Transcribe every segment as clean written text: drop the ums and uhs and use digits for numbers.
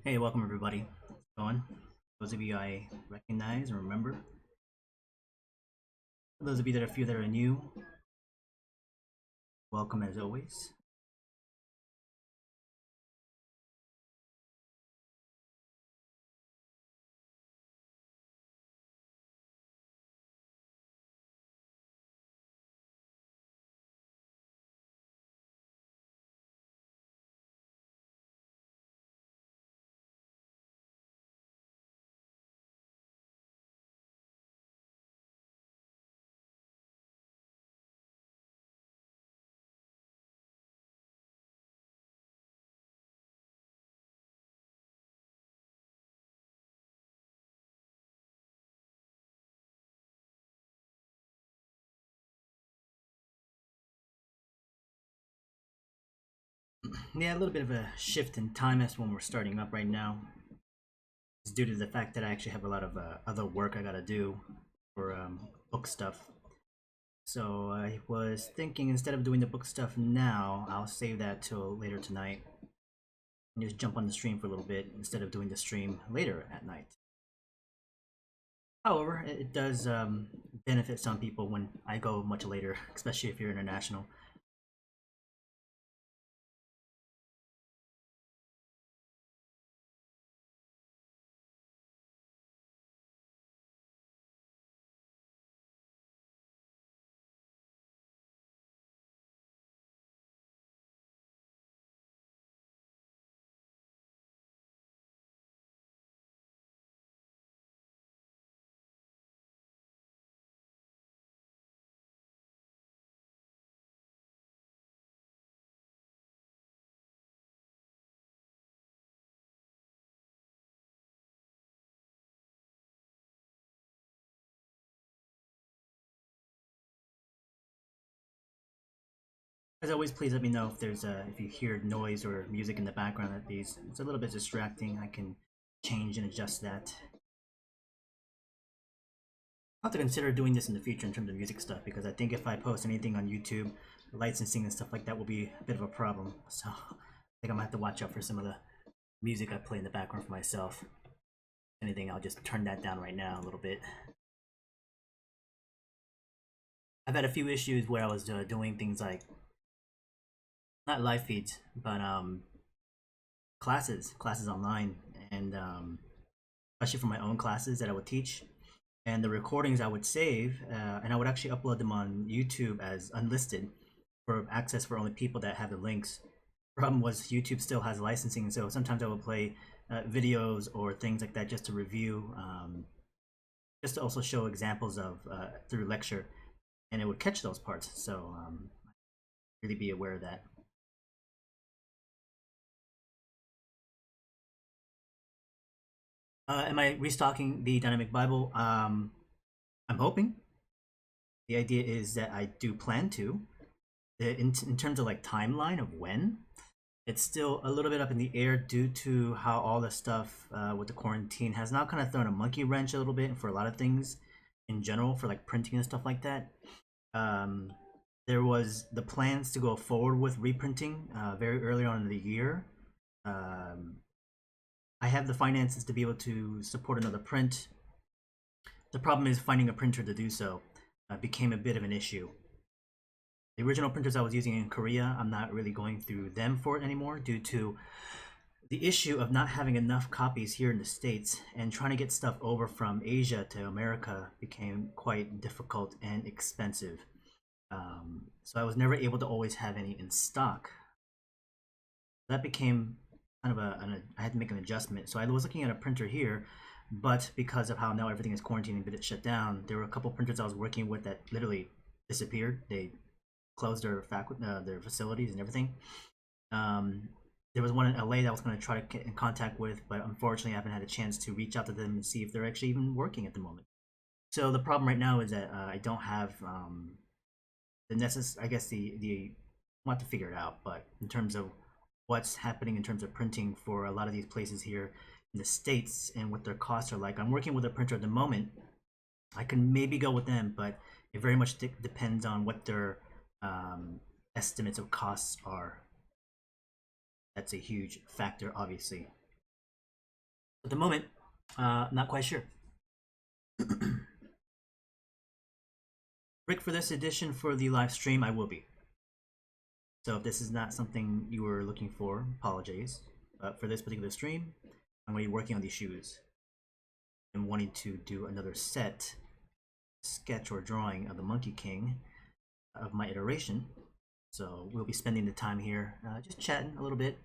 Hey, welcome everybody. How's it going? Those of you I recognize and remember. For those of you that are few that are new, welcome as always. Yeah, a little bit of a shift in time as when we're starting up right now. It's due to the fact that I actually have a lot of other work I gotta do for book stuff. So I was thinking instead of doing the book stuff now, I'll save that till later tonight and just jump on the stream for a little bit instead of doing the stream later at night. However, it does benefit some people when I go much later, especially if you're international. As always, please let me know if there's if you hear noise or music in the background at these. It's a little bit distracting. I can change and adjust that. I'll have to consider doing this in the future in terms of music stuff because I think if I post anything on YouTube, licensing and stuff like that will be a bit of a problem. So I think I'm gonna have to watch out for some of the music I play in the background for myself. If anything, I'll just turn that down right now a little bit. I've had a few issues where I was doing things like not live feeds, but classes online, and especially for my own classes that I would teach, and the recordings I would save, and I would actually upload them on YouTube as unlisted for access for only people that have the links. Problem was YouTube still has licensing, so sometimes I would play videos or things like that just to review, just to also show examples of through lecture, and it would catch those parts. So really be aware of that. Am I restocking the Dynamic Bible? I'm hoping. The idea is that I do plan to. In terms of like timeline of when, it's still a little bit up in the air due to how all the stuff with the quarantine has now kind of thrown a monkey wrench a little bit for a lot of things in general, for like printing and stuff like that. There was the plans to go forward with reprinting very early on in the year. I have the finances to be able to support another print. The problem is finding a printer to do so became a bit of an issue. The original printers I was using in Korea, I'm not really going through them for it anymore due to the issue of not having enough copies here in the States, and trying to get stuff over from Asia to America became quite difficult and expensive. So I was never able to always have any in stock. That became kind of I had to make an adjustment. So I was looking at a printer here, but because of how now everything is quarantined and shut down, there were a couple printers I was working with that literally disappeared. They closed their facilities and everything. Um, there was one in LA that I was going to try to get in contact with, but unfortunately, I haven't had a chance to reach out to them and see if they're actually even working at the moment. So the problem right now is that I don't have the necessary. I guess the I'll have to figure it out. But in terms of what's happening in terms of printing for a lot of these places here in the States and what their costs are like, I'm working with a printer at the moment. I can maybe go with them, but it very much depends on what their estimates of costs are. That's a huge factor, obviously. At the moment, not quite sure. Rick, for this edition for the live stream, I will be. So if this is not something you were looking for, apologies. But for this particular stream, I'm going to be working on these shoes. I'm wanting to do another set, sketch or drawing of the Monkey King of my iteration. So we'll be spending the time here just chatting a little bit.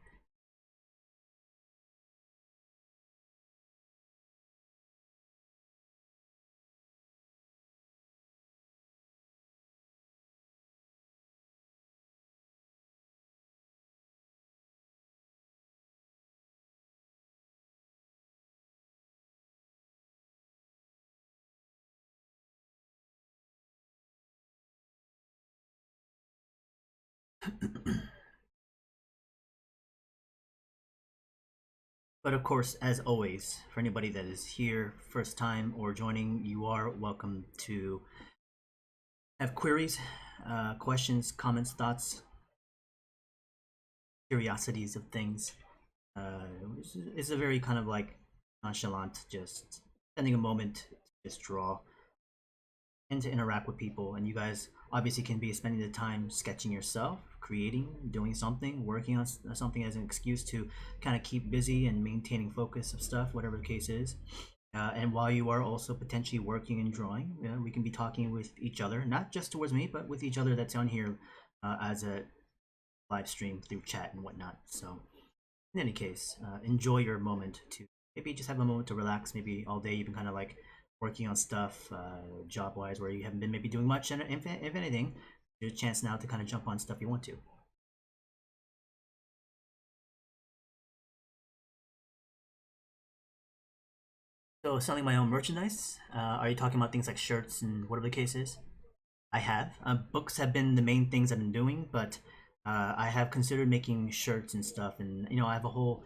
But of course, as always, for anybody that is here first time or joining, you are welcome to have queries, questions, comments, thoughts, curiosities of things. It's a very kind of like nonchalant, just spending a moment to just draw and to interact with people. And you guys obviously can be spending the time sketching yourself, creating, doing something, working on something as an excuse to kind of keep busy and maintaining focus of stuff, whatever the case is. And while you are also potentially working and drawing, we can be talking with each other, not just towards me, but with each other that's on here as a live stream through chat and whatnot. So in any case, enjoy your moment to maybe just have a moment to relax. Maybe all day you've been kind of like working on stuff job wise where you haven't been maybe doing much, and if anything, there's a chance now to kind of jump on stuff you want to. So selling my own merchandise, are you talking about things like shirts and whatever the case is? I have. Books have been the main things I've been doing, but I have considered making shirts and stuff, and I have a whole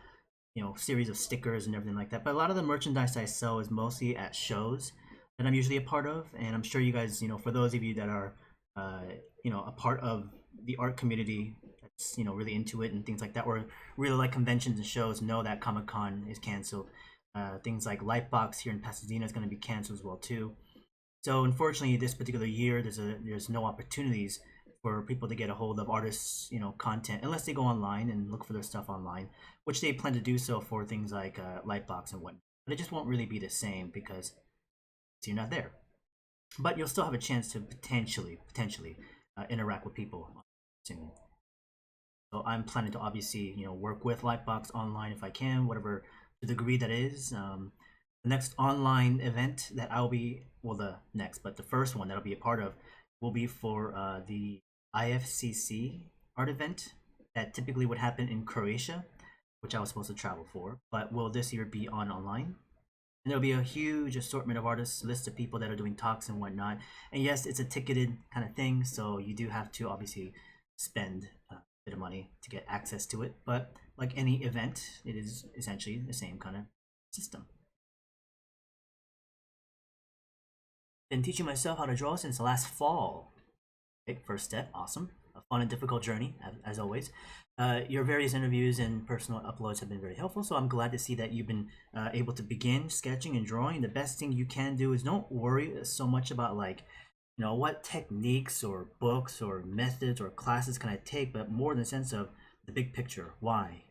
series of stickers and everything like that. But a lot of the merchandise I sell is mostly at shows that I'm usually a part of, and I'm sure you guys, for those of you that are, a part of the art community that's really into it and things like that, or really like conventions and shows, know that Comic-Con is canceled. Things like Lightbox here in Pasadena is going to be canceled as well too. So unfortunately, this particular year, there's no opportunities for people to get a hold of artists, content, unless they go online and look for their stuff online, which they plan to do so for things like Lightbox and whatnot. But it just won't really be the same because you're not there. But you'll still have a chance to potentially interact with people soon. So I'm planning to obviously, work with Lightbox online if I can, whatever the degree that is. The next online event that I'll be, well, the first one that I'll be a part of will be for the IFCC art event that typically would happen in Croatia, which I was supposed to travel for, but will this year be online. And there'll be a huge assortment of artists, list of people that are doing talks and whatnot. And yes, it's a ticketed kind of thing, so you do have to obviously spend a bit of money to get access to it. But like any event, it is essentially the same kind of system. Been teaching myself how to draw since last fall. Okay, first step, awesome. A fun and difficult journey, as always. Your various interviews and personal uploads have been very helpful, so I'm glad to see that you've been able to begin sketching and drawing. The best thing you can do is don't worry so much about what techniques or books or methods or classes can I take, but more in the sense of the big picture. Why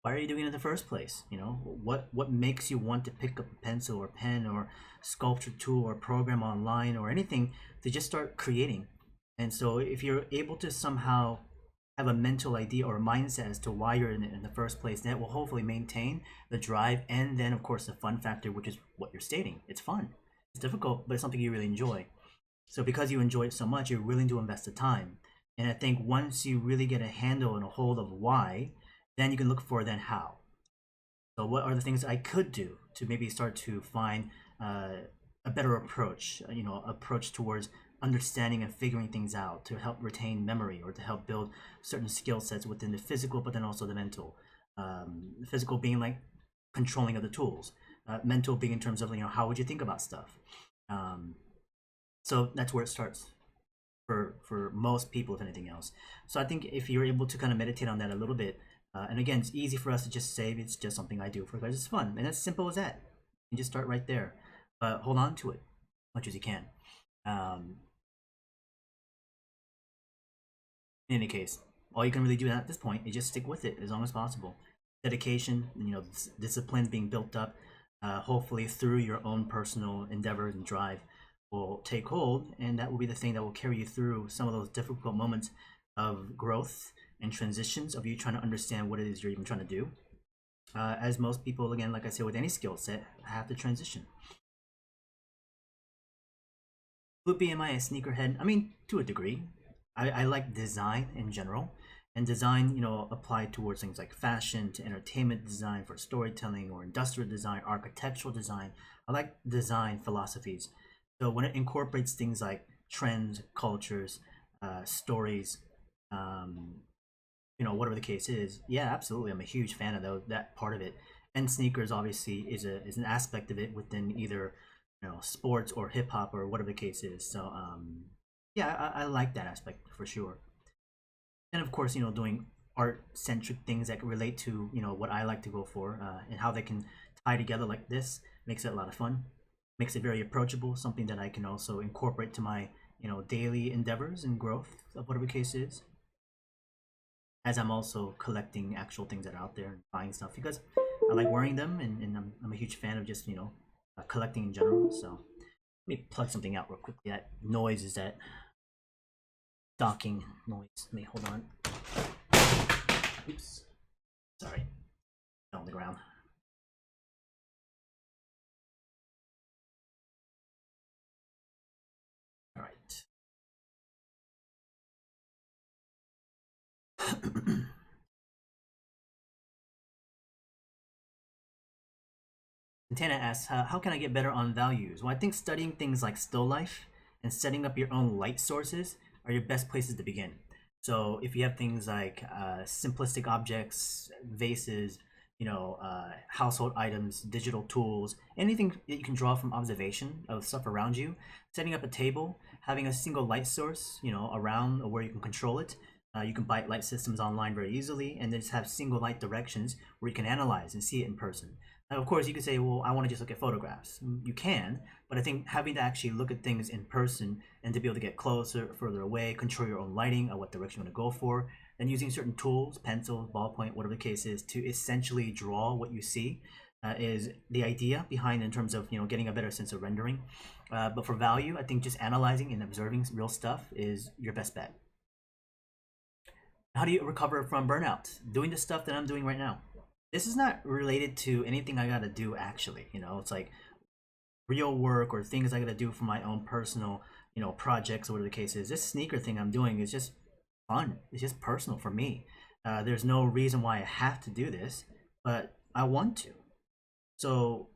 are you doing it in the first place? What makes you want to pick up a pencil or pen or sculpture tool or program online or anything to just start creating And so if you're able to somehow have a mental idea or a mindset as to why you're in it in the first place, that will hopefully maintain the drive, and then of course the fun factor, which is what you're stating. It's fun. It's difficult, but it's something you really enjoy. So because you enjoy it so much, you're willing to invest the time. And I think once you really get a handle and a hold of why, then you can look for then how. So what are the things I could do to maybe start to find a better approach, approach towards understanding and figuring things out to help retain memory or to help build certain skill sets within the physical, but then also the mental. Physical being like controlling of the tools, mental being in terms of how would you think about stuff. So that's where it starts for most people, if anything else. So I think if you're able to kind of meditate on that a little bit, and again, it's easy for us to just say it's just something I do for guys. It's fun, and it's simple as that. You just start right there, but hold on to it as much as you can. In any case, all you can really do at this point is just stick with it as long as possible. Dedication, discipline being built up, hopefully through your own personal endeavors and drive, will take hold, and that will be the thing that will carry you through some of those difficult moments of growth and transitions of you trying to understand what it is you're even trying to do. As most people, again, like I said, with any skill set, have to transition. Loopy, am I a sneakerhead? I mean, to a degree. I like design in general, and design, applied towards things like fashion, to entertainment design, for storytelling, or industrial design, architectural design. I like design philosophies. So when it incorporates things like trends, cultures, stories, whatever the case is, yeah, absolutely, I'm a huge fan of that part of it. And sneakers obviously is an aspect of it within either sports or hip hop or whatever the case is. So yeah, I like that aspect for sure. And of course, doing art centric things that relate to what I like to go for, and how they can tie together like this makes it a lot of fun. Makes it very approachable, something that I can also incorporate to my daily endeavors and growth of whatever the case is, as I'm also collecting actual things that are out there and buying stuff because I like wearing them, and I'm a huge fan of just collecting in general. So let me plug something out real quickly. That noise is that docking noise. Let me hold on. Oops, sorry, fell on the ground. All right. Tana asks, how can I get better on values? Well, I think studying things like still life and setting up your own light sources are your best places to begin. So if you have things like simplistic objects, vases, household items, digital tools, anything that you can draw from observation of stuff around you, setting up a table, having a single light source, around where you can control it. You can buy light systems online very easily, and then just have single light directions where you can analyze and see it in person. Now, of course, you could say, well, I want to just look at photographs. You can, but I think having to actually look at things in person and to be able to get closer, further away, control your own lighting, or what direction you want to go for, and using certain tools, pencils, ballpoint, whatever the case is, to essentially draw what you see is the idea behind, in terms of getting a better sense of rendering. But for value, I think just analyzing and observing real stuff is your best bet. How do you recover from burnout? Doing the stuff that I'm doing right now. This is not related to anything I gotta do actually. It's like real work or things I gotta do for my own personal, projects or whatever the case is. This sneaker thing I'm doing is just fun. It's just personal for me. There's no reason why I have to do this, but I want to. So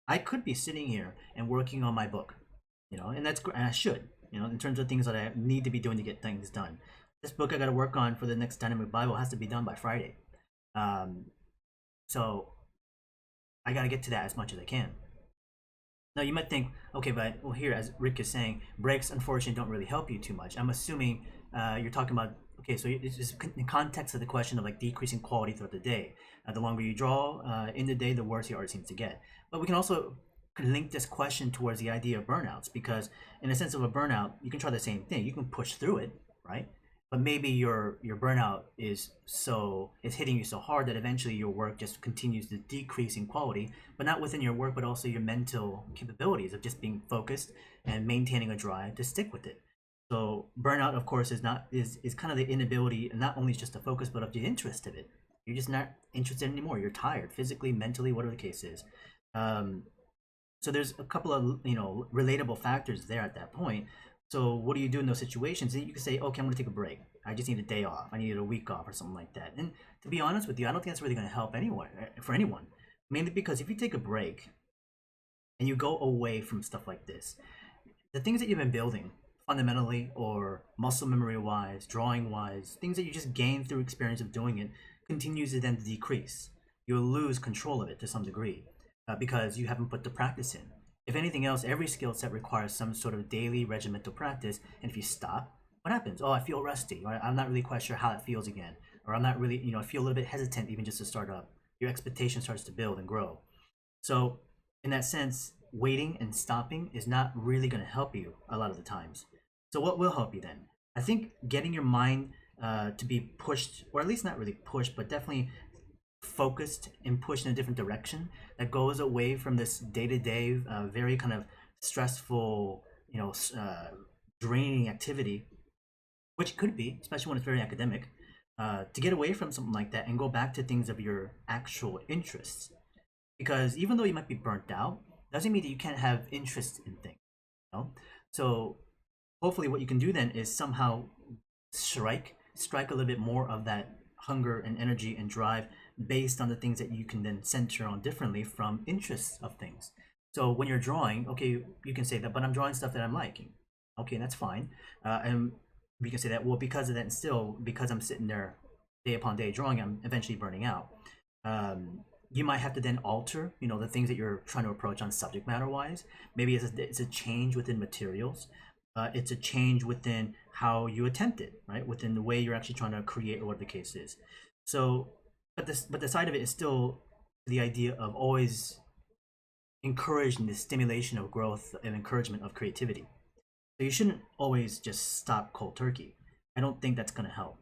I could be sitting here and working on my book, and and I should, in terms of things that I need to be doing to get things done. This book I got to work on for the next Dynamic Bible has to be done by Friday. So I got to get to that as much as I can. Now you might think, okay, but well, here, as Rick is saying, breaks unfortunately don't really help you too much. I'm assuming you're talking about, okay, so it's just in context of the question of like decreasing quality throughout the day. The longer you draw in the day, the worse your art seems to get. But we can also link this question towards the idea of burnouts, because in the sense of a burnout, you can try the same thing. You can push through it, right? But maybe your burnout is hitting you so hard that eventually your work just continues to decrease in quality, but not within your work, but also your mental capabilities of just being focused and maintaining a drive to stick with it. So burnout, of course, is not is kind of the inability, and not only just the focus, but of the interest of it. You're just not interested anymore. You're tired, physically, mentally, whatever the case is. Um, so there's a couple of relatable factors there at that point. So what do you do in those situations? And you can say, okay, I'm going to take a break. I just need a day off. I need a week off or something like that. And to be honest with you, I don't think that's really going to help anyone for anyone. Mainly because if you take a break and you go away from stuff like this, the things that you've been building fundamentally or muscle memory wise, drawing wise, things that you just gain through experience of doing it continues to then decrease. You'll lose control of it to some degree because you haven't put the practice in. If anything else, every skill set requires some sort of daily regimental practice. And if you stop, what happens? Oh, I feel rusty. Or I'm not really quite sure how it feels again. Or I'm not really, I feel a little bit hesitant even just to start up. Your expectation starts to build and grow. So in that sense, waiting and stopping is not really going to help you a lot of the times. So what will help you then? I think getting your mind to be pushed, or at least not really pushed, but definitely focused and pushed in a different direction that goes away from this day-to-day, very kind of stressful, draining activity, which could be, especially when it's very academic, to get away from something like that and go back to things of your actual interests. Because even though you might be burnt out, doesn't mean that you can't have interest in things. So hopefully what you can do then is somehow strike a little bit more of that hunger and energy and drive based on the things that you can then center on differently from interests of things. So when you're drawing, okay, you can say that, but I'm drawing stuff that I'm liking. Okay, that's fine. And we can say that, well, because of that, and still, because I'm sitting there day upon day drawing, I'm eventually burning out. You might have to then alter, the things that you're trying to approach on subject matter wise. Maybe it's a change within materials. It's a change within how you attempt it, right? Within the way you're actually trying to create or what the case is. So, but the side of it is still the idea of always encouraging the stimulation of growth and encouragement of creativity. So you shouldn't always just stop cold turkey. I don't think that's going to help.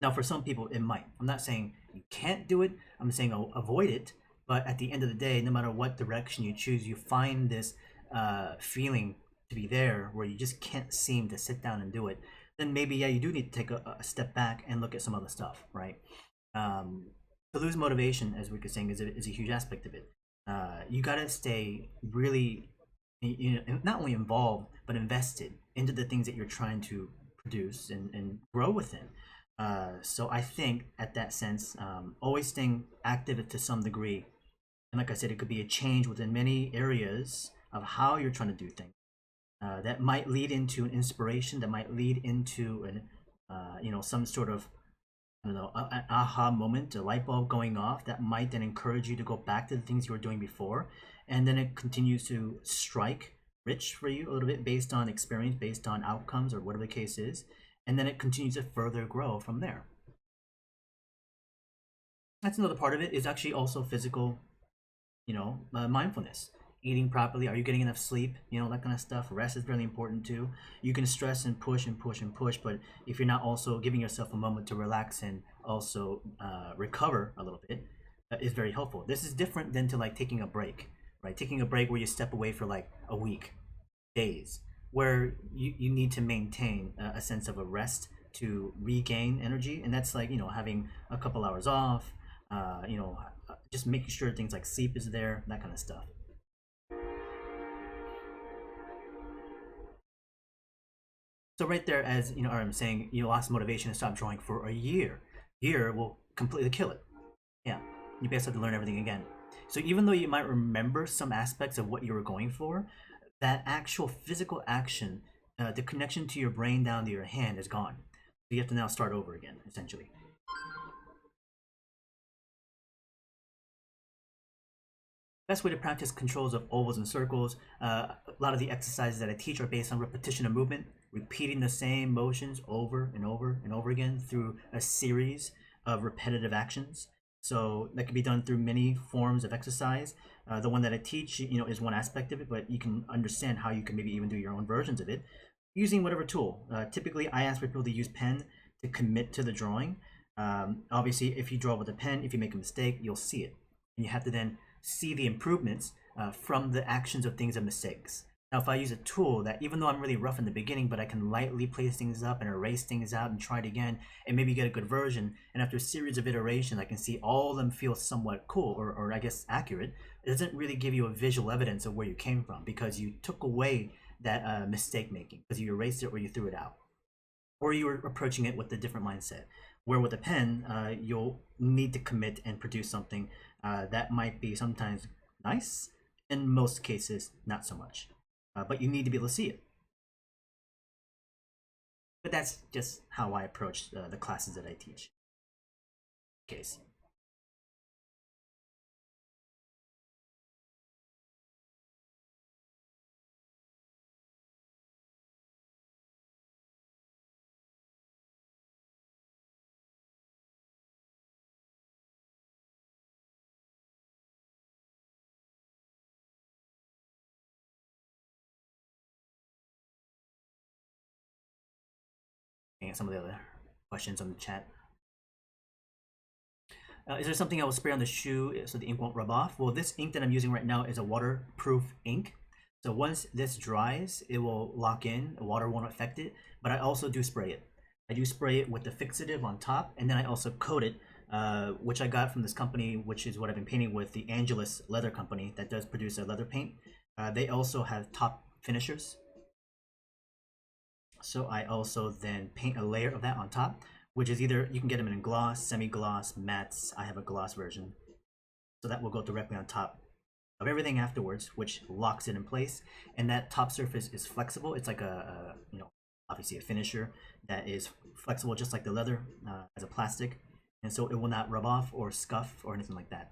Now, for some people, it might. I'm not saying you can't do it. I'm saying avoid it. But at the end of the day, no matter what direction you choose, you find this feeling to be there where you just can't seem to sit down and do it. Then maybe, yeah, you do need to take a step back and look at some other stuff, right? To lose motivation, as we were saying, is a huge aspect of it. You got to stay really, not only involved, but invested into the things that you're trying to produce and grow within. So I think at that sense, always staying active to some degree. And like I said, it could be a change within many areas of how you're trying to do things. That might lead into an inspiration, that might lead into some sort of, I don't know, an aha moment, a light bulb going off that might then encourage you to go back to the things you were doing before. And then it continues to strike rich for you a little bit based on experience, based on outcomes or whatever the case is. And then it continues to further grow from there. That's another part of it, is actually also physical, mindfulness. Eating properly, are you getting enough sleep, that kind of stuff. Rest is really important too. You can stress and push and push and push, but if you're not also giving yourself a moment to relax and also recover a little bit, is very helpful. This is different than to like taking a break, right? Taking a break where you step away for like a week, days, where you need to maintain a sense of a rest to regain energy. And that's like, having a couple hours off, just making sure things like sleep is there, that kind of stuff. So right there, as I'm saying, you lost motivation to stop drawing for a year. Year will completely kill it. Yeah, you basically have to learn everything again. So even though you might remember some aspects of what you were going for, that actual physical action, the connection to your brain down to your hand is gone. So you have to now start over again, essentially. Best way to practice controls of ovals and circles. A lot of the exercises that I teach are based on repetition of movement, repeating the same motions over and over and over again through a series of repetitive actions. So that can be done through many forms of exercise. The one that I teach, is one aspect of it, but you can understand how you can maybe even do your own versions of it using whatever tool. Typically, I ask for people to use pen to commit to the drawing. Obviously, if you draw with a pen, if you make a mistake, you'll see it. And you have to then see the improvements from the actions of things and mistakes. Now, if I use a tool that, even though I'm really rough in the beginning, but I can lightly place things up and erase things out and try it again and maybe get a good version, and after a series of iterations, I can see all of them feel somewhat cool or I guess accurate, it doesn't really give you a visual evidence of where you came from because you took away that mistake making because you erased it or you threw it out. Or you were approaching it with a different mindset. Where with a pen, you'll need to commit and produce something that might be sometimes nice, in most cases, not so much. But you need to be able to see it. But that's just how I approach the classes that I teach. Case. Looking at some of the other questions on the chat. Is there something I will spray on the shoe so the ink won't rub off? Well, this ink that I'm using right now is a waterproof ink. So once this dries, it will lock in. The water won't affect it, but I also do spray it. I do spray it with the fixative on top, and then I also coat it, which I got from this company, which is what I've been painting with, the Angelus leather company that does produce a leather paint. They also have top finishers. So I also then paint a layer of that on top, which is either, you can get them in gloss, semi-gloss, mattes. I have a gloss version. So that will go directly on top of everything afterwards, which locks it in place. And that top surface is flexible. It's like you know, obviously a finisher that is flexible, just like the leather as a plastic. And so it will not rub off or scuff or anything like that.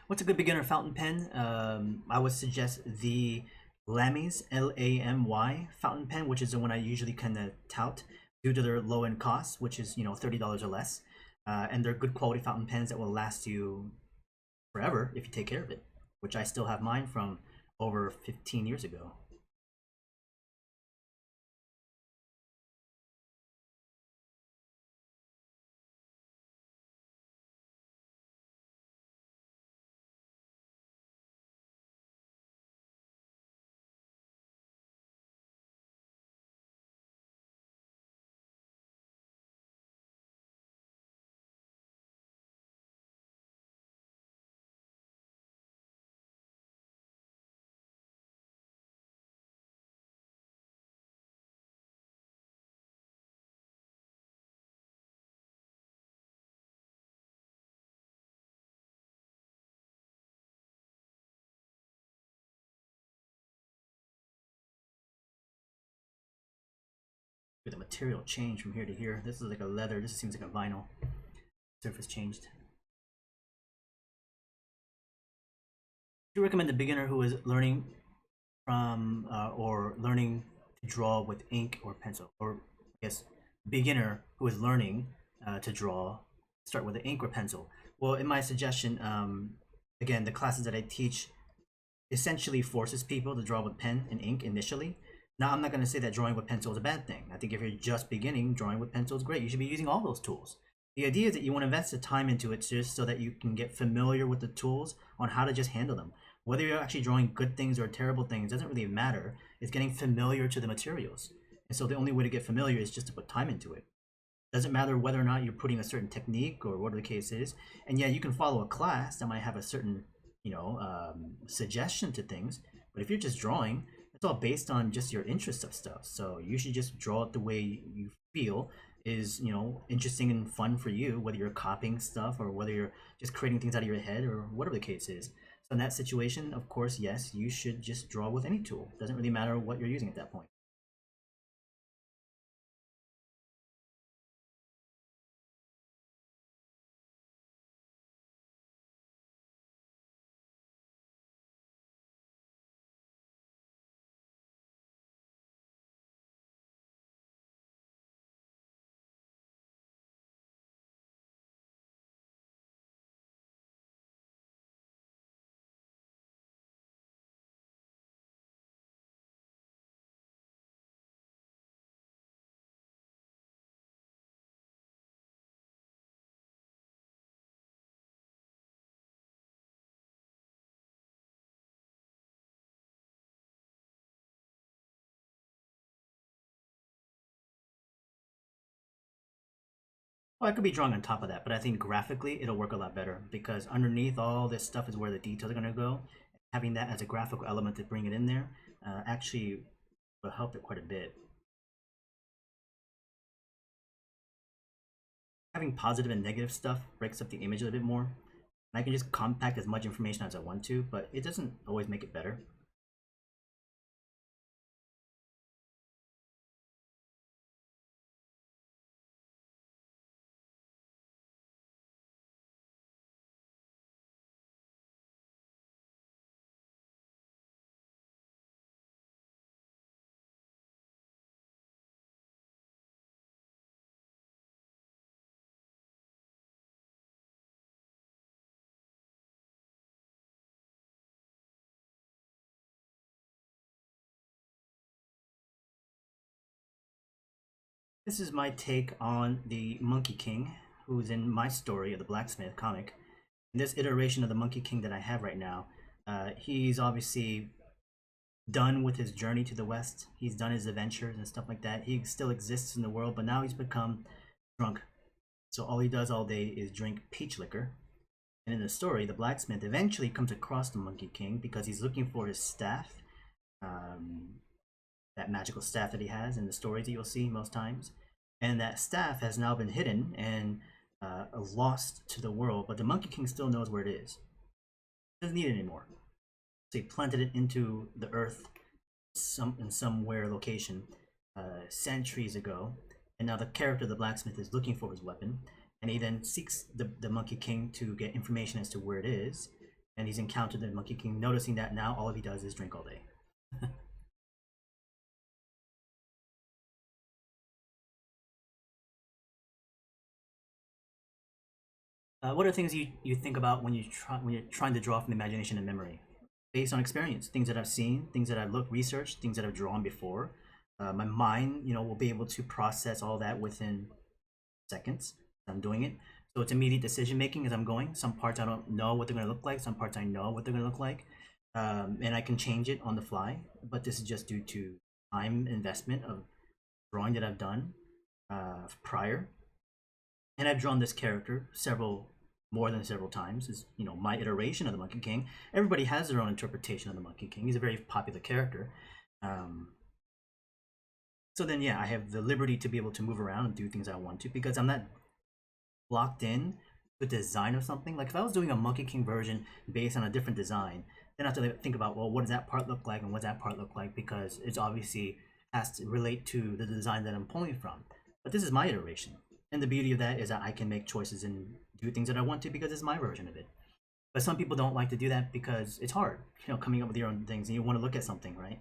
What's a good beginner fountain pen? I would suggest the Lamy's Lamy fountain pen, which is the one I usually kind of tout due to their low end cost, which is $30 or less, and they're good quality fountain pens that will last you forever if you take care of it. Which I still have mine from over 15 years ago. With the material change from here to here. This is like a leather. This seems like a vinyl. Surface changed. Do you recommend the beginner who is learning from or learning to draw with ink or pencil, or I guess beginner who is learning to draw, start with the ink or pencil? Well, in my suggestion, again, the classes that I teach essentially forces people to draw with pen and ink initially. Now, I'm not going to say that drawing with pencil is a bad thing. I think if you're just beginning, drawing with pencil is great. You should be using all those tools. The idea is that you want to invest the time into it just so that you can get familiar with the tools on how to just handle them. Whether you're actually drawing good things or terrible things doesn't really matter. It's getting familiar to the materials. And so the only way to get familiar is just to put time into it. Doesn't matter whether or not you're putting a certain technique or whatever the case is. And yeah, you can follow a class that might have a certain, suggestion to things. But if you're just drawing, it's all based on just your interest of stuff. So you should just draw it the way you feel is, interesting and fun for you, whether you're copying stuff or whether you're just creating things out of your head or whatever the case is. So in that situation, of course, yes, you should just draw with any tool. Doesn't really matter what you're using at that point. Well, I could be drawing on top of that, but I think graphically it'll work a lot better because underneath all this stuff is where the details are going to go. Having that as a graphical element to bring it in there actually will help it quite a bit. Having positive and negative stuff breaks up the image a little bit more. And I can just compact as much information as I want to, but it doesn't always make it better. This is my take on the Monkey King, who's in my story of the Blacksmith comic. In this iteration of the Monkey King that I have right now, he's obviously done with his journey to the West. He's done his adventures and stuff like that. He still exists in the world, but now he's become drunk. So all he does all day is drink peach liquor. And in the story, the blacksmith eventually comes across the Monkey King because he's looking for his staff. That magical staff that he has in the stories that you'll see most times. And that staff has now been hidden and lost to the world, but the Monkey King still knows where it is. He doesn't need it anymore. So he planted it into the earth in somewhere location centuries ago. And now the character, the blacksmith, is looking for his weapon. And he then seeks the Monkey King to get information as to where it is. And he's encountered the Monkey King, noticing that now all he does is drink all day. What are things you think about when you're trying to draw from the imagination and memory? Based on experience, things that I've seen, things that I've researched, things that I've drawn before. My mind, will be able to process all that within seconds. I'm doing it. So it's immediate decision making as I'm going. Some parts I don't know what they're going to look like. Some parts I know what they're going to look like. And I can change it on the fly. But this is just due to time investment of drawing that I've done prior. And I've drawn this character more than several times. Is my iteration of the Monkey King. Everybody has their own interpretation of the Monkey King. He's a very popular character. So then, yeah, I have the liberty to be able to move around and do things I want to because I'm not locked in to the design of something. Like if I was doing a Monkey King version based on a different design, then I have to think about, well, what does that part look like and what does that part look like, because it's obviously has to relate to the design that I'm pulling from. But this is my iteration. And the beauty of that is that I can make choices and do things that I want to because it's my version of it. But some people don't like to do that because it's hard, coming up with your own things and you want to look at something, right?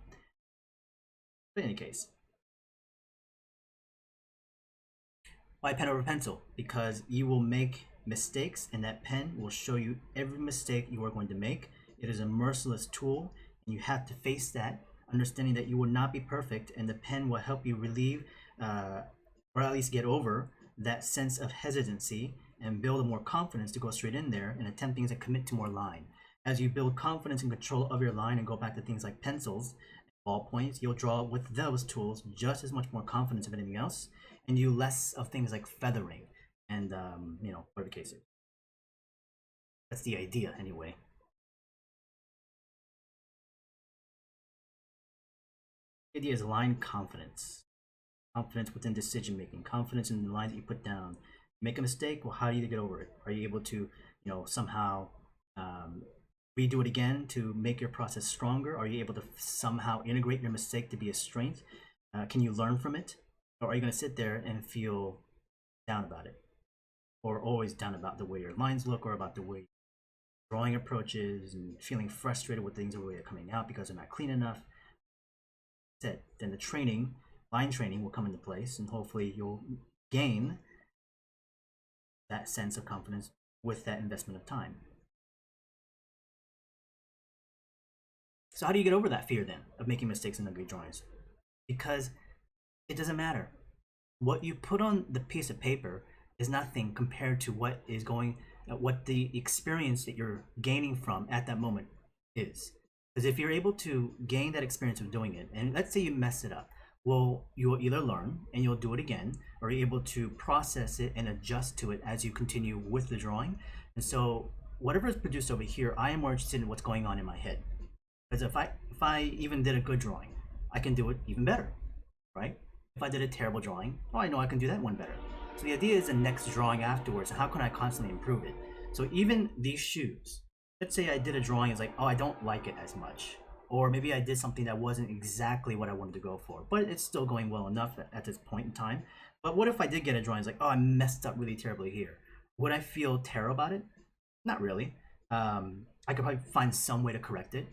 But in any case. Why pen over pencil? Because you will make mistakes and that pen will show you every mistake you are going to make. It is a merciless tool and you have to face that, understanding that you will not be perfect, and the pen will help you relieve or at least get over that sense of hesitancy and build more confidence to go straight in there and attempt things that commit to more line. As you build confidence and control of your line and go back to things like pencils, ballpoints, you'll draw with those tools just as much more confidence of anything else, and do less of things like feathering and whatever the case is. That's the idea anyway. The idea is line confidence. Confidence within decision making, confidence in the lines that you put down. Make a mistake, well, how do you get over it? Are you able to, somehow redo it again to make your process stronger? Are you able to somehow integrate your mistake to be a strength? Can you learn from it? Or are you going to sit there and feel down about it? Or always down about the way your lines look or about the way drawing approaches and feeling frustrated with things the way they're coming out because they're not clean enough? Then the line training will come into place, and hopefully you'll gain that sense of confidence with that investment of time. So how do you get over that fear then of making mistakes in ugly drawings? Because it doesn't matter. What you put on the piece of paper is nothing compared to what the experience that you're gaining from at that moment is. Because if you're able to gain that experience of doing it, and let's say you mess it up, well, you will either learn and you'll do it again, or you're able to process it and adjust to it as you continue with the drawing. And so whatever is produced over here, I am more interested in what's going on in my head. Because if I even did a good drawing, I can do it even better, right? If I did a terrible drawing, oh, I know I can do that one better. So the idea is the next drawing afterwards. How can I constantly improve it? So even these shoes, let's say I did a drawing, it's like, oh, I don't like it as much. Or maybe I did something that wasn't exactly what I wanted to go for, but it's still going well enough at this point in time. But what if I did get a drawing, it's like, oh, I messed up really terribly here. Would I feel terrible about it? Not really. I could probably find some way to correct it.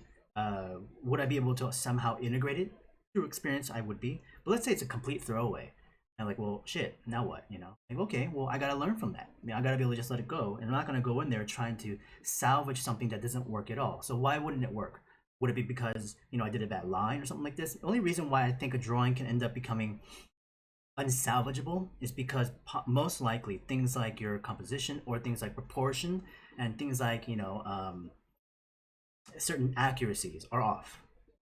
Would I be able to somehow integrate it? Through experience, I would be. But let's say it's a complete throwaway. And like, well, shit, now what? You know, like, okay, well, I gotta learn from that. I mean, I gotta be able to just let it go. And I'm not gonna go in there trying to salvage something that doesn't work at all. So why wouldn't it work? Would it be because, you know, I did a bad line or something like this? The only reason why I think a drawing can end up becoming unsalvageable is because most likely things like your composition or things like proportion and things like, you know, certain accuracies are off.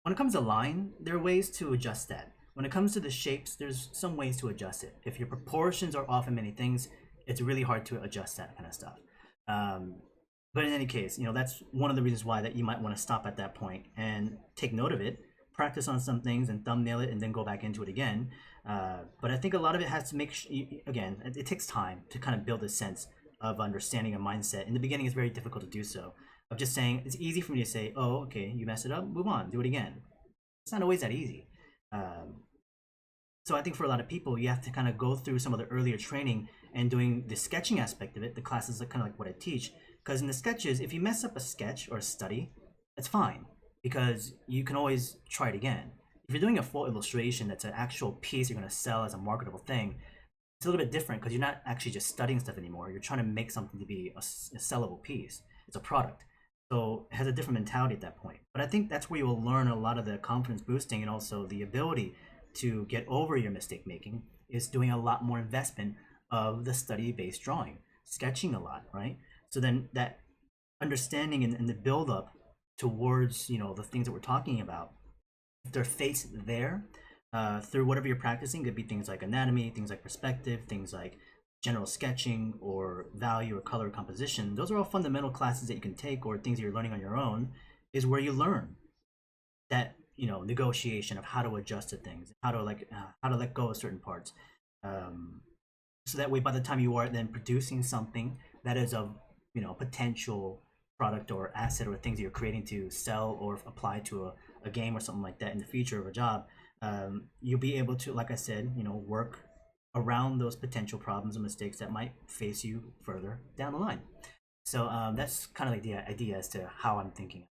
When it comes to line, there are ways to adjust that. When it comes to the shapes, there's some ways to adjust it. If your proportions are off in many things, it's really hard to adjust that kind of stuff. But in any case, you know, that's one of the reasons why that you might want to stop at that point and take note of it, practice on some things and thumbnail it and then go back into it again. But I think a lot of it has to make, again, it takes time to kind of build a sense of understanding a mindset. In the beginning, it's very difficult to do so. Of just saying, it's easy for me to say, oh, okay, you messed it up, move on, do it again. It's not always that easy. So I think for a lot of people, you have to kind of go through some of the earlier training and doing the sketching aspect of it. The classes are kind of like what I teach. Because in the sketches, if you mess up a sketch or a study, that's fine. Because you can always try it again. If you're doing a full illustration that's an actual piece you're going to sell as a marketable thing, it's a little bit different because you're not actually just studying stuff anymore. You're trying to make something to be a sellable piece. It's a product. So it has a different mentality at that point. But I think that's where you will learn a lot of the confidence boosting and also the ability to get over your mistake making is doing a lot more investment of the study-based drawing, sketching a lot, right? So then that understanding and the build up towards, you know, the things that we're talking about, if they're faced there through whatever you're practicing, it could be things like anatomy, things like perspective, things like general sketching or value or color composition. Those are all fundamental classes that you can take or things that you're learning on your own, is where you learn that, you know, negotiation of how to adjust to things, how to let go of certain parts. So that way, by the time you are then producing something that is of, you know, potential product or asset or things that you're creating to sell or apply to a game or something like that in the future of a job, you'll be able to, like I said, you know, work around those potential problems or mistakes that might face you further down the line. So that's kind of like the idea as to how I'm thinking.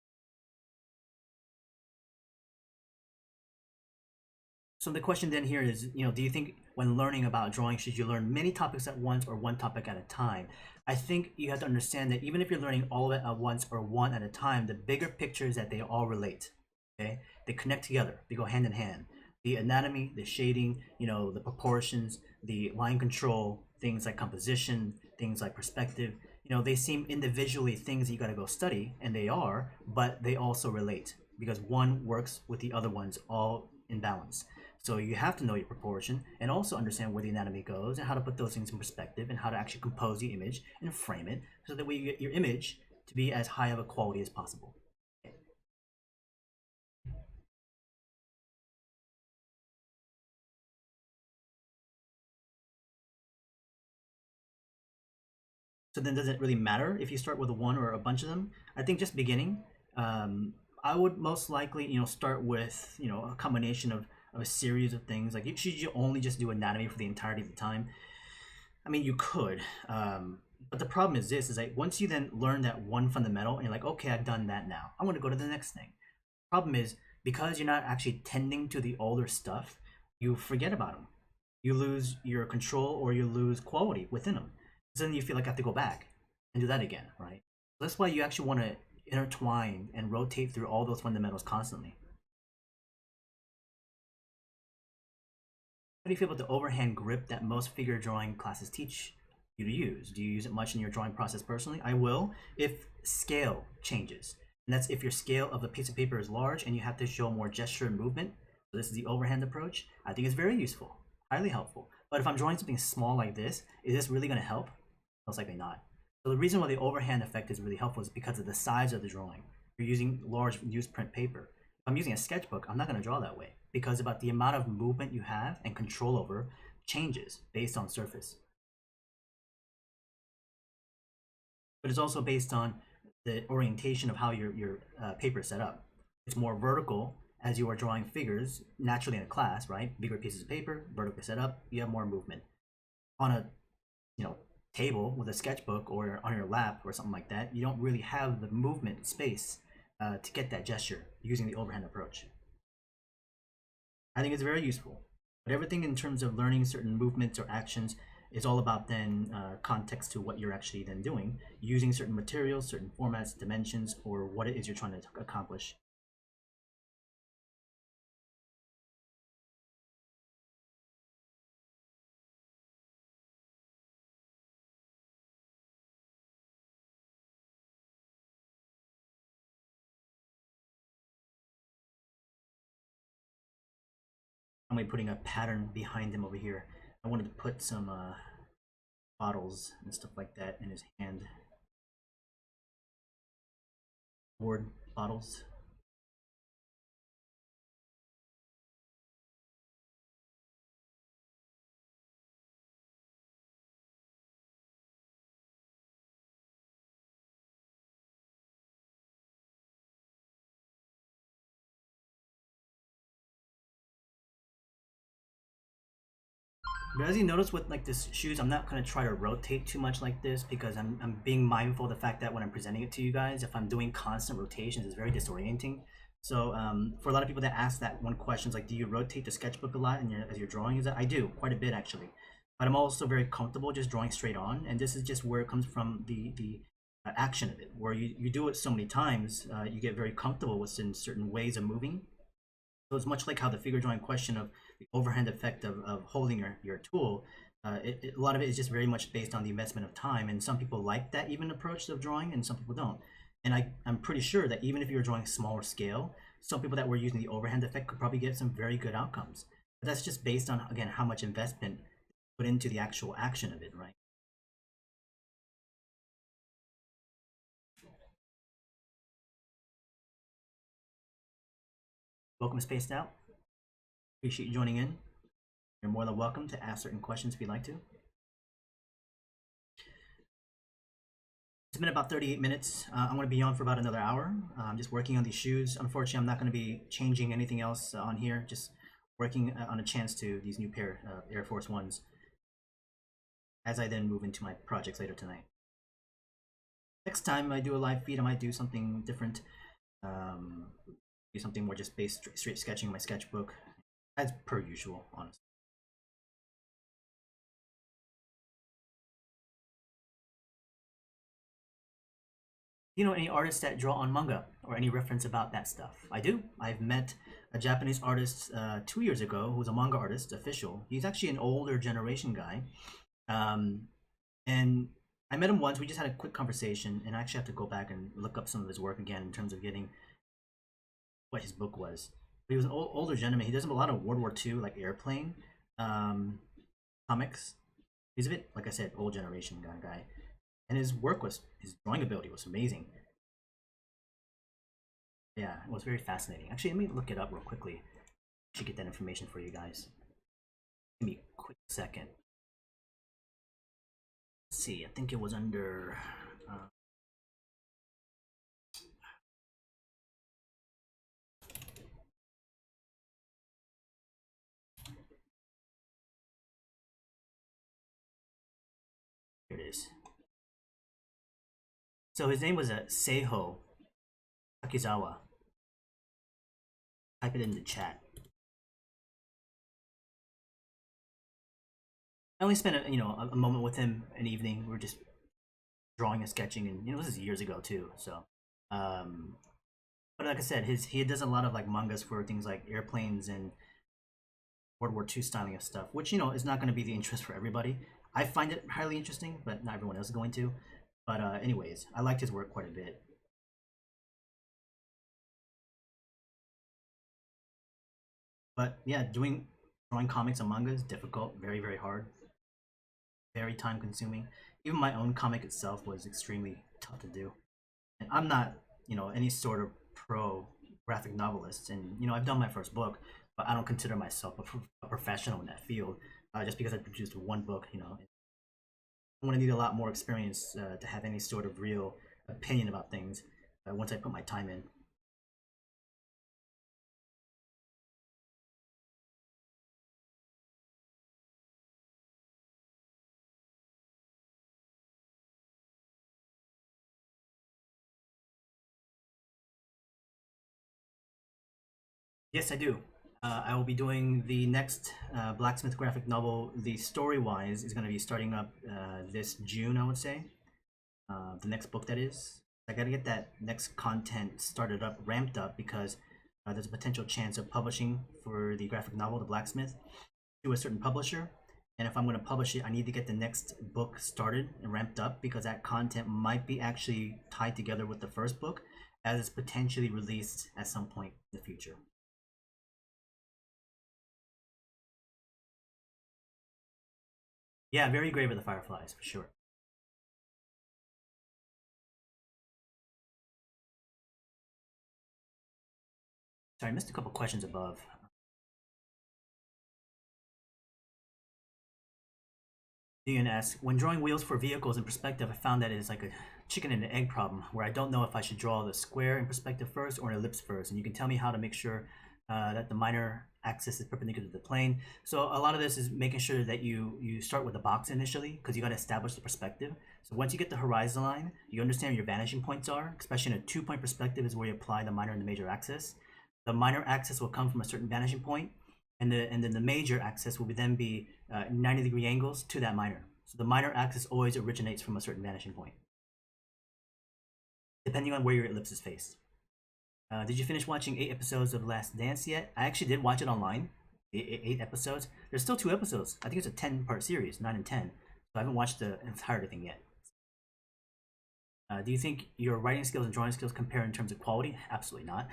So the question then here is, you know, do you think when learning about drawing, should you learn many topics at once or one topic at a time? I think you have to understand that even if you're learning all of it at once or one at a time, the bigger picture is that they all relate. Okay, they connect together. They go hand in hand. The anatomy, the shading, you know, the proportions, the line control, things like composition, things like perspective. You know, they seem individually things that you got to go study, and they are, but they also relate because one works with the other ones all in balance. So you have to know your proportion and also understand where the anatomy goes and how to put those things in perspective and how to actually compose the image and frame it so that way you get your image to be as high of a quality as possible. So then does it really matter if you start with a one or a bunch of them? I think just beginning, I would most likely, you know, start with, you know, a combination of a series of things. Like, should you only just do anatomy for the entirety of the time? I mean, you could, but the problem is this: is like once you then learn that one fundamental, and you're like, okay, I've done that now. I want to go to the next thing. Problem is because you're not actually tending to the older stuff, you forget about them. You lose your control or you lose quality within them. So then you feel like I have to go back and do that again, right? That's why you actually want to intertwine and rotate through all those fundamentals constantly. How do you feel about the overhand grip that most figure drawing classes teach you to use? Do you use it much in your drawing process personally? I will if scale changes. And that's if your scale of the piece of paper is large and you have to show more gesture and movement. So this is the overhand approach. I think it's very useful, highly helpful. But if I'm drawing something small like this, is this really going to help? Most likely not. So the reason why the overhand effect is really helpful is because of the size of the drawing. You're using large newsprint paper. If I'm using a sketchbook, I'm not going to draw that way because about the amount of movement you have and control over changes based on surface. But it's also based on the orientation of how your paper is set up. It's more vertical as you are drawing figures naturally in a class, right? Bigger pieces of paper, vertically set up, you have more movement. On a table with a sketchbook or on your lap or something like that, you don't really have the movement space to get that gesture using the overhand approach. I think it's very useful. But everything in terms of learning certain movements or actions is all about then context to what you're actually then doing, using certain materials, certain formats, dimensions, or what it is you're trying to accomplish. I'm going to be putting a pattern behind him over here. I wanted to put some bottles and stuff like that in his hand. Board bottles. But as you notice with like this shoes, I'm not going to try to rotate too much like this because I'm being mindful of the fact that when I'm presenting it to you guys, if I'm doing constant rotations, it's very disorienting. So for a lot of people that ask that one question, is like, do you rotate the sketchbook a lot as you're drawing? Is that I do quite a bit actually, but I'm also very comfortable just drawing straight on. And this is just where it comes from the action of it, where you do it so many times, you get very comfortable with certain ways of moving. So it's much like how the figure drawing question of the overhand effect of holding your tool, a lot of it is just very much based on the investment of time. And some people like that even approach of drawing and some people don't. And I'm pretty sure that even if you're drawing smaller scale, some people that were using the overhand effect could probably get some very good outcomes. But that's just based on, again, how much investment put into the actual action of it, right? Welcome, Spaced Out. Appreciate you joining in. You're more than welcome to ask certain questions if you'd like to. It's been about 38 minutes. I'm going to be on for about another hour. I'm just working on these shoes. Unfortunately, I'm not going to be changing anything else on here. Just working on a chance to these new pair of Air Force Ones as I then move into my projects later tonight. Next time I do a live feed, I might do something different. Do something more just based straight sketching in my sketchbook, as per usual, honestly. You know any artists that draw on manga or any reference about that stuff? I do. I've met a Japanese artist 2 years ago who's a manga artist, official. He's actually an older generation guy. And I met him once. We just had a quick conversation, and I actually have to go back and look up some of his work again in terms of getting what his book was. But he was an older gentleman. He does a lot of World War II, like airplane comics. He's a bit, like I said, old generation guy. And his drawing ability was amazing. Yeah, it was very fascinating. Actually, let me look it up real quickly. I should get that information for you guys. Give me a quick second. Let's see, I think it was under... here it is. So his name was Seiho Takizawa. Type it in the chat. I only spent a moment with him an evening. We were just drawing and sketching, and this is years ago too. So, but like I said, he does a lot of like mangas for things like airplanes and World War II styling of stuff, which is not going to be the interest for everybody. I find it highly interesting, but not everyone else is going to. But anyways, I liked his work quite a bit. But But yeah, drawing comics and manga is difficult, very very hard, very time consuming. Even my own comic itself was extremely tough to do. And I'm not, any sort of pro graphic novelist. And I've done my first book, but I don't consider myself a professional in that field. Just because I produced one book, I'm going to need a lot more experience to have any sort of real opinion about things once I put my time in. Yes, I do. I will be doing the next Blacksmith graphic novel. The story wise is going to be starting up this June, I would say. The next book, that is. I got to get that next content started up, ramped up, because there's a potential chance of publishing for the graphic novel, The Blacksmith, to a certain publisher. And if I'm going to publish it, I need to get the next book started and ramped up, because that content might be actually tied together with the first book as it's potentially released at some point in the future. Yeah, very great with the Fireflies, for sure. Sorry, I missed a couple questions above. Ian asks, when drawing wheels for vehicles in perspective, I found that it is like a chicken and an egg problem, where I don't know if I should draw the square in perspective first or an ellipse first. And you can tell me how to make sure that the minor axis is perpendicular to the plane. So a lot of this is making sure that you start with the box initially, because you got to establish the perspective. So once you get the horizon line, you understand where your vanishing points are, especially in a 2-point perspective is where you apply the minor and the major axis. The minor axis will come from a certain vanishing point, and then the major axis will then be 90-degree angles to that minor. So the minor axis always originates from a certain vanishing point, depending on where your ellipse is faced. Did you finish watching 8 episodes of Last Dance yet? I actually did watch it online. 8 episodes. There's still 2 episodes. I think it's a 10-part series, 9 and 10. So I haven't watched the entire thing yet. Do you think your writing skills and drawing skills compare in terms of quality? Absolutely not.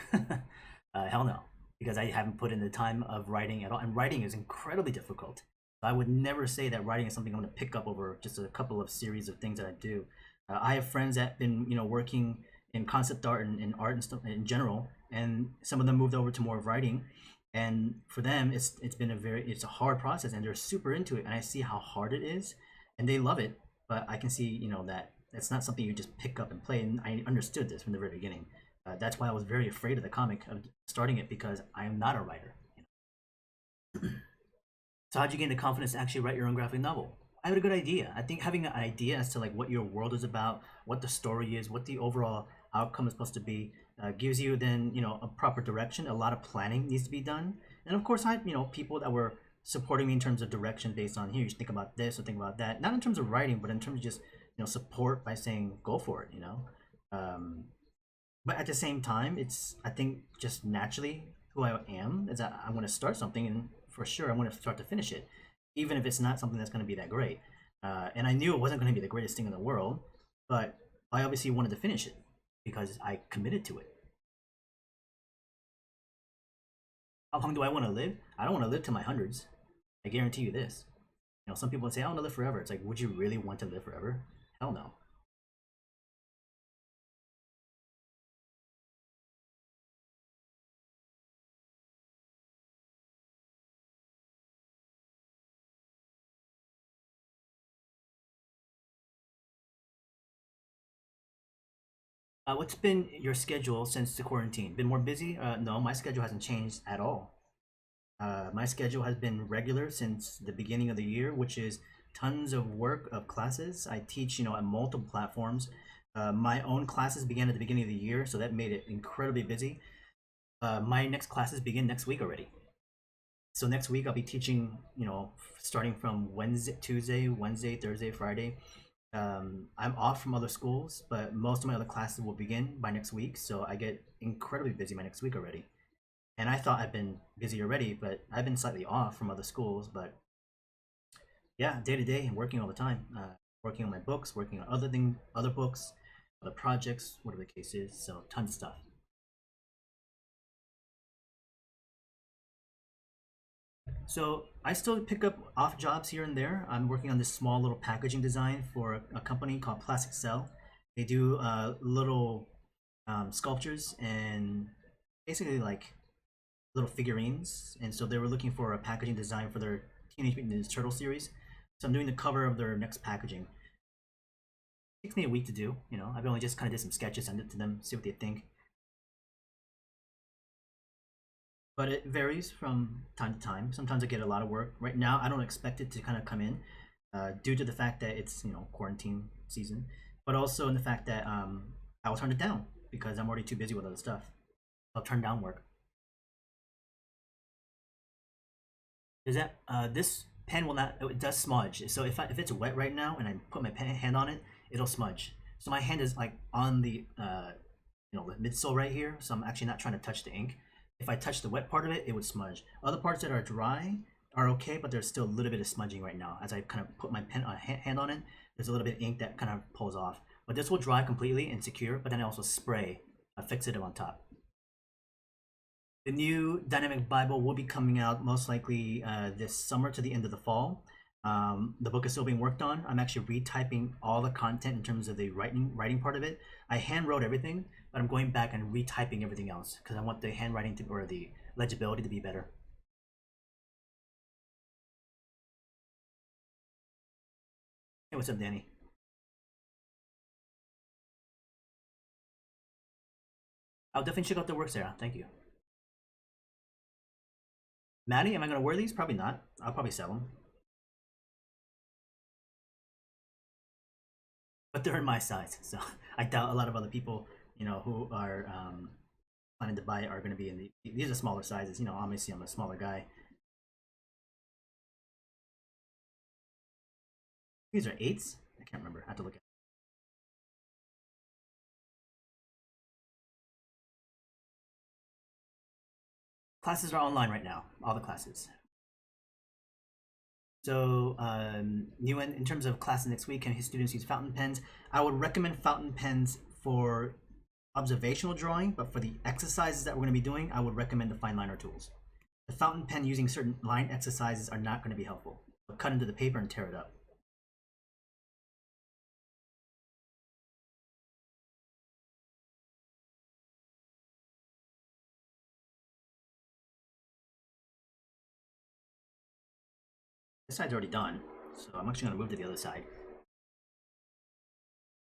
Hell no, because I haven't put in the time of writing at all. And writing is incredibly difficult. I would never say that writing is something I'm going to pick up over just a couple of series of things that I do. I have friends that have been, working in concept art and art and stuff in general, and some of them moved over to more of writing. And for them, it's been it's a hard process, and they're super into it. And I see how hard it is, and they love it. But I can see, that it's not something you just pick up and play. And I understood this from the very beginning. That's why I was very afraid of the comic, of starting it, because I am not a writer. So how'd you gain the confidence to actually write your own graphic novel? I had a good idea. I think having an idea as to like what your world is about, what the story is, what the overall outcome is supposed to be, gives you then a proper direction. A lot of planning needs to be done, and of course I had people that were supporting me in terms of direction based on here. You should think about this or think about that. Not in terms of writing, but in terms of just support by saying go for it. But at the same time, it's I think just naturally who I am is that I'm going to start something, and for sure I'm going to start to finish it, even if it's not something that's going to be that great. And I knew it wasn't going to be the greatest thing in the world, but I obviously wanted to finish it because I committed to it. How long do I want to live? I don't want to live to my hundreds. I guarantee you this. Some people would say I want to live forever. It's like, would you really want to live forever? Hell no. What's been your schedule since the quarantine? Been more busy? No, my schedule hasn't changed at all. My schedule has been regular since the beginning of the year, which is tons of work of classes. I teach, at multiple platforms. My own classes began at the beginning of the year, so that made it incredibly busy. My next classes begin next week already. So next week I'll be teaching, starting from Wednesday, Thursday, Friday. I'm off from other schools, but most of my other classes will begin by next week. So I get incredibly busy by next week already. And I thought I'd been busy already, but I've been slightly off from other schools. But yeah, day to day, working all the time, working on my books, working on other books, other projects, whatever the case is. So tons of stuff. So I still pick up off jobs here and there. I'm working on this small little packaging design for a company called Plastic Cell. They do little sculptures and basically like little figurines. And so they were looking for a packaging design for their Teenage Mutant Ninja Turtle series. So I'm doing the cover of their next packaging. It takes me a week to do. You know, I've only just kind of did some sketches, send it to them, see what they think. But it varies from time to time. Sometimes I get a lot of work. Right now, I don't expect it to kind of come in due to the fact that it's, you know, quarantine season, but also in the fact that I will turn it down because I'm already too busy with other stuff. I'll turn down work. Is that this pen will not? It does smudge. So if it's wet right now and I put my hand on it, it'll smudge. So my hand is like on the you know, the midsole right here. So I'm actually not trying to touch the ink. If I touch the wet part of it, it would smudge. Other parts that are dry are okay, but there's still a little bit of smudging right now. As I kind of put my hand on it, there's a little bit of ink that kind of pulls off. But this will dry completely and secure, but then I also spray a fixative on top. The new Dynamic Bible will be coming out most likely this summer to the end of the fall. The book is still being worked on. I'm actually retyping all the content in terms of the writing part of it. I hand wrote everything, but I'm going back and retyping everything else because I want the handwriting to, or the legibility to be better. Hey, what's up, Danny? I'll definitely check out the work, Sarah. Thank you. Maddie, am I going to wear these? Probably not. I'll probably sell them. But they're in my size, so I doubt a lot of other people, you know, who are planning to buy it are going to be in these are smaller sizes. You know, obviously I'm a smaller guy. These are 8s. I can't remember. I have to look at. Classes are online right now. All the classes. So new in terms of classes next week, can his students use fountain pens? I would recommend fountain pens for observational drawing, but for the exercises that we're going to be doing, I would recommend the fine liner tools. The fountain pen using certain line exercises are not going to be helpful. They'll cut into the paper and tear it up. This side's already done, so I'm actually going to move to the other side.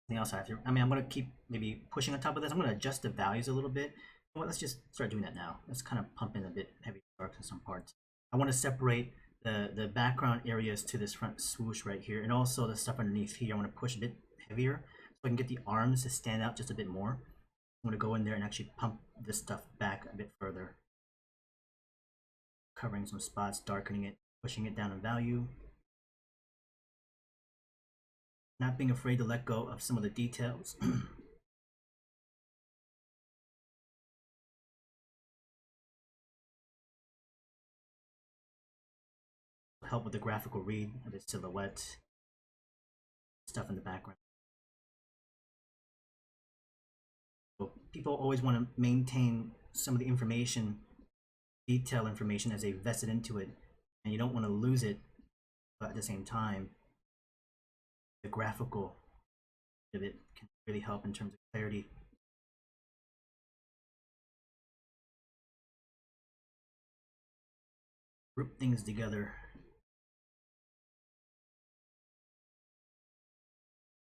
Anything else I have to, I mean, I'm going to keep maybe pushing on top of this. I'm going to adjust the values a little bit. Well, let's just start doing that now. Let's kind of pump in a bit heavy dark in some parts. I want to separate the background areas to this front swoosh right here, and also the stuff underneath here. I want to push a bit heavier so I can get the arms to stand out just a bit more. I'm going to go in there and actually pump this stuff back a bit further, covering some spots, darkening it, pushing it down in value. Not being afraid to let go of some of the details. Help with the graphical read of the silhouette, stuff in the background. So people always want to maintain some of the information, detail information, as they vested into it, and you don't want to lose it, but at the same time, the graphical of it can really help in terms of clarity. Group things together.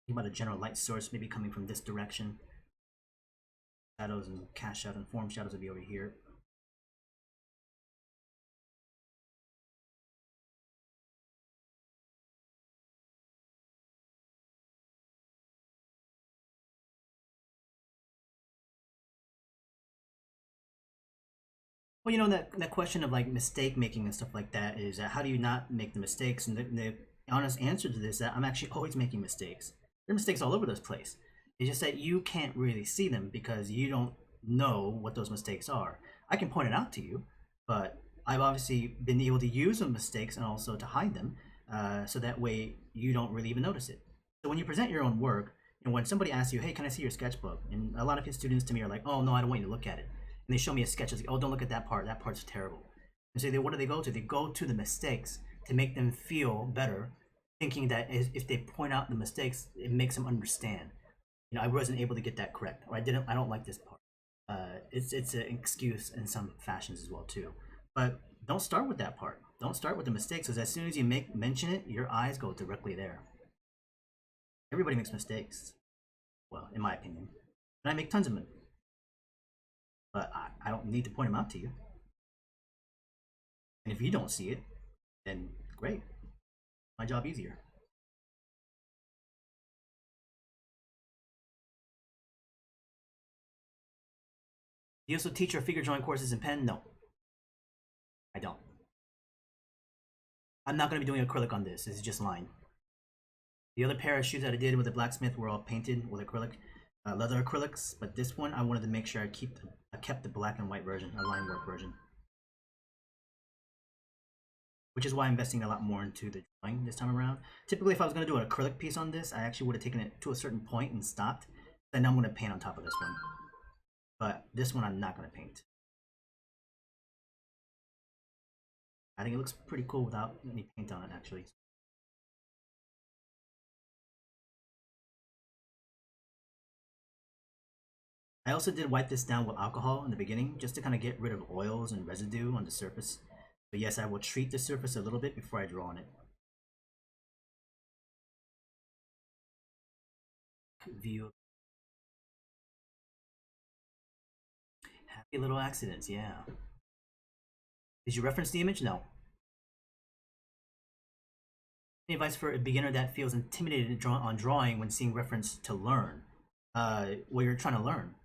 Think about a general light source maybe coming from this direction. Shadows and cast shadows and form shadows will be over here. Well, you know, that question of like mistake making and stuff like that is how do you not make the mistakes? And the honest answer to this is that I'm actually always making mistakes. There are mistakes all over this place. It's just that you can't really see them because you don't know what those mistakes are. I can point it out to you, but I've obviously been able to use the mistakes and also to hide them, so that way you don't really even notice it. So when you present your own work, and when somebody asks you, hey, can I see your sketchbook? And a lot of his students to me are like, oh no, I don't want you to look at it. And they show me a sketch. It's like, oh, don't look at that part. That part's terrible. And so what do they go to? They go to the mistakes to make them feel better, thinking that if they point out the mistakes, it makes them understand. You know, I wasn't able to get that correct, or I don't like this part. It's an excuse in some fashions as well too. But don't start with that part. Don't start with the mistakes, because as soon as you mention it, your eyes go directly there. Everybody makes mistakes. Well, in my opinion, and I make tons of them. But I don't need to point them out to you. And if you don't see it, then great. My job easier. Do you also teach your figure drawing courses in pen? No, I don't. I'm not going to be doing acrylic on this. This is just line. The other pair of shoes that I did with the blacksmith were all painted with acrylic, leather acrylics. But this one, I wanted to make sure I kept the black and white version, a line work version. Which is why I'm investing a lot more into the drawing this time around. Typically, if I was going to do an acrylic piece on this, I actually would have taken it to a certain point and stopped. Then I'm going to paint on top of this one. But this one I'm not going to paint. I think it looks pretty cool without any paint on it, actually. I also did wipe this down with alcohol in the beginning, just to kind of get rid of oils and residue on the surface. But yes, I will treat the surface a little bit before I draw on it. View. Happy little accidents, yeah. Did you reference the image? No. Any advice for a beginner that feels intimidated on drawing when seeing reference to learn? Well, you're trying to learn.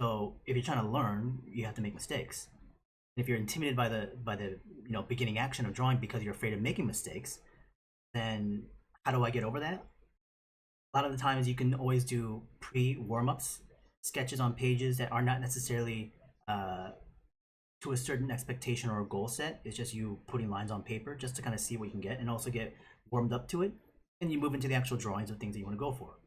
So if you're trying to learn, you have to make mistakes. If you're intimidated by the beginning action of drawing because you're afraid of making mistakes, then how do I get over that? A lot of the times you can always do pre-warm-ups, sketches on pages that are not necessarily to a certain expectation or a goal set. It's just you putting lines on paper just to kind of see what you can get and also get warmed up to it. And you move into the actual drawings of things that you want to go for.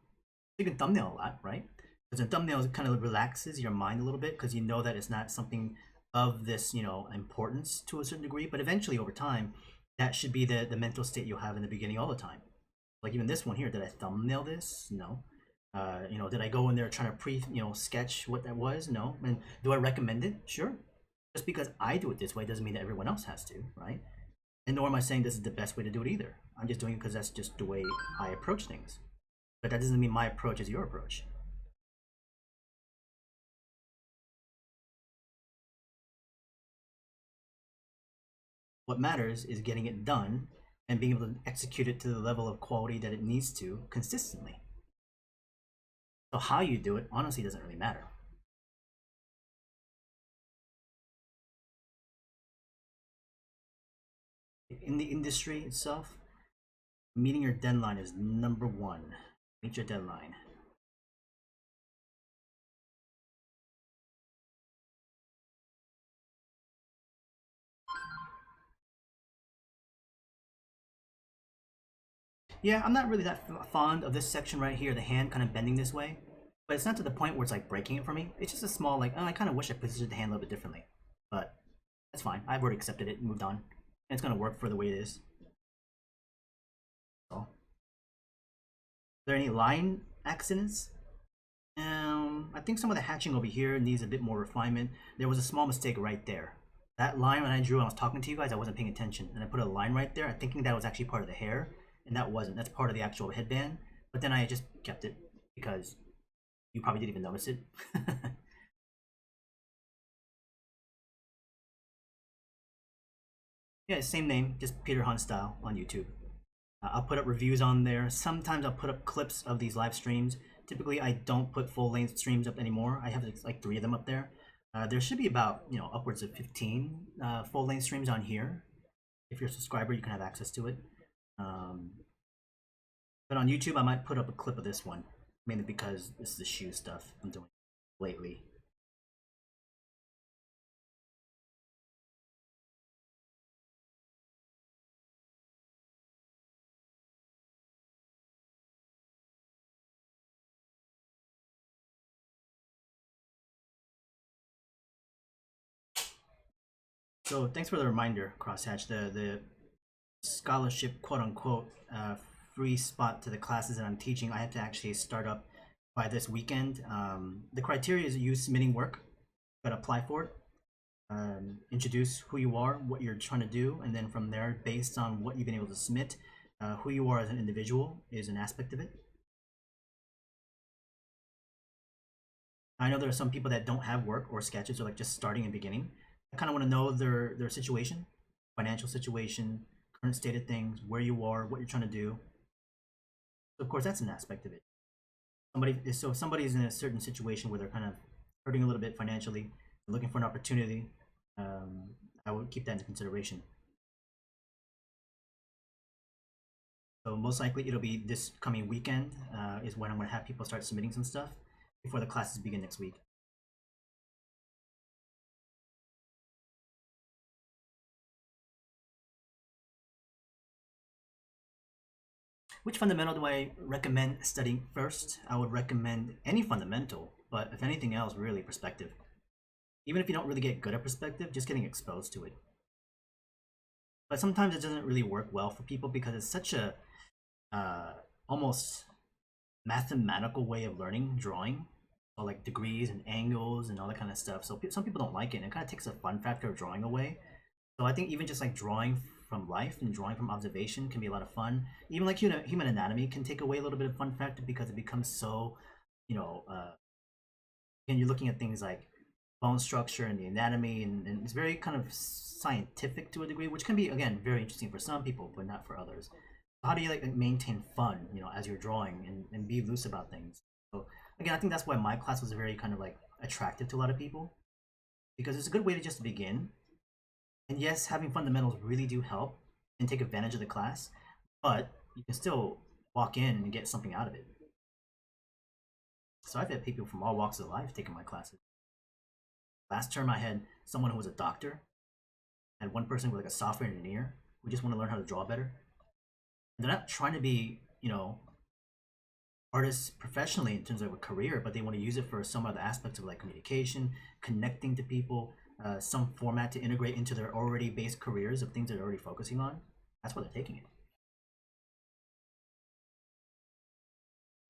You can thumbnail a lot, right? Because a thumbnail kind of relaxes your mind a little bit because you know that it's not something of this, importance to a certain degree. But eventually, over time, that should be the mental state you'll have in the beginning all the time. Like even this one here, did I thumbnail this? No. Did I go in there trying to sketch what that was? No. And do I recommend it? Sure. Just because I do it this way doesn't mean that everyone else has to, right? And nor am I saying this is the best way to do it either. I'm just doing it because that's just the way I approach things. But that doesn't mean my approach is your approach. What matters is getting it done and being able to execute it to the level of quality that it needs to consistently. So how you do it honestly doesn't really matter. In the industry itself, meeting your deadline is number one. Meet your deadline. Yeah, I'm not really that fond of this section right here, the hand kind of bending this way. But it's not to the point where it's like breaking it for me. It's just a small, like, oh, I kind of wish I positioned the hand a little bit differently. But that's fine. I've already accepted it and moved on. And it's going to work for the way it is. So, are there any line accidents? I think some of the hatching over here needs a bit more refinement. There was a small mistake right there. That line when I drew when I was talking to you guys, I wasn't paying attention. And I put a line right there, thinking that was actually part of the hair. And that wasn't. That's part of the actual headband. But then I just kept it because you probably didn't even notice it. Yeah, same name, just Peterhanstyle on YouTube. I'll put up reviews on there. Sometimes I'll put up clips of these live streams. Typically, I don't put full-length streams up anymore. I have like 3 of them up there. There should be about upwards of 15 full-length streams on here. If you're a subscriber, you can have access to it. But on YouTube, I might put up a clip of this one, mainly because this is the shoe stuff I'm doing lately. So thanks for the reminder, Crosshatch. The scholarship, quote unquote, free spot to the classes that I'm teaching, I have to actually start up by this weekend. The criteria is you submitting work, gotta apply for it, introduce who you are, what you're trying to do, and then from there, based on what you've been able to submit, who you are as an individual is an aspect of it. I know there are some people that don't have work or sketches or like just starting and beginning. I kind of want to know their situation, financial situation, current state of things, where you are, what you're trying to do. So of course, that's an aspect of it. So if somebody's in a certain situation where they're kind of hurting a little bit financially, looking for an opportunity, I would keep that into consideration. So most likely it'll be this coming weekend is when I'm going to have people start submitting some stuff before the classes begin next week. Which fundamental do I recommend studying first? I would recommend any fundamental, but if anything else, really perspective. Even if you don't really get good at perspective, just getting exposed to it. But sometimes it doesn't really work well for people because it's such a almost mathematical way of learning drawing, or like degrees and angles and all that kind of stuff. So some people don't like it, and it kind of takes the fun factor of drawing away. So I think even just like drawing from life and drawing from observation can be a lot of fun. Even like human anatomy can take away a little bit of fun factor because it becomes so, and you're looking at things like bone structure and the anatomy, and it's very kind of scientific to a degree, which can be again very interesting for some people, but not for others. How do you like maintain fun, as you're drawing and be loose about things? So again, I think that's why my class was very kind of like attractive to a lot of people because it's a good way to just begin. And yes, having fundamentals really do help and take advantage of the class, but you can still walk in and get something out of it. So I've had people from all walks of life taking my classes. Last term, I had someone who was a doctor, and one person who was like a software engineer who just want to learn how to draw better. And they're not trying to be, artists professionally in terms of a career, but they want to use it for some other aspects of like communication, connecting to people, some format to integrate into their already based careers of things they're already focusing on. That's why they're taking it.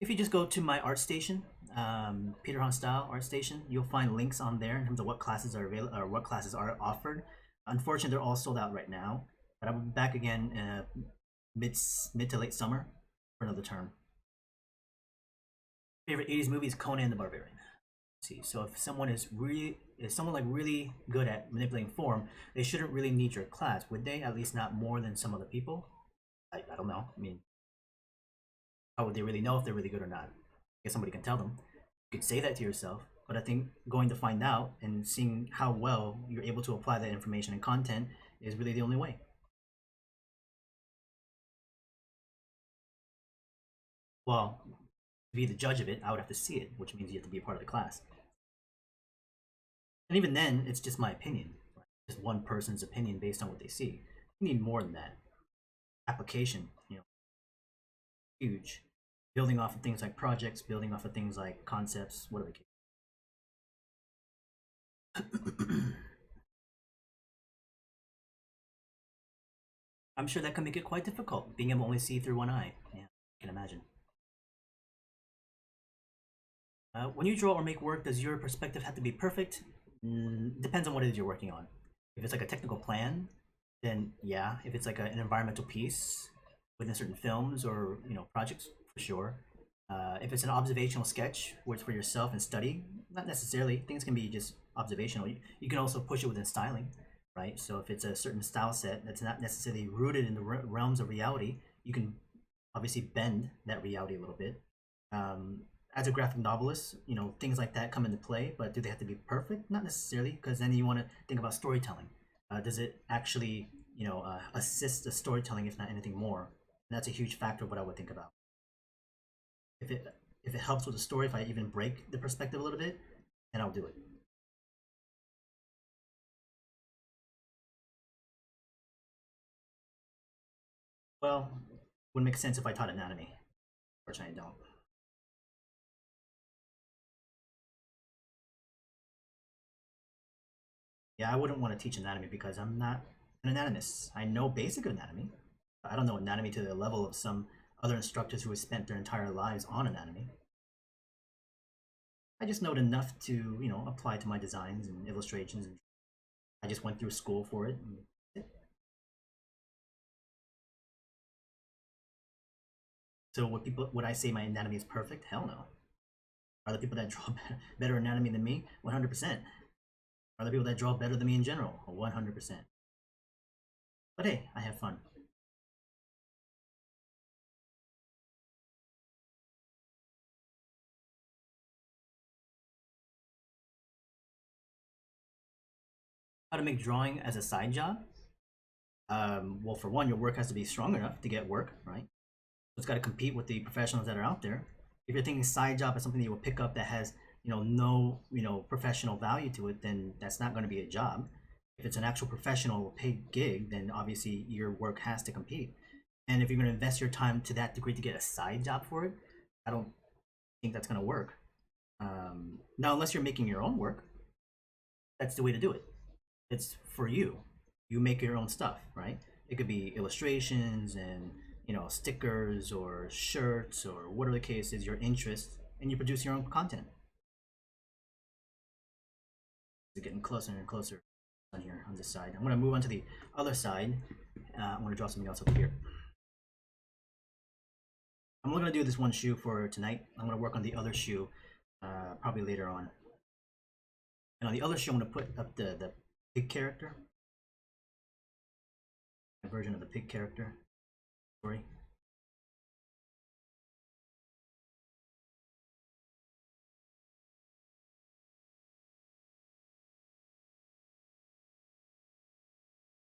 If you just go to my art station, Peterhanstyle art station, you'll find links on there in terms of what classes are available or what classes are offered. Unfortunately, they're all sold out right now, but I'll be back again mid to late summer for another term. Favorite 80s movie is Conan the Barbarian. Let's see, so if someone is really good at manipulating form, they shouldn't really need your class, would they? At least not more than some other people. I don't know. I mean, how would they really know if they're really good or not? I guess somebody can tell them. You could say that to yourself, but I think going to find out and seeing how well you're able to apply that information and content is really the only way. Well, to be the judge of it, I would have to see it, which means you have to be a part of the class. And even then, it's just my opinion. Just one person's opinion based on what they see. You need more than that. Application, huge. Building off of things like projects, building off of things like concepts, whatever the case. I'm sure that can make it quite difficult, being able to only see through one eye. Yeah, I can imagine. When you draw or make work, does your perspective have to be perfect? Depends on what it is you're working on. If it's like a technical plan, then yeah. If it's like an environmental piece within certain films or projects, for sure. If it's an observational sketch where it's for yourself and study, not necessarily. Things can be just observational. You can also push it within styling, right? So if it's a certain style set that's not necessarily rooted in the realms of reality, you can obviously bend that reality a little bit. As a graphic novelist, things like that come into play, but do they have to be perfect? Not necessarily, because then you want to think about storytelling. Does it actually, assist the storytelling, if not anything more? And that's a huge factor of what I would think about. If it helps with the story, if I even break the perspective a little bit, then I'll do it. Well, wouldn't make sense if I taught anatomy. Unfortunately, I don't. Yeah, I wouldn't want to teach anatomy because I'm not an anatomist. I know basic anatomy. I don't know anatomy to the level of some other instructors who have spent their entire lives on anatomy. I just know it enough to, you know, apply to my designs and illustrations. And I just went through school for it. So would I say my anatomy is perfect? Hell no. Are there people that draw better anatomy than me? 100%. Are there people that draw better than me in general? 100%. But hey, I have fun. How to make drawing as a side job? Well, for one, your work has to be strong enough to get work, right? It's got to compete with the professionals that are out there. If you're thinking side job is something that you will pick up that has, you know, no, you know, professional value to it, then that's not going to be a job. If it's an actual professional paid gig, then obviously your work has to compete. And if you're going to invest your time to that degree to get a side job for it, I don't think that's going to work. Now, unless you're making your own work, that's the way to do it. It's for you. You make your own stuff, right? It could be illustrations and, you know, stickers or shirts or whatever the case is, your interest, and you produce your own content. It's getting closer and closer on here on this side. I'm going to move on to the other side. I'm going to draw something else over here. I'm only going to do this one shoe for tonight. I'm going to work on the other shoe probably later on. And on the other shoe, I'm going to put up the pig character. A version of the pig character story.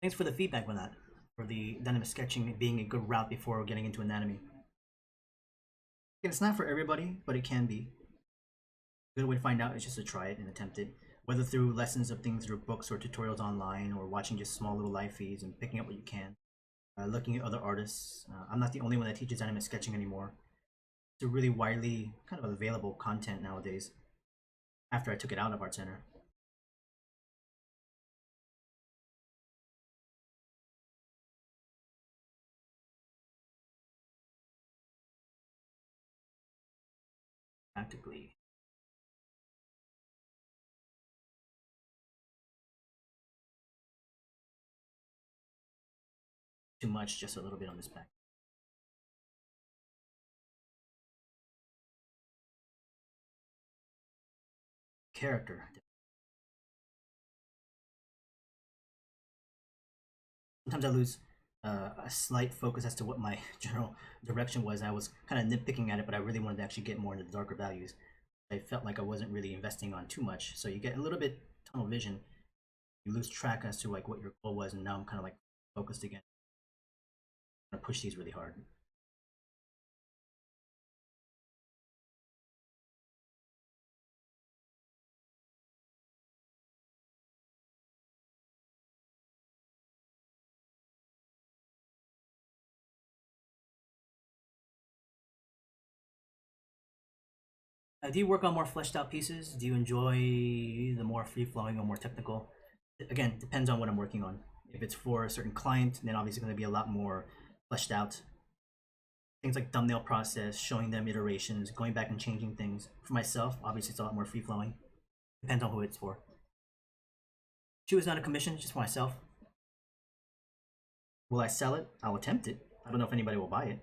Thanks for the feedback on that, for the dynamic sketching being a good route before getting into anatomy. And it's not for everybody, but it can be. A good way to find out is just to try it and attempt it, whether through lessons of things through books or tutorials online, or watching just small little live feeds and picking up what you can. Looking at other artists. I'm not the only one that teaches dynamic sketching anymore. It's a really widely kind of available content nowadays. After I took it out of Art Center. Practically. Too much, just a little bit on this back. Character. Sometimes I lose a slight focus as to what my general direction was. I was kind of nitpicking at it, but I really wanted to actually get more into the darker values. I felt like I wasn't really investing on too much, so you get a little bit tunnel vision. You lose track as to like what your goal was, and now I'm kind of like focused again. I'm gonna push these really hard. Do you work on more fleshed out pieces? Do you enjoy the more free flowing or more technical? Again, depends on what I'm working on. If it's for a certain client, then obviously going to be a lot more fleshed out. Things like thumbnail process, showing them iterations, going back and changing things. For myself, obviously it's a lot more free flowing. Depends on who it's for. Shoe is not a commission, just for myself. Will I sell it? I'll attempt it. I don't know if anybody will buy it.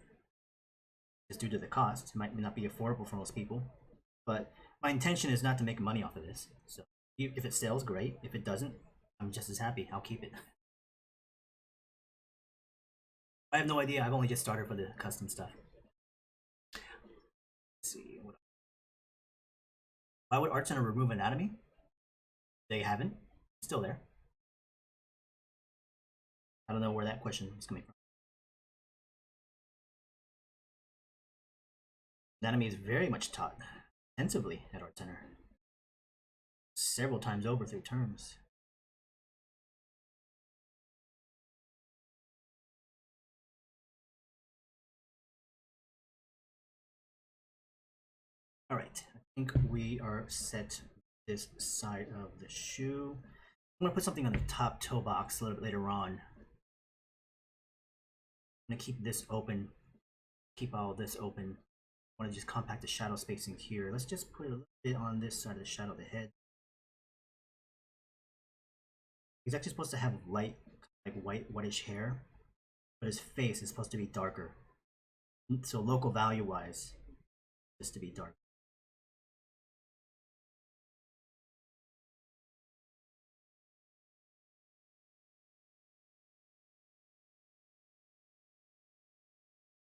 Just due to the cost. It might not be affordable for most people. But my intention is not to make money off of this. So if it sells, great. If it doesn't, I'm just as happy. I'll keep it. I have no idea. I've only just started for the custom stuff. Let's see. Why would Art Center remove anatomy? They haven't. It's still there. I don't know where that question is coming from. Anatomy is very much taught intensively at Art Center. Several times over through terms. All right, I think we are set this side of the shoe. I'm gonna put something on the top toe box a little bit later on. I'm gonna keep this open, keep all this open. I want to just compact the shadow spacing here. Let's just put a little bit on this side of the shadow of the head. He's actually supposed to have light, like whitish hair, but his face is supposed to be darker. So local value wise, just to be dark.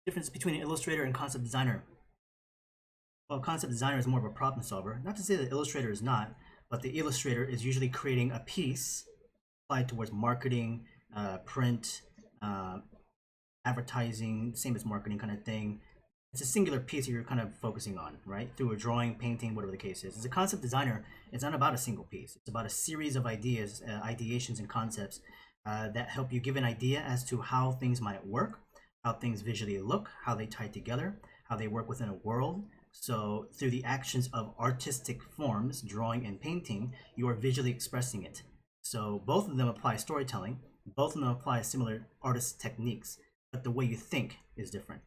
Difference between an illustrator and concept designer. Well, concept designer is more of a problem solver. Not to say that illustrator is not, but the illustrator is usually creating a piece applied towards marketing, print, advertising, same as marketing kind of thing. It's a singular piece that you're kind of focusing on, right? Through a drawing, painting, whatever the case is. As a concept designer, it's not about a single piece. It's about a series of ideas, ideations, and concepts that help you give an idea as to how things might work, how things visually look, how they tie together, how they work within a world. So through the actions of artistic forms, drawing and painting, you are visually expressing it. So both of them apply storytelling, both of them apply similar artist techniques, but the way you think is different.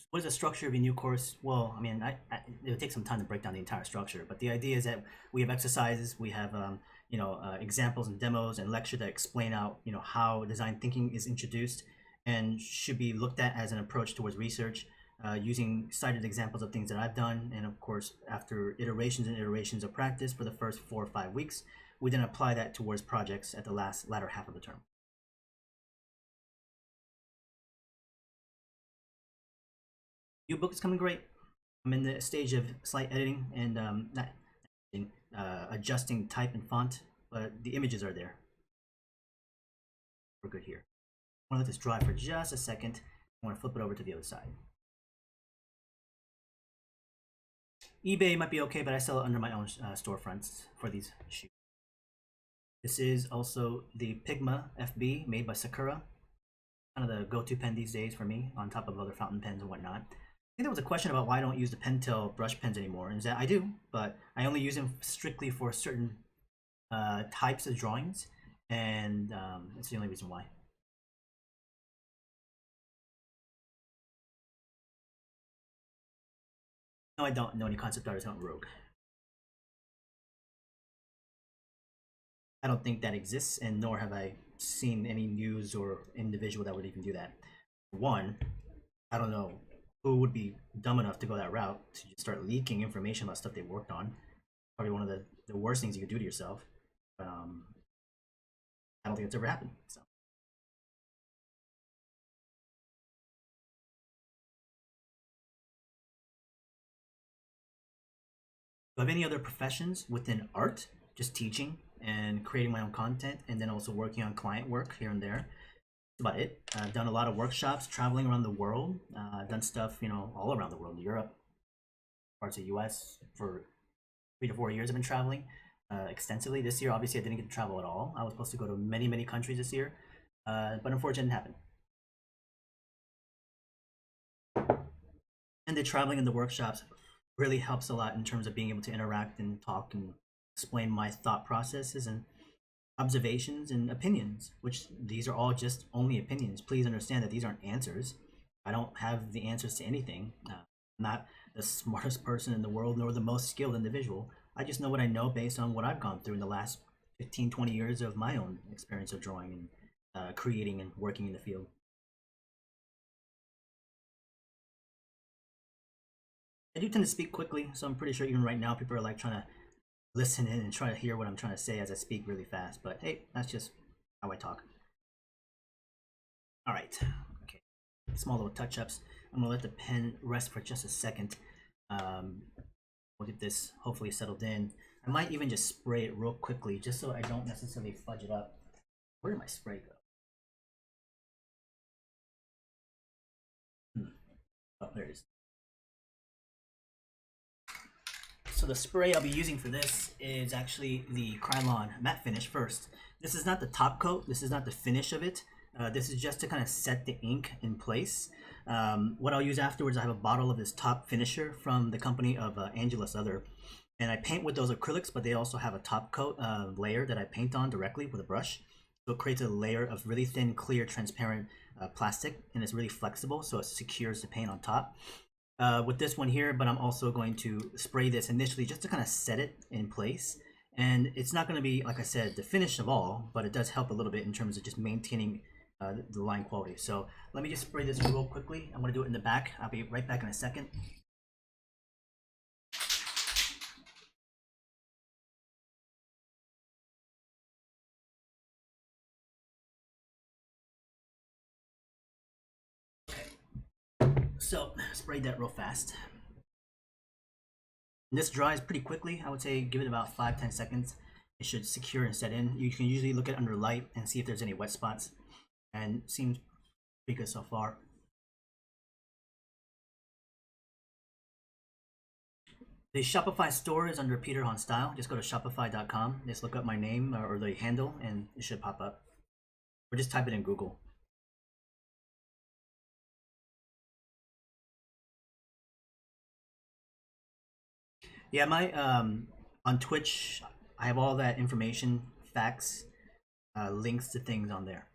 What is the structure of a new course? Well, I mean, it would take some time to break down the entire structure, but the idea is that we have exercises, we have examples and demos and lecture that explain out how design thinking is introduced and should be looked at as an approach towards research, using cited examples of things that I've done, and of course, after iterations and iterations of practice for the first 4 or 5 weeks, we then apply that towards projects at the latter half of the term. New book is coming great. I'm in the stage of slight editing and not editing, adjusting type and font, but the images are there. We're good here. I want to let this dry for just a second. I want to flip it over to the other side. eBay might be okay, but I sell it under my own storefronts for these shoes. This is also the Pigma FB made by Sakura. Kind of the go-to pen these days for me, on top of other fountain pens and whatnot. I think there was a question about why I don't use the Pentel brush pens anymore, and is that I do, but I only use them strictly for certain types of drawings, and that's the only reason why. No, I don't know any concept artists on Rogue. I don't think that exists, and nor have I seen any news or individual that would even do that. One, I don't know who would be dumb enough to go that route to just start leaking information about stuff they worked on. Probably one of the worst things you could do to yourself. But I don't think it's ever happened. So. Do I have any other professions within art? Just teaching and creating my own content, and then also working on client work here and there. That's about it. I've done a lot of workshops, traveling around the world. I've done stuff, all around the world, Europe, parts of the U.S. for 3 to 4 years. I've been traveling extensively. This year, obviously, I didn't get to travel at all. I was supposed to go to many, many countries this year, but unfortunately, it didn't happen. And the traveling and the workshops really helps a lot in terms of being able to interact and talk and explain my thought processes and observations and opinions, which these are all just only opinions. Please understand that these aren't answers. I don't have the answers to anything. I'm not the smartest person in the world nor the most skilled individual. I just know what I know based on what I've gone through in the last 15, 20 years of my own experience of drawing and creating and working in the field. I do tend to speak quickly, so I'm pretty sure even right now people are like trying to listen in and try to hear what I'm trying to say as I speak really fast. But hey, that's just how I talk. All right, okay. Small little touch-ups. I'm gonna let the pen rest for just a second. We'll get this hopefully settled in. I might even just spray it real quickly, just so I don't necessarily fudge it up. Where did my spray go? Oh, there it is. So the spray I'll be using for this is actually the Krylon matte finish first. This is not the top coat, this is not the finish of it. This is just to kind of set the ink in place. What I'll use afterwards, I have a bottle of this top finisher from the company of Angela Souther. And I paint with those acrylics, but they also have a top coat layer that I paint on directly with a brush. So it creates a layer of really thin, clear, transparent plastic, and it's really flexible, so it secures the paint on top. With this one here, but I'm also going to spray this initially just to kind of set it in place. And it's not going to be, like I said, the finish of all, but it does help a little bit in terms of just maintaining the line quality. So let me just spray this real quickly. I'm going to do it in the back. I'll be right back in a second. So sprayed that real fast. And this dries pretty quickly. I would say give it about 5-10 seconds. It should secure and set in. You can usually look at it under light and see if there's any wet spots. And it seems pretty good so far. The Shopify store is under Peterhanstyle. Just go to shopify.com. Just look up my name or the handle and it should pop up. Or just type it in Google. Yeah, my on Twitch, I have all that information, facts, links to things on there.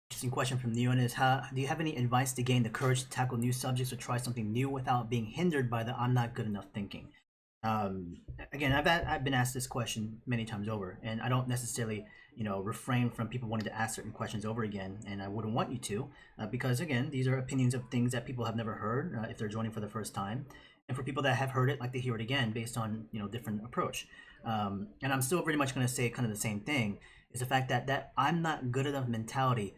Interesting question from Neon is, do you have any advice to gain the courage to tackle new subjects or try something new without being hindered by the I'm not good enough thinking? Again, I've been asked this question many times over, and I don't necessarily refrain from people wanting to ask certain questions over again, and I wouldn't want you to, because again, these are opinions of things that people have never heard if they're joining for the first time, and for people that have heard it, like to hear it again based on different approach. And I'm still pretty much going to say kind of the same thing, is the fact that I'm not good enough mentality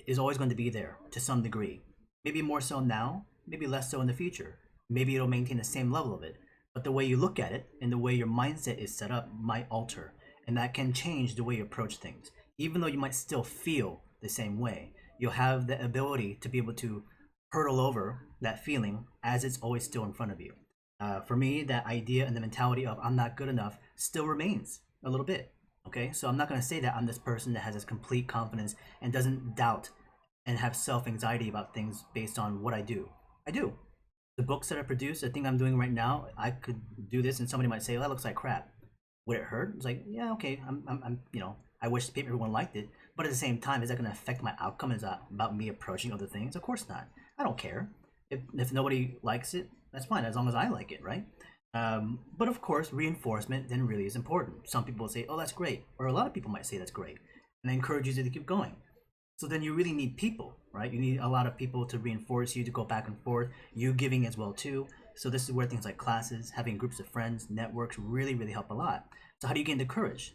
is always going to be there to some degree. Maybe more so now, maybe less so in the future. Maybe it'll maintain the same level of it. But the way you look at it and the way your mindset is set up might alter, and that can change the way you approach things. Even though you might still feel the same way, you'll have the ability to be able to hurdle over that feeling as it's always still in front of you. For me, that idea and the mentality of I'm not good enough still remains a little bit. Okay, so I'm not going to say that I'm this person that has this complete confidence and doesn't doubt and have self-anxiety about things based on what I do. I do. The books that I produce, the thing I'm doing right now, I could do this and somebody might say, well, that looks like crap. Would it hurt? It's like, yeah, okay, I'm I wish everyone liked it, but at the same time, is that going to affect my outcome? Is that about me approaching other things? Of course not. I don't care. If nobody likes it, that's fine, as long as I like it, right? But of course, reinforcement then really is important. Some people will say, oh, that's great. Or a lot of people might say that's great. And they encourage you to keep going. So then you really need people, right? You need a lot of people to reinforce you, to go back and forth, you giving as well too. So this is where things like classes, having groups of friends, networks really, really help a lot. So how do you gain the courage?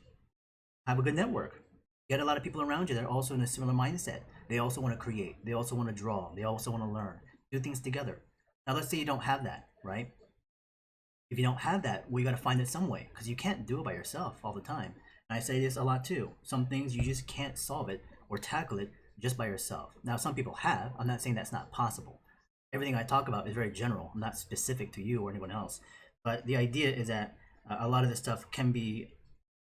Have a good network. Get a lot of people around you that are also in a similar mindset. They also want to create. They also want to draw. They also want to learn. Do things together. Now let's say you don't have that, right? If you don't have that, well, you got to find it some way, because you can't do it by yourself all the time. And I say this a lot too. Some things you just can't solve it or tackle it just by yourself. Now, some people have. I'm not saying that's not possible. Everything I talk about is very general. I'm not specific to you or anyone else. But the idea is that a lot of this stuff can be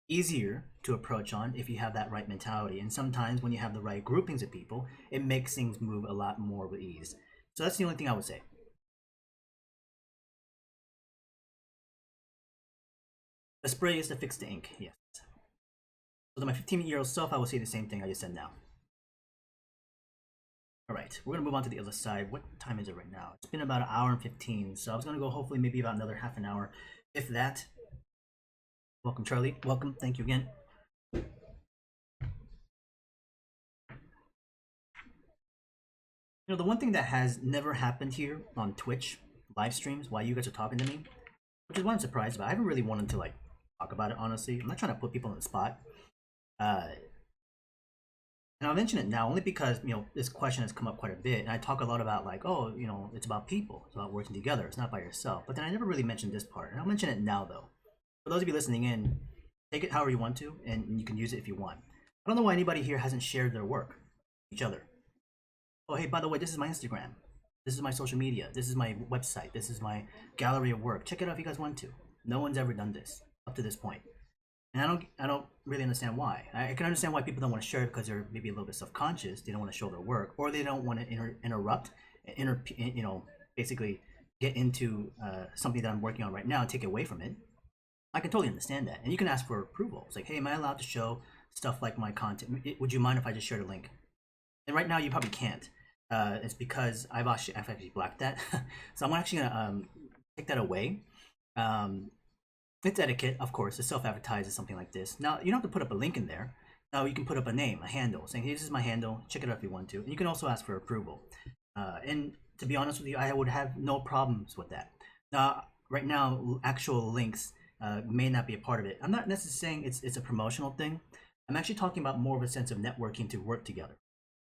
easier to approach on if you have that right mentality. And sometimes when you have the right groupings of people, it makes things move a lot more with ease. So that's the only thing I would say. The spray is to fix the ink, yes. So to my 15-year-old self, I will say the same thing I just said now. All right, we're gonna move on to the other side. What time is it right now? It's been about an hour and 15, so I was gonna go hopefully maybe about another half an hour, if that. Welcome, Charlie. Welcome. Thank you again. The one thing that has never happened here on Twitch live streams while you guys are talking to me, which is why I'm surprised about. I haven't really wanted to talk about it, honestly. I'm not trying to put people on the spot. And I'll mention it now only because this question has come up quite a bit, and I talk a lot about it's about people, it's about working together, it's not by yourself. But then I never really mentioned this part, and I'll mention it now though. For those of you listening in, take it however you want to, and you can use it if you want. I don't know why anybody here hasn't shared their work. each other. Oh, hey, by the way, this is my Instagram. This is my social media. This is my website. This is my gallery of work. Check it out if you guys want to. No one's ever done this up to this point. And I don't really understand why. I can understand why people don't want to share it because they're maybe a little bit self-conscious. They don't want to show their work, or they don't want to interrupt, basically get into something that I'm working on right now and take it away from it. I can totally understand that, and you can ask for approval. It's like, hey, am I allowed to show stuff like my content? Would you mind if I just share the link? And right now, you probably can't. It's because I've actually blocked that, so I'm actually gonna take that away. It's etiquette, of course, to self-advertise something like this. Now, you don't have to put up a link in there. Now, you can put up a name, a handle, saying, hey, this is my handle, check it out if you want to. And you can also ask for approval. And to be honest with you, I would have no problems with that. Now, right now, actual links may not be a part of it. I'm not necessarily saying it's a promotional thing. I'm actually talking about more of a sense of networking to work together.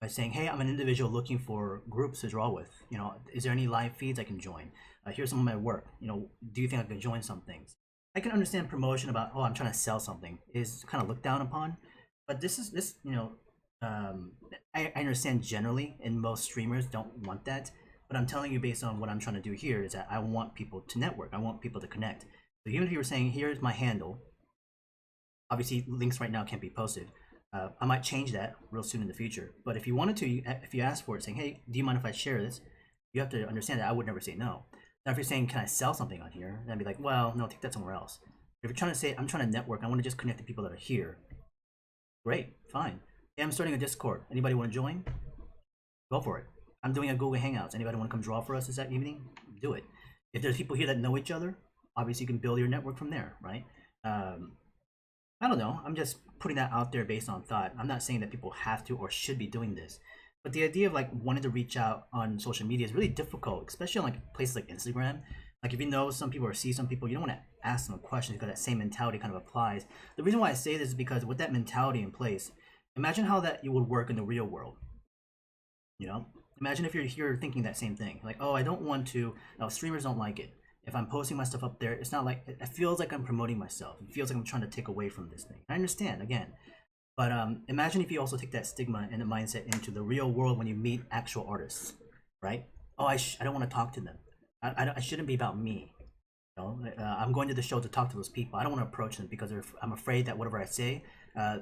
By saying, hey, I'm an individual looking for groups to draw with. Is there any live feeds I can join? Here's some of my work. Do you think I can join some things? I can understand promotion about, oh, I'm trying to sell something is kind of looked down upon, but I understand generally, and most streamers don't want that. But I'm telling you, based on what I'm trying to do here, is that I want people to network. I want people to connect. So even if you were saying, here's my handle, obviously links right now can't be posted. I might change that real soon in the future. But if you wanted to, if you ask for it, saying, hey, do you mind if I share this? You have to understand that I would never say no. Now, if you're saying, can I sell something on here? Then I'd be like, well, no, take that somewhere else. If you're trying to say, I'm trying to network, I want to just connect to people that are here. Great, fine. Hey, I'm starting a Discord. Anybody want to join? Go for it. I'm doing a Google Hangouts. Anybody want to come draw for us this evening? Do it. If there's people here that know each other, obviously you can build your network from there, right? I don't know. I'm just putting that out there based on thought. I'm not saying that people have to or should be doing this. But the idea of like wanting to reach out on social media is really difficult, especially on like places like Instagram. Like if you know some people or see some people, you don't want to ask them a question because that same mentality kind of applies. The reason why I say this is because with that mentality in place, imagine how that you would work in the real world. Imagine if you're here thinking that same thing. Like, oh, I don't want to. No, streamers don't like it. If I'm posting my stuff up there, it's not like it feels like I'm promoting myself. It feels like I'm trying to take away from this thing. I understand again. But imagine if you also take that stigma and the mindset into the real world when you meet actual artists, right? Oh, I don't want to talk to them. I shouldn't be about me. I'm going to the show to talk to those people. I don't want to approach them because I'm afraid that whatever I say,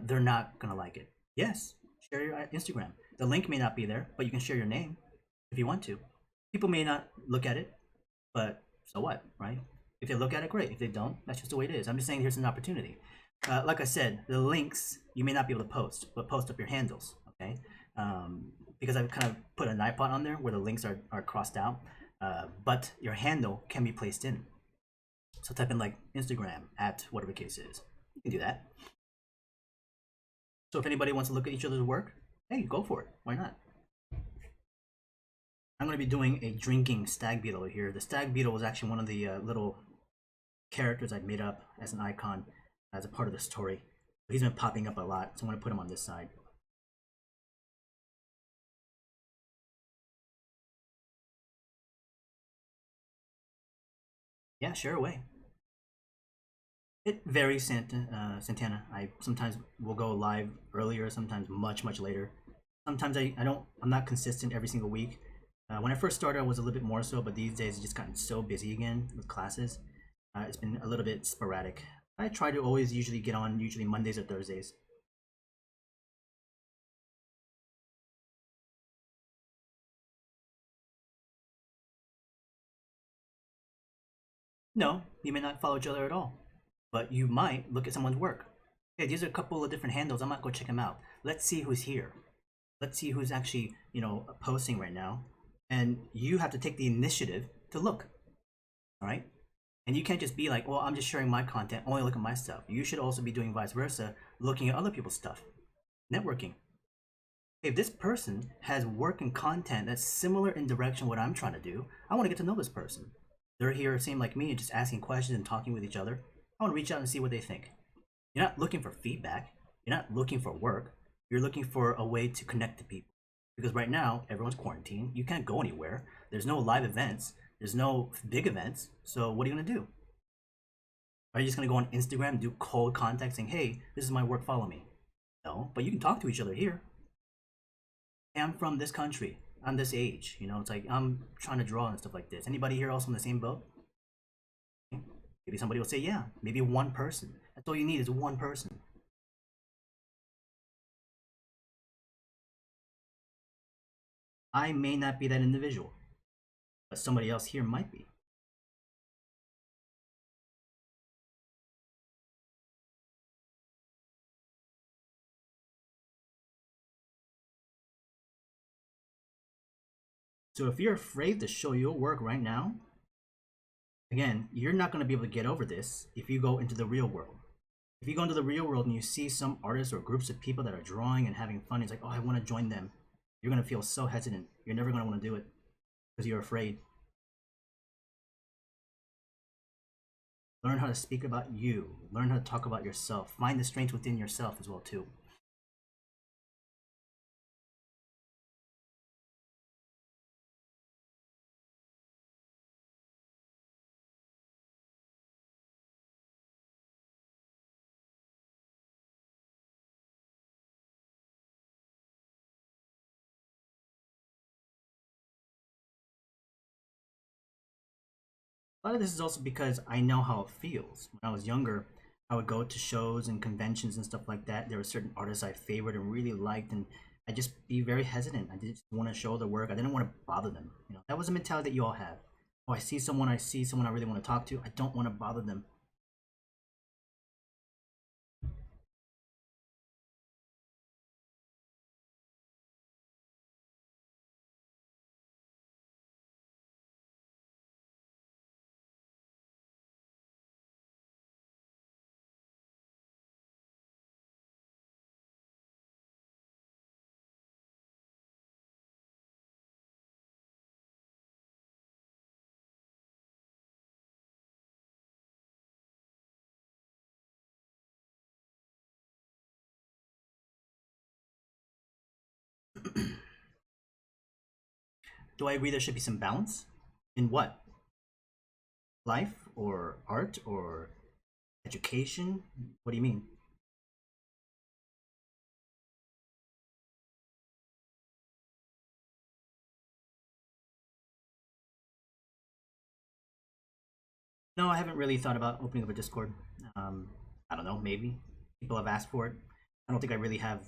they're not going to like it. Yes, share your Instagram. The link may not be there, but you can share your name if you want to. People may not look at it, but so what, right? If they look at it, great. If they don't, that's just the way it is. I'm just saying here's an opportunity. Like I said, the links you may not be able to post, but post up your handles, okay? Because I've kind of put an iPod on there where the links are crossed out, but your handle can be placed in. So type in like Instagram at whatever case is. You can do that. So if anybody wants to look at each other's work, hey, go for it. Why not? I'm going to be doing a drinking stag beetle here. The stag beetle was actually one of the little characters I made up as an icon as a part of the story. He's been popping up a lot, so I'm going to put him on this side. Yeah, share away. It varies, Santana. I sometimes will go live earlier, sometimes much later. Sometimes I'm not consistent every single week. When I first started, I was a little bit more so, but these days it's just gotten so busy again with classes. It's been a little bit sporadic. I try to always usually get on usually Mondays or Thursdays. No, you may not follow each other at all, but you might look at someone's work. Hey, these are a couple of different handles. I might go check them out. Let's see who's here. Let's see who's actually, posting right now. And you have to take the initiative to look. All right? And you can't just be like, well, I'm just sharing my content, only look at my stuff. You should also be doing vice versa, looking at other people's stuff. Networking. If this person has work and content that's similar in direction what I'm trying to do, I want to get to know this person. They're here, same like me, just asking questions and talking with each other. I want to reach out and see what they think. You're not looking for feedback. You're not looking for work. You're looking for a way to connect to people. Because right now, everyone's quarantined. You can't go anywhere. There's no live events. There's no big events. So what are you going to do? Are you just going to go on Instagram and do cold contact saying, hey, this is my work, follow me? No, but you can talk to each other here. hey, I'm from this country. I'm this age. You know, it's like I'm trying to draw and stuff like this. Anybody here else on the same boat? Maybe somebody will say, yeah. Maybe one person. That's all you need is one person. I may not be that individual, but somebody else here might be. So if you're afraid to show your work right now, again, you're not going to be able to get over this if you go into the real world. If you go into the real world and you see some artists or groups of people that are drawing and having fun, it's like, oh, I want to join them. You're going to feel so hesitant. You're never going to want to do it because you're afraid. Learn how to speak about you. Learn how to talk about yourself. Find the strength within yourself as well, too. A lot of this is also because I know how it feels. When I was younger, I would go to shows and conventions and stuff like that. There were certain artists I favored and really liked, and I'd just be very hesitant. I didn't want to show their work. I didn't want to bother them. You know, that was a mentality that you all have. Oh, I see someone I really want to talk to. I don't want to bother them. Do I agree there should be some balance? In what? Life or art or education? What do you mean? No, I haven't really thought about opening up a Discord. I don't know, maybe. People have asked for it. I don't think I really have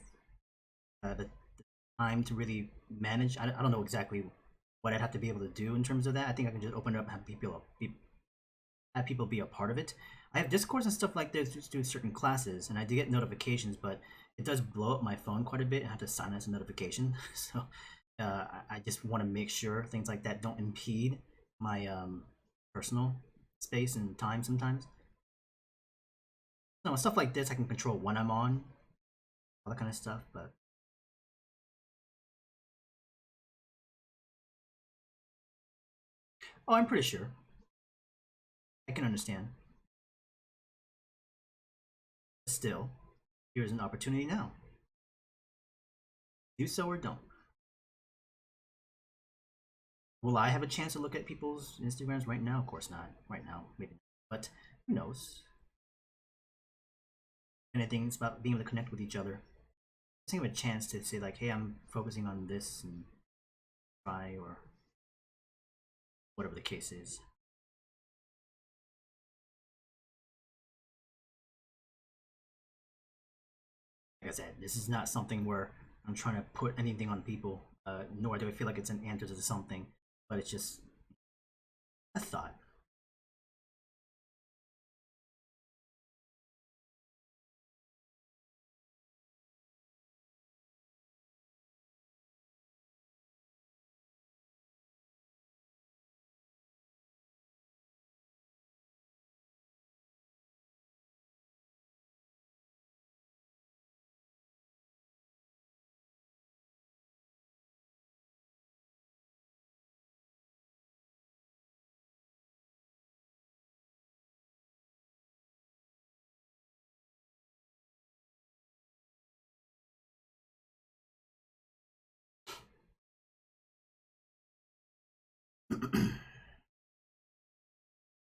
the time to really manage. I don't know exactly what I'd have to be able to do in terms of that. I think I can just open it up and have people be a part of it. I have Discords and stuff like this to do certain classes, and I do get notifications, but it does blow up my phone quite a bit. I have to silence a notification, so I just want to make sure things like that don't impede my personal space and time sometimes. No, stuff like this I can control when I'm on, all that kind of stuff, but oh, I'm pretty sure. I can understand. Still, here's an opportunity now. Do so or don't. Will I have a chance to look at people's Instagrams right now? Of course not. Right now, maybe not. But who knows? Anything, it's about being able to connect with each other. Just give a chance to say like, hey, I'm focusing on this and try, or whatever the case is. Like I said, this is not something where I'm trying to put anything on people, nor do I feel like it's an answer to something, but it's just a thought.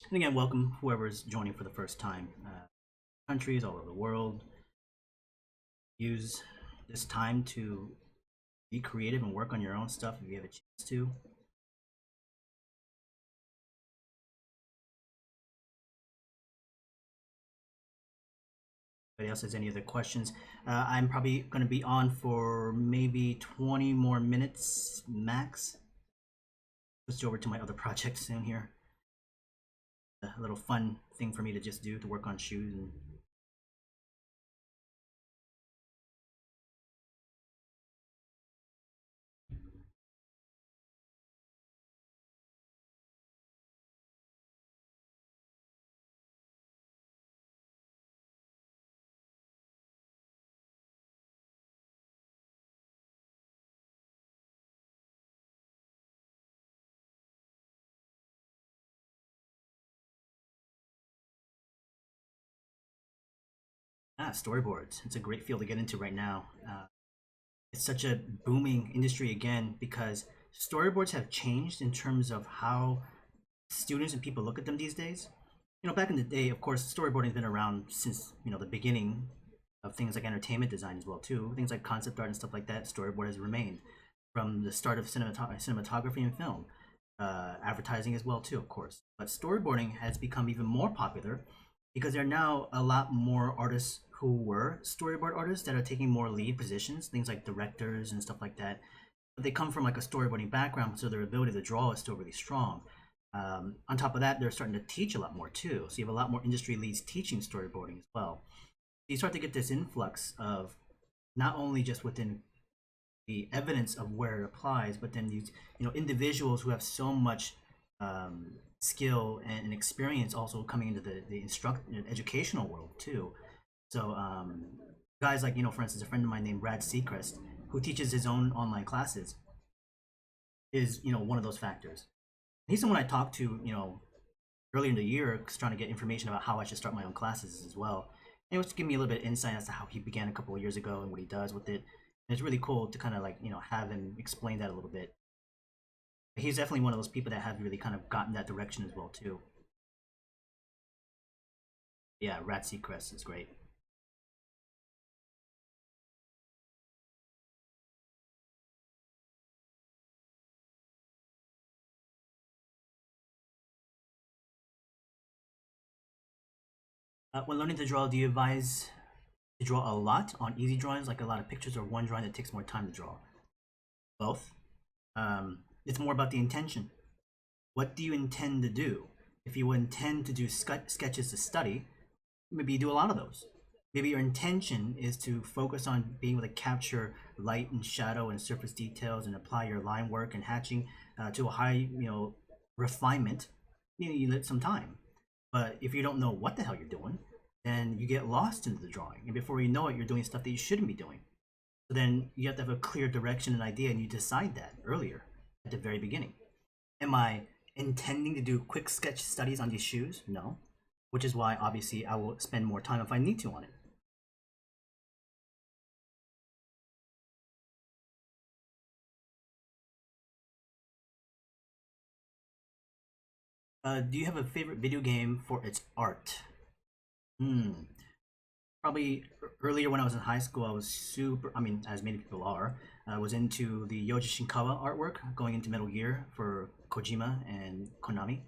And again, welcome whoever's joining for the first time. Countries all over the world use this time to be creative and work on your own stuff if you have a chance to. Anybody else has any other questions? I'm probably going to be on for maybe 20 more minutes max. Switch over to my other project soon here. A little fun thing for me to just do to work on shoes and storyboards. It's a great field to get into right now. It's such a booming industry again because storyboards have changed in terms of how students and people look at them these days. You know, back in the day, of course, storyboarding's been around since, you know, the beginning of things like entertainment design as well too. Things like concept art and stuff like that, storyboard has remained from the start of cinematography and film. Advertising as well too, of course. But storyboarding has become even more popular because there are now a lot more artists who were storyboard artists that are taking more lead positions, things like directors and stuff like that. But they come from like a storyboarding background, so their ability to draw is still really strong. On top of that, they're starting to teach a lot more too. So you have a lot more industry leads teaching storyboarding as well. You start to get this influx of not only just within the evidence of where it applies, but then these, you know, individuals who have so much skill and experience also coming into the educational world too. So guys like, you know, for instance, a friend of mine named Brad Seacrest, who teaches his own online classes, is, you know, one of those factors. He's someone I talked to, you know, earlier in the year, trying to get information about how I should start my own classes as well. And it was to give me a little bit of insight as to how he began a couple of years ago and what he does with it. And it's really cool to kind of like, you know, have him explain that a little bit. He's definitely one of those people that have really kind of gotten that direction as well too. Yeah, Rat Seacrest is great. When learning to draw, do you advise to draw a lot on easy drawings, like a lot of pictures, or one drawing that takes more time to draw? Both. It's more about the intention. What do you intend to do? If you intend to do sketches to study, maybe you do a lot of those. Maybe your intention is to focus on being able to capture light and shadow and surface details and apply your line work and hatching to a high, you know, refinement. You know, you need some time. But if you don't know what the hell you're doing, then you get lost into the drawing, and before you know it, you're doing stuff that you shouldn't be doing. So then you have to have a clear direction and idea, and you decide that earlier at the very beginning. Am I intending to do quick sketch studies on these shoes? No. Which is why obviously I will spend more time if I need to on it. Do you have a favorite video game for its art? Hmm. Probably earlier when I was in high school, I was super, I mean, as many people are, I was into the Yoji Shinkawa artwork, going into Metal Gear for Kojima and Konami.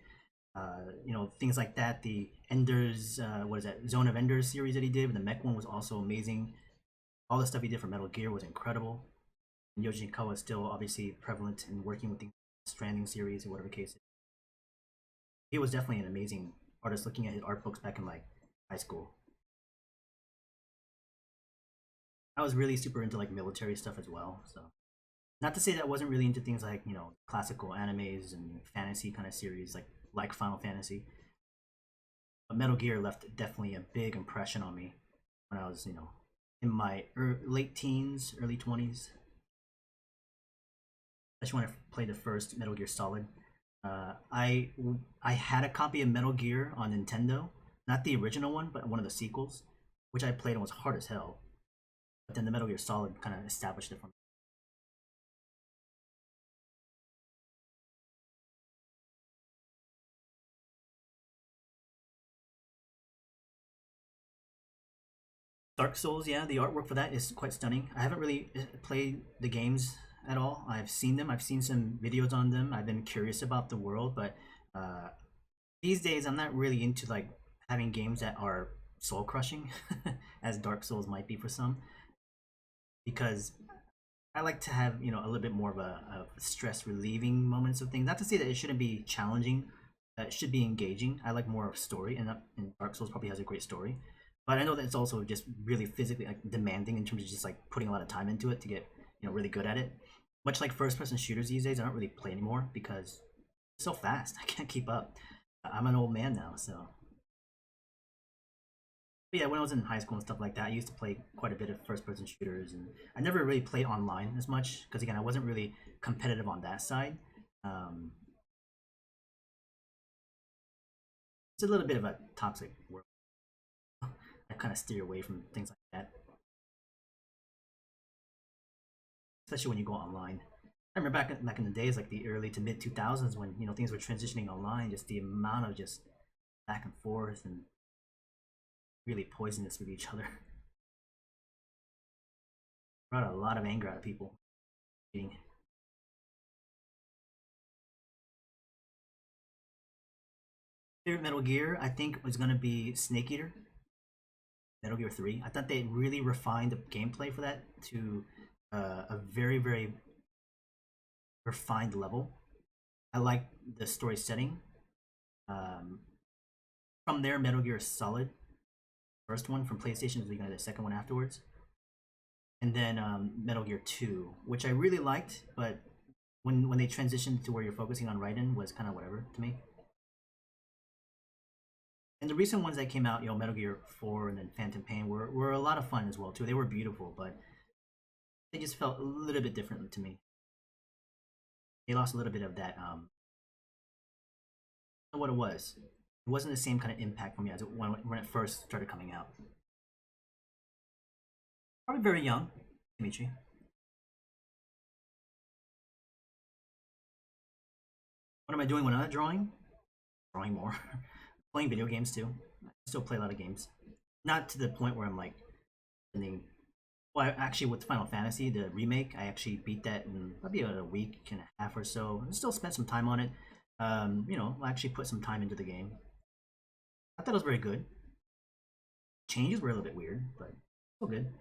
You know, things like that. The Enders, what is that, Zone of Enders series that he did, the mech one was also amazing. All the stuff he did for Metal Gear was incredible. And Yoji Shinkawa is still obviously prevalent in working with the Stranding series or whatever case. He was definitely an amazing artist looking at his art books back in like high school. I was really super into like military stuff as well. So not to say that I wasn't really into things like, you know, classical animes and fantasy kind of series like Final Fantasy. But Metal Gear left definitely a big impression on me when I was, you know, in my late teens, early 20s. Especially when I played the first Metal Gear Solid. I had a copy of Metal Gear on Nintendo, not the original one, but one of the sequels, which I played and was hard as hell. But then the Metal Gear Solid kind of established it for me. Dark Souls, yeah, the artwork for that is quite stunning. I haven't really played the games at all. I've seen them. I've seen some videos on them. I've been curious about the world, but uh, these days I'm not really into like having games that are soul crushing, as Dark Souls might be for some, because I like to have a little bit more of a stress relieving moments of things. Not to say that it shouldn't be challenging, it should be engaging. I like more of story, and Dark Souls probably has a great story, but I know that it's also just really physically like demanding in terms of just like putting a lot of time into it to get really good at it. Much like first person shooters these days, I don't really play anymore because it's so fast. I can't keep up. I'm an old man now, so. But yeah, when I was in high school and stuff like that, I used to play quite a bit of first-person shooters, and I never really played online as much because again, I wasn't really competitive on that side. Um, it's a little bit of a toxic world. I kind of steer away from things like that, especially when you go online. I remember back in the days, like the early to mid 2000s, when things were transitioning online. Just the amount of just back and forth and really poisonous with each other brought a lot of anger out of people. Favorite Metal Gear, I think, was gonna be Snake Eater, Metal Gear 3. I thought they really refined the gameplay for that to a very, very refined level. I like the story setting. Um, from there, Metal Gear Solid, first one from PlayStation, is the second one afterwards, and then Metal Gear 2, which I really liked, but when they transitioned to where you're focusing on Raiden was kind of whatever to me. And the recent ones that came out, Metal Gear 4 and then Phantom Pain were a lot of fun as well too. They were beautiful, but they just felt a little bit different to me. They lost a little bit of that what it was. It wasn't the same kind of impact for me as when it first started coming out. Probably very young, Dimitri. What am I doing when I'm not drawing? Drawing more. Playing video games too. I still play a lot of games. Not to the point where I'm like spending. Well, actually, with Final Fantasy, the remake, I actually beat that in maybe about a week and a half or so. I still spent some time on it. I actually put some time into the game. I thought it was very good. Changes were a little bit weird, but still good.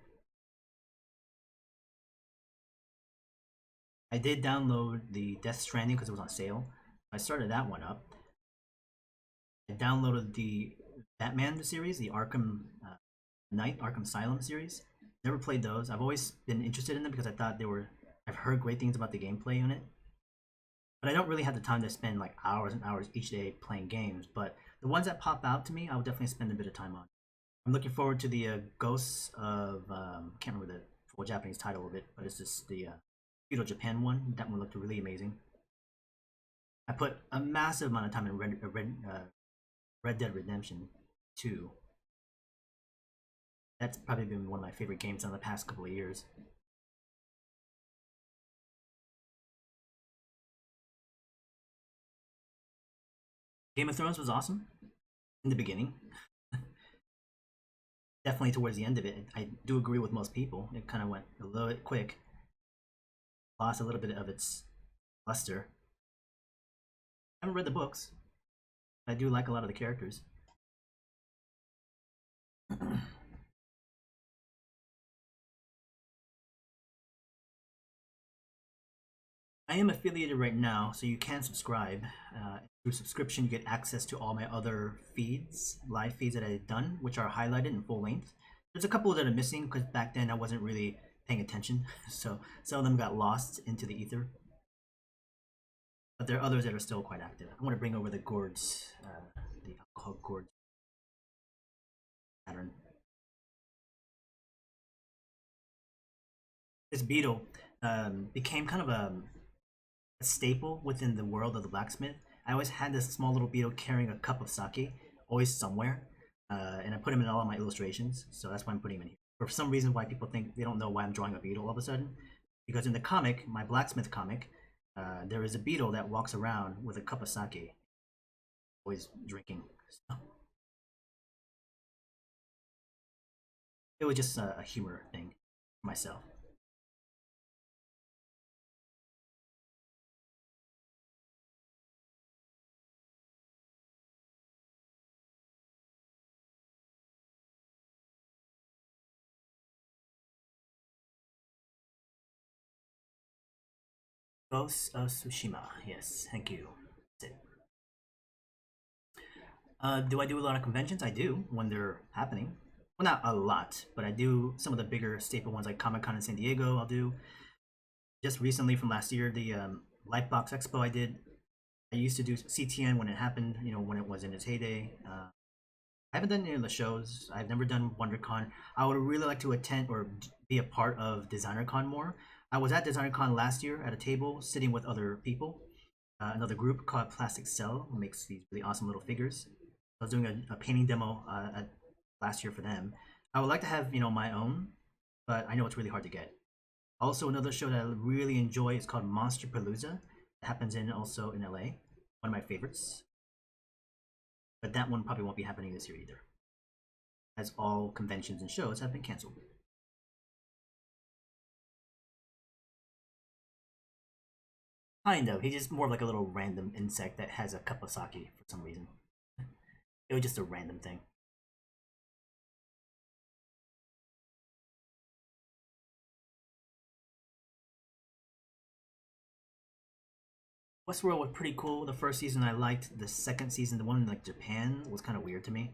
I did download the Death Stranding because it was on sale. I started that one up. I downloaded the Batman series, the Arkham Knight, Arkham Asylum series. Never played those. I've always been interested in them because I thought they were. I've heard great things about the gameplay on it, but I don't really have the time to spend like hours and hours each day playing games. But the ones that pop out to me, I would definitely spend a bit of time on. I'm looking forward to the Ghosts of I can't remember the full Japanese title of it, but it's just the Feudal Japan one. That one looked really amazing. I put a massive amount of time in Red Dead Redemption 2. That's probably been one of my favorite games in the past couple of years. Game of Thrones was awesome in the beginning. Definitely towards the end of it, I do agree with most people. It kind of went a little bit quick, lost a little bit of its luster. I haven't read the books. But I do like a lot of the characters. I am affiliated right now, so you can subscribe. Through subscription, you get access to all my other feeds, live feeds that I've done, which are highlighted in full length. There's a couple that are missing because back then I wasn't really paying attention, so some of them got lost into the ether. But there are others that are still quite active. I want to bring over the gourds, the alcohol gourds pattern. This beetle became kind of a staple within the world of the blacksmith. I always had this small little beetle carrying a cup of sake, always somewhere, and I put him in all of my illustrations, so that's why I'm putting him in here. For some reason, why people think they don't know why I'm drawing a beetle all of a sudden, because in the comic, my blacksmith comic, there is a beetle that walks around with a cup of sake, always drinking. So, it was just a humor thing for myself. Ghost of Tsushima. Yes, thank you. That's it. Do I do a lot of conventions? I do when they're happening. Well, not a lot, but I do some of the bigger staple ones like Comic Con in San Diego. I'll do just recently from last year the Lightbox Expo I did. I used to do CTN when it happened, you know, when it was in its heyday. I haven't done any of the shows. I've never done WonderCon. I would really like to attend or be a part of DesignerCon more. I was at DesignerCon last year at a table sitting with other people, another group called Plastic Cell, who makes these really awesome little figures. I was doing a painting demo last year for them. I would like to have, you know, my own, but I know it's really hard to get. Also, another show that I really enjoy is called Monster Palooza. It happens also in LA. One of my favorites. But that one probably won't be happening this year either, as all conventions and shows have been canceled. Kind of. He's just more of like a little random insect that has a cup of sake for some reason. It was just a random thing. Westworld was pretty cool. The first season I liked. The second season, the one in like Japan, was kind of weird to me.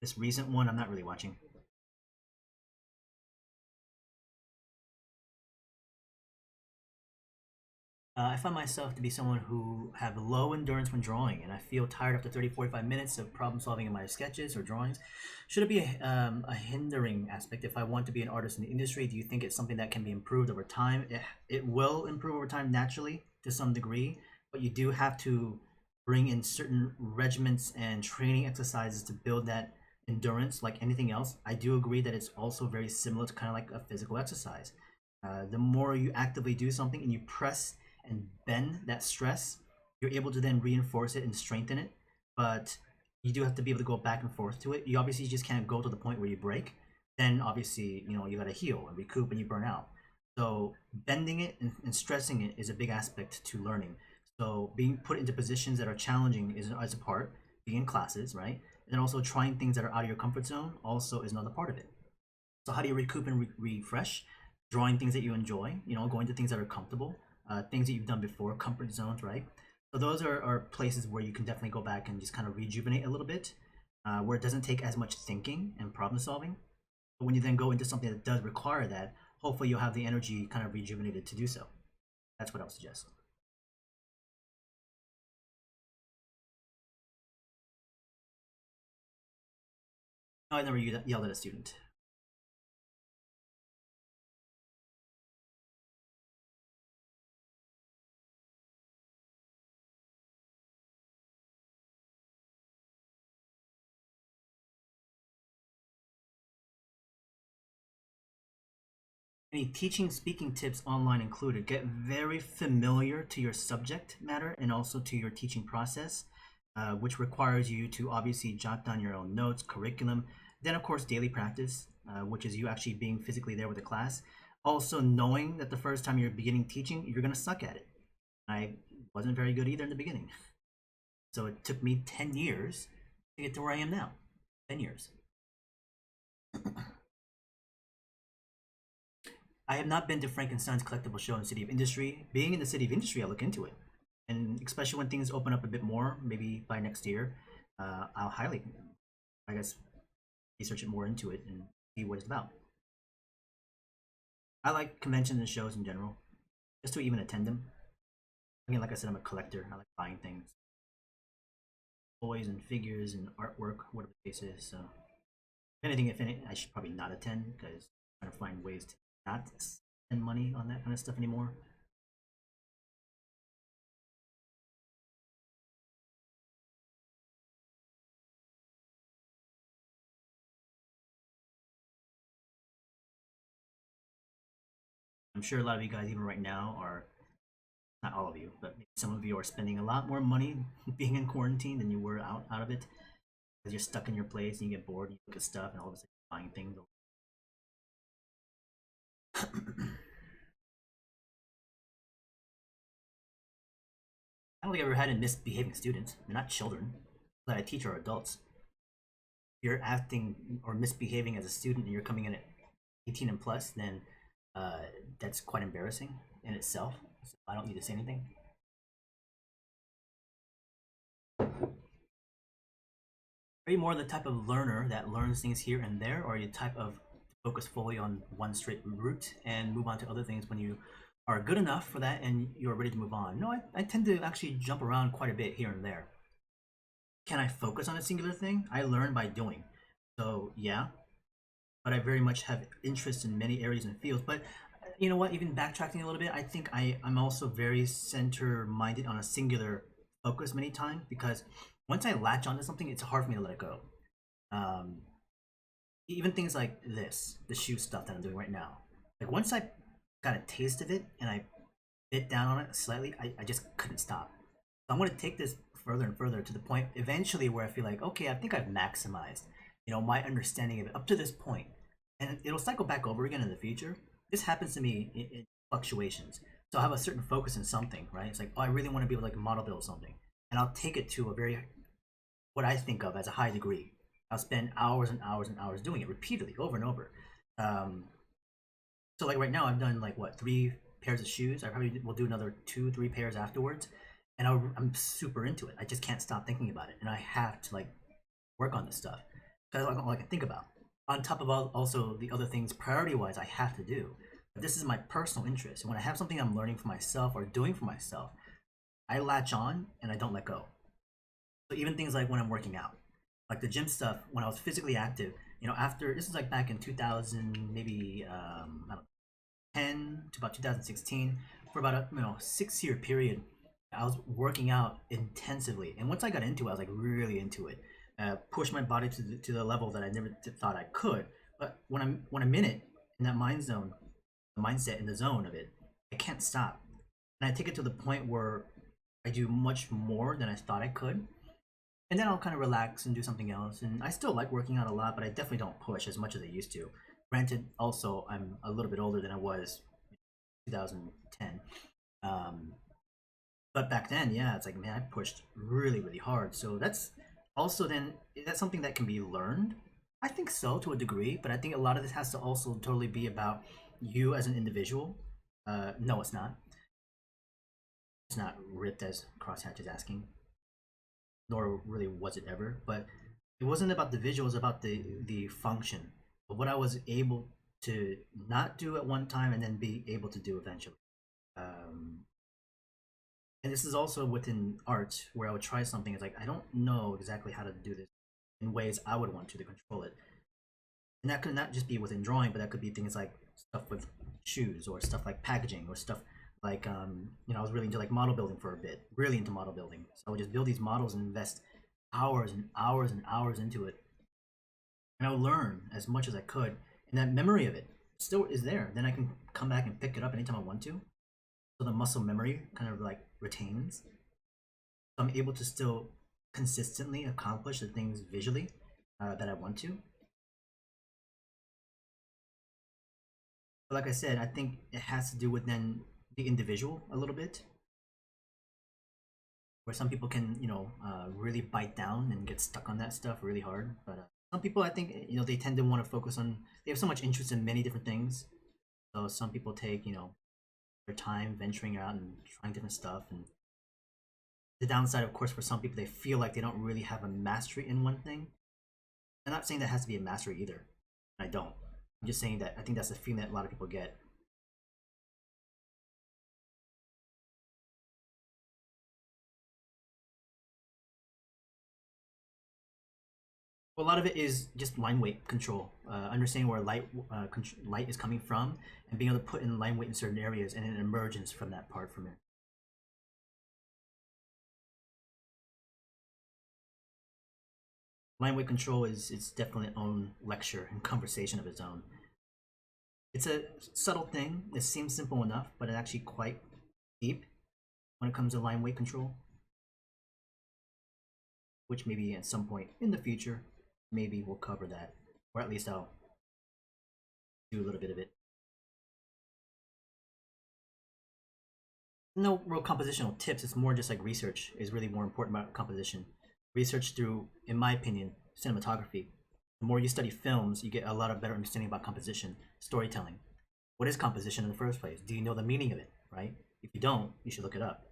This recent one, I'm not really watching. I find myself to be someone who have low endurance when drawing, and I feel tired after 30, 45 minutes of problem solving in my sketches or drawings. Should it be a hindering aspect if I want to be an artist in the industry? Do you think it's something that can be improved over time? It will improve over time naturally to some degree, but you do have to bring in certain regiments and training exercises to build that endurance like anything else. I do agree that it's also very similar to kind of like a physical exercise. The more you actively do something and you press and bend that stress, you're able to then reinforce it and strengthen it. But you do have to be able to go back and forth to it. You obviously just can't go to the point where you break. Then obviously, you know, you gotta heal and recoup and you burn out. So bending it and stressing it is a big aspect to learning. So being put into positions that are challenging is a part. Being in classes, right? And then also trying things that are out of your comfort zone also is another part of it. So how do you recoup and refresh? Drawing things that you enjoy, you know, going to things that are comfortable, things that you've done before, comfort zones, right? So those are places where you can definitely go back and just kind of rejuvenate a little bit, where it doesn't take as much thinking and problem solving. But when you then go into something that does require that, hopefully you'll have the energy kind of rejuvenated to do so. That's what I would suggest. No, I never yelled at a student. Any teaching speaking tips online included? Get very familiar to your subject matter and also to your teaching process, which requires you to obviously jot down your own notes, curriculum. Then, of course, daily practice, which is you actually being physically there with the class. Also, knowing that the first time you're beginning teaching, you're going to suck at it. I wasn't very good either in the beginning. So it took me 10 years to get to where I am now. 10 years. I have not been to Frankenstein's collectible show in the City of Industry. Being in the City of Industry, I'll look into it. And especially when things open up a bit more, maybe by next year, I'll highly, I guess, research it more into it and see what it's about. I like conventions and shows in general, just to even attend them. Again, like I said, I'm a collector. I like buying things, toys and figures and artwork, whatever the case is. So, if anything, I should probably not attend because I'm trying to find ways to not spend money on that kind of stuff anymore. I'm sure a lot of you guys, even right now, are not all of you, but maybe some of you are spending a lot more money being in quarantine than you were out of it because you're stuck in your place and you get bored and you look at stuff and all of a sudden you're buying things. I don't think I've ever had any misbehaving students. They're not children that I teach are adults. If you're acting or misbehaving as a student and you're coming in at 18 and plus, then that's quite embarrassing in itself. So I don't need to say anything. Are you more the type of learner that learns things here and there, or are you the type of focus fully on one straight route and move on to other things when you are good enough for that and you're ready to move on? No, I tend to actually jump around quite a bit here and there. Can I focus on a singular thing? I learn by doing. So yeah, but I very much have interest in many areas and fields. But you know what? Even backtracking a little bit, I think I'm also very center-minded on a singular focus many times, because once I latch onto something, it's hard for me to let it go. Even things like this, the shoe stuff that I'm doing right now. Like once I got a taste of it and I bit down on it slightly, I just couldn't stop. So I'm going to take this further and further to the point eventually where I feel like, okay, I think I've maximized, you know, my understanding of it up to this point, and it'll cycle back over again in the future. This happens to me in fluctuations. So I have a certain focus in something, right? It's like, oh, I really want to be able to like model build something, and I'll take it to a very, what I think of as a high degree. I'll spend hours and hours and hours doing it repeatedly, over and over. So like right now, I've done like what, 3 pairs of shoes. I probably will do another 2-3 pairs afterwards, and I'm super into it. I just can't stop thinking about it, and I have to like work on this stuff because that's all I can think about. On top of also the other things priority-wise I have to do. But this is my personal interest, and when I have something I'm learning for myself or doing for myself, I latch on and I don't let go. So even things like when I'm working out, like the gym stuff, when I was physically active, you know, after, this is like back in 2000, maybe I don't know, 10 to about 2016, for about a 6-year period, I was working out intensively, and once I got into it, I was like really into it. Pushed my body to the level that I never thought I could. But when I'm in it, in that mind zone, the mindset, in the zone of it, I can't stop, and I take it to the point where I do much more than I thought I could, and then I'll kind of relax and do something else. And I still like working out a lot, but I definitely don't push as much as I used to. Granted, also I'm a little bit older than I was 2010. But back then, yeah, it's like, man, I pushed really, really hard. So that's also then, is that something that can be learned? I think so, to a degree, but I think a lot of this has to also totally be about you as an individual. No, it's not. It's not ripped, as Crosshatch is asking, nor really was it ever. But it wasn't about the visual; it was about the function of what I was able to not do at one time and then be able to do eventually. And this is also within art, where I would try something. It's like, I don't know exactly how to do this in ways I would want to control it. And that could not just be within drawing, but that could be things like stuff with shoes, or stuff like packaging, or stuff like I was really into like model building for a bit, really into model building. So I would just build these models and invest hours and hours and hours into it, and I would learn as much as I could, and that memory of it still is there. Then I can come back and pick it up anytime I want to. So the muscle memory kind of like retains. So I'm able to still consistently accomplish the things visually that I want to. But like I said, I think it has to do with then the individual a little bit, where some people can, really bite down and get stuck on that stuff really hard. But some people, I think, they tend to want to focus on, they have so much interest in many different things. So some people take, their time venturing out and trying different stuff. And the downside, of course, for some people, they feel like they don't really have a mastery in one thing. I'm not saying that has to be a mastery either. I don't. I'm just saying that I think that's the feeling that a lot of people get. A lot of it is just line weight control, understanding where light is coming from, and being able to put in line weight in certain areas, and an emergence from that part from it. Line weight control is definitely its own lecture and conversation of its own. It's a subtle thing. It seems simple enough, but it's actually quite deep when it comes to line weight control, which maybe at some point in the future, maybe we'll cover that, or at least I'll do a little bit of it. No real compositional tips. It's more just like research is really more important about composition. Research through, in my opinion, cinematography. The more you study films, you get a lot of better understanding about composition, storytelling. what is composition in the first place? Do you know the meaning of it, right? If you don't, you should look it up.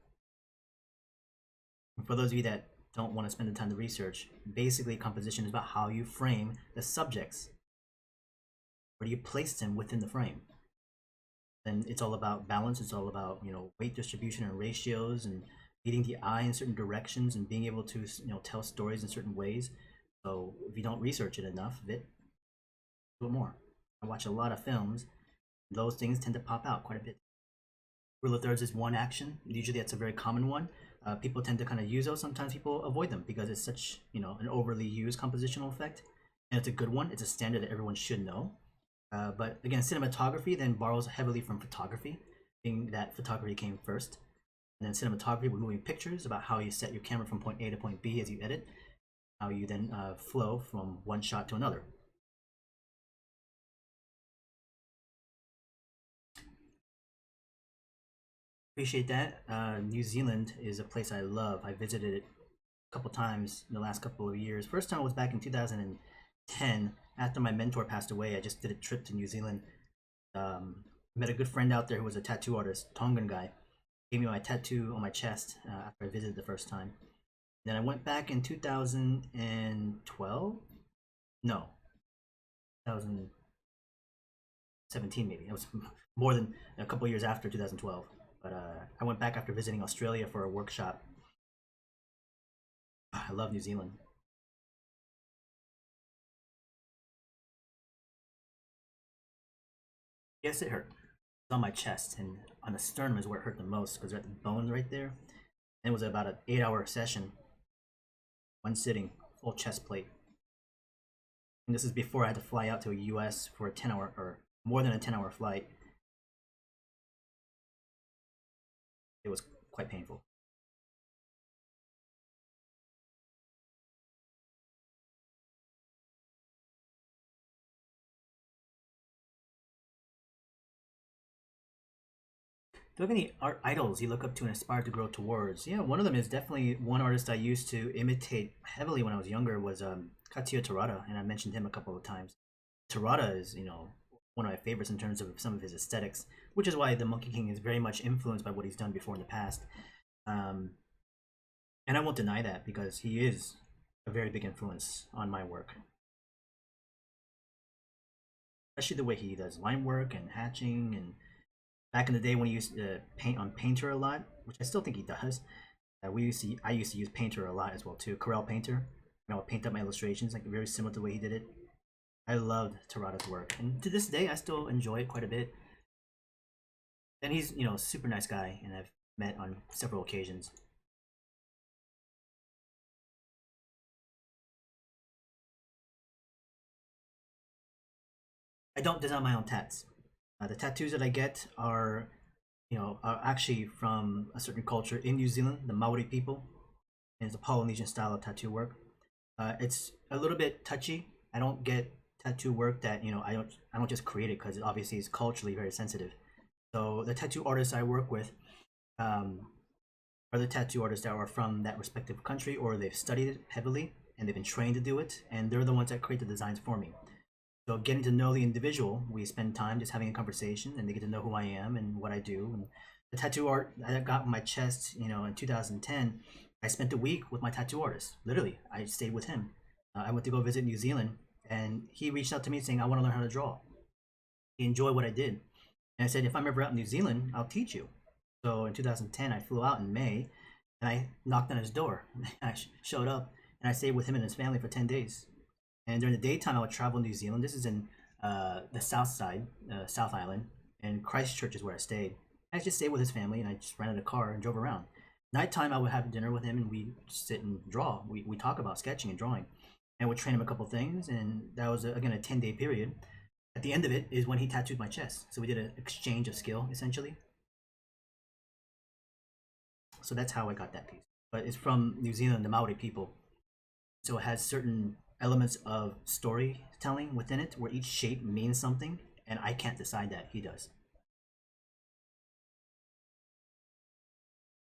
And for those of you that don't want to spend the time to research, basically composition is about how you frame the subjects. Where do you place them within the frame? Then it's all about balance. It's all about, you know, weight distribution and ratios and leading the eye in certain directions and being able to, you know, tell stories in certain ways. So if you don't research it enough, do it more. I watch a lot of films. Those things tend to pop out quite a bit. Rule of thirds is one action. Usually that's a very common one. People tend to kind of use those. Sometimes people avoid them because it's such, you know, an overly used compositional effect. And it's a good one. It's a standard that everyone should know. But again, cinematography then borrows heavily from photography, being that photography came first. And then cinematography with moving pictures, about how you set your camera from point A to point B as you edit, how you then flow from one shot to another. Appreciate that. New Zealand is a place I love. I visited it a couple times in the last couple of years. First time was back in 2010. After my mentor passed away, I just did a trip to New Zealand. Met a good friend out there who was a tattoo artist, Tongan guy. Gave me my tattoo on my chest after I visited the first time. Then I went back in 2012. No, 2017 maybe. It was more than a couple years after 2012. But I went back after visiting Australia for a workshop. I love New Zealand. Yes, it hurt. It was on my chest, and on the sternum is where it hurt the most because there's the bone right there. And it was about an 8-hour session, one sitting, full chest plate. And this is before I had to fly out to the US for a 10-hour or more than a 10-hour flight. It was quite painful. Do you have any art idols you look up to and aspire to grow towards? Yeah, one of them is definitely one artist I used to imitate heavily when I was younger was Katsuya Terada, and I mentioned him a couple of times. Terada is, you know, one of my favorites in terms of some of his aesthetics, which is why the Monkey King is very much influenced by what he's done before in the past. And I won't deny that because he is a very big influence on my work. Especially the way he does line work and hatching, and back in the day when he used to paint on Painter a lot, which I still think he does. I used to use Painter a lot as well too. Corel Painter. I would paint up my illustrations like very similar to the way he did it. I loved Terada's work, and to this day I still enjoy it quite a bit. And he's, you know, a super nice guy, and I've met on several occasions. I don't design my own tats. The tattoos that I get are, you know, are actually from a certain culture in New Zealand, the Maori people, and it's a Polynesian style of tattoo work. It's a little bit touchy. I don't get tattoo work that, you know, I don't just create it because it obviously is culturally very sensitive. So the tattoo artists I work with um, are the tattoo artists that are from that respective country, or they've studied it heavily and they've been trained to do it, and they're the ones that create the designs for me. So getting to know the individual, we spend time just having a conversation, and they get to know who I am and what I do. And the tattoo art I got on my chest, you know, in 2010, I spent a week with my tattoo artist. Literally, I stayed with him. I went to go visit New Zealand, and he reached out to me saying, "I want to learn how to draw." He enjoyed what I did, and I said, "If I'm ever out in New Zealand, I'll teach you." So in 2010, I flew out in May, and I knocked on his door. I showed up, and I stayed with him and his family for 10 days. And during the daytime, I would travel New Zealand. This is in the south side, South Island, and Christchurch is where I stayed. I just stayed with his family, and I just rented a car and drove around. Nighttime, I would have dinner with him, and we sit and draw. We talk about sketching and drawing, and I would train him a couple things, and that was again a 10-day period. At the end of it is when he tattooed my chest. So we did an exchange of skill essentially. So that's how I got that piece. But it's from New Zealand, the Maori people. So it has certain elements of storytelling within it where each shape means something, and I can't decide that. He does.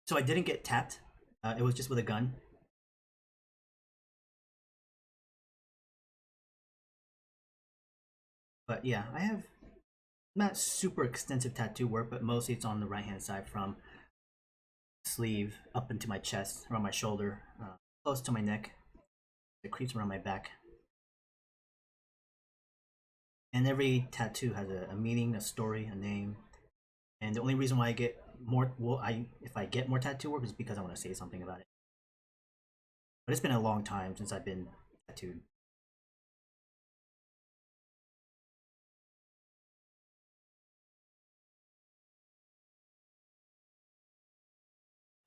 So I didn't get tapped. It was just with a gun. But yeah, I have not super extensive tattoo work, but mostly it's on the right hand side from sleeve up into my chest, around my shoulder, close to my neck. It creeps around my back. And every tattoo has a meaning, a story, a name. And the only reason why I get more, if I get more tattoo work is because I want to say something about it. But it's been a long time since I've been tattooed.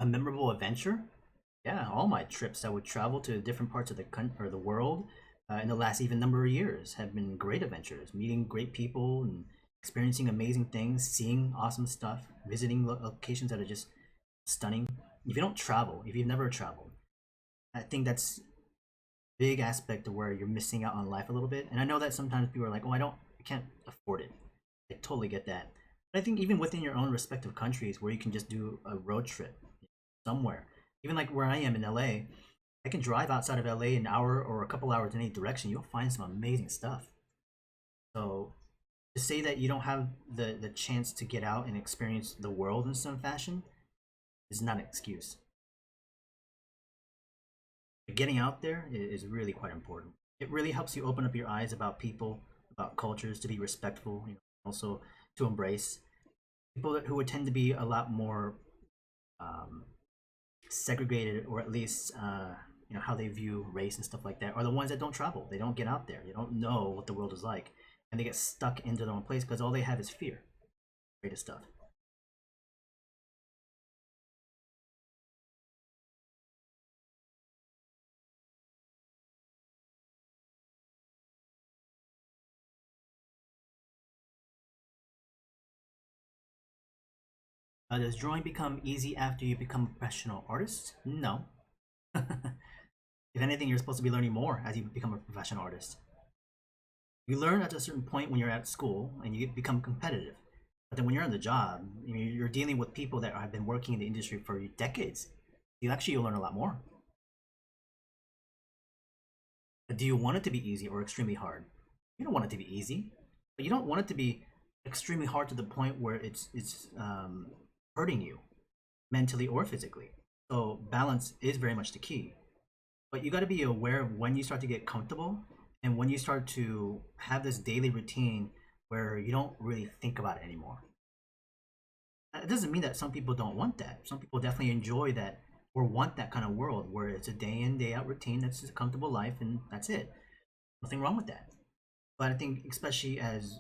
A memorable adventure? Yeah, all my trips I would travel to different parts of the country or the world in the last even number of years have been great adventures, meeting great people and experiencing amazing things, seeing awesome stuff, visiting locations that are just stunning. If you don't travel, if you've never traveled, I think that's a big aspect of where you're missing out on life a little bit. And I know that sometimes people are like, "Oh, I can't afford it." I totally get that. But I think even within your own respective countries, where you can just do a road trip somewhere, even like where I am in LA, I can drive outside of LA an hour or a couple hours in any direction. You'll find some amazing stuff. So to say that you don't have the chance to get out and experience the world in some fashion is not an excuse. But getting out there is really quite important. It really helps you open up your eyes about people, about cultures, to be respectful, also to embrace people who would tend to be a lot more um, segregated, or at least how they view race and stuff like that, are the ones that don't travel. They don't get out there. They don't know what the world is like, and they get stuck into their own place because all they have is fear. Greatest stuff. Does drawing become easy after you become a professional artist? No. If anything, you're supposed to be learning more as you become a professional artist. You learn at a certain point when you're at school and you become competitive. But then when you're on the job, you're dealing with people that have been working in the industry for decades. You'll learn a lot more. But do you want it to be easy or extremely hard? You don't want it to be easy, but you don't want it to be extremely hard to the point where it's hurting you mentally or physically. So balance is very much the key. But you got to be aware of when you start to get comfortable and when you start to have this daily routine where you don't really think about it anymore. It doesn't mean that some people don't want that. Some people definitely enjoy that or want that kind of world where it's a day in, day out routine that's just a comfortable life and that's it. Nothing wrong with that. But I think, especially as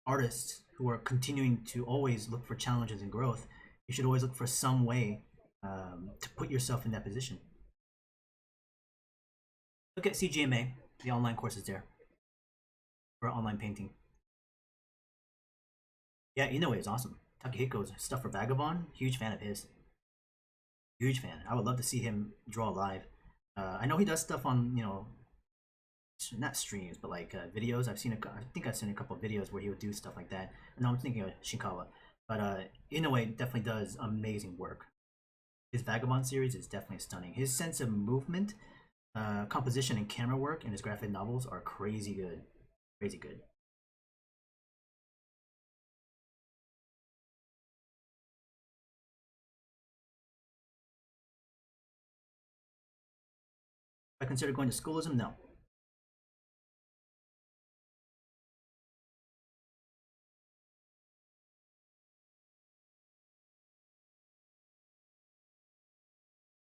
artists who are continuing to always look for challenges and growth, you should always look for some way to put yourself in that position. Look at CGMA, the online courses there for online painting. Yeah, Inoue is awesome. Takehiko's stuff for Vagabond, huge fan of his. Huge fan. I would love to see him draw live. I know he does stuff on, not streams, but like videos. I think I've seen a couple of videos where he would do stuff like that. No, I'm thinking of Shinkawa. But Inoue definitely does amazing work. His Vagabond series is definitely stunning. His sense of movement, composition, and camera work in his graphic novels are crazy good. Crazy good. I consider going to schoolism? No.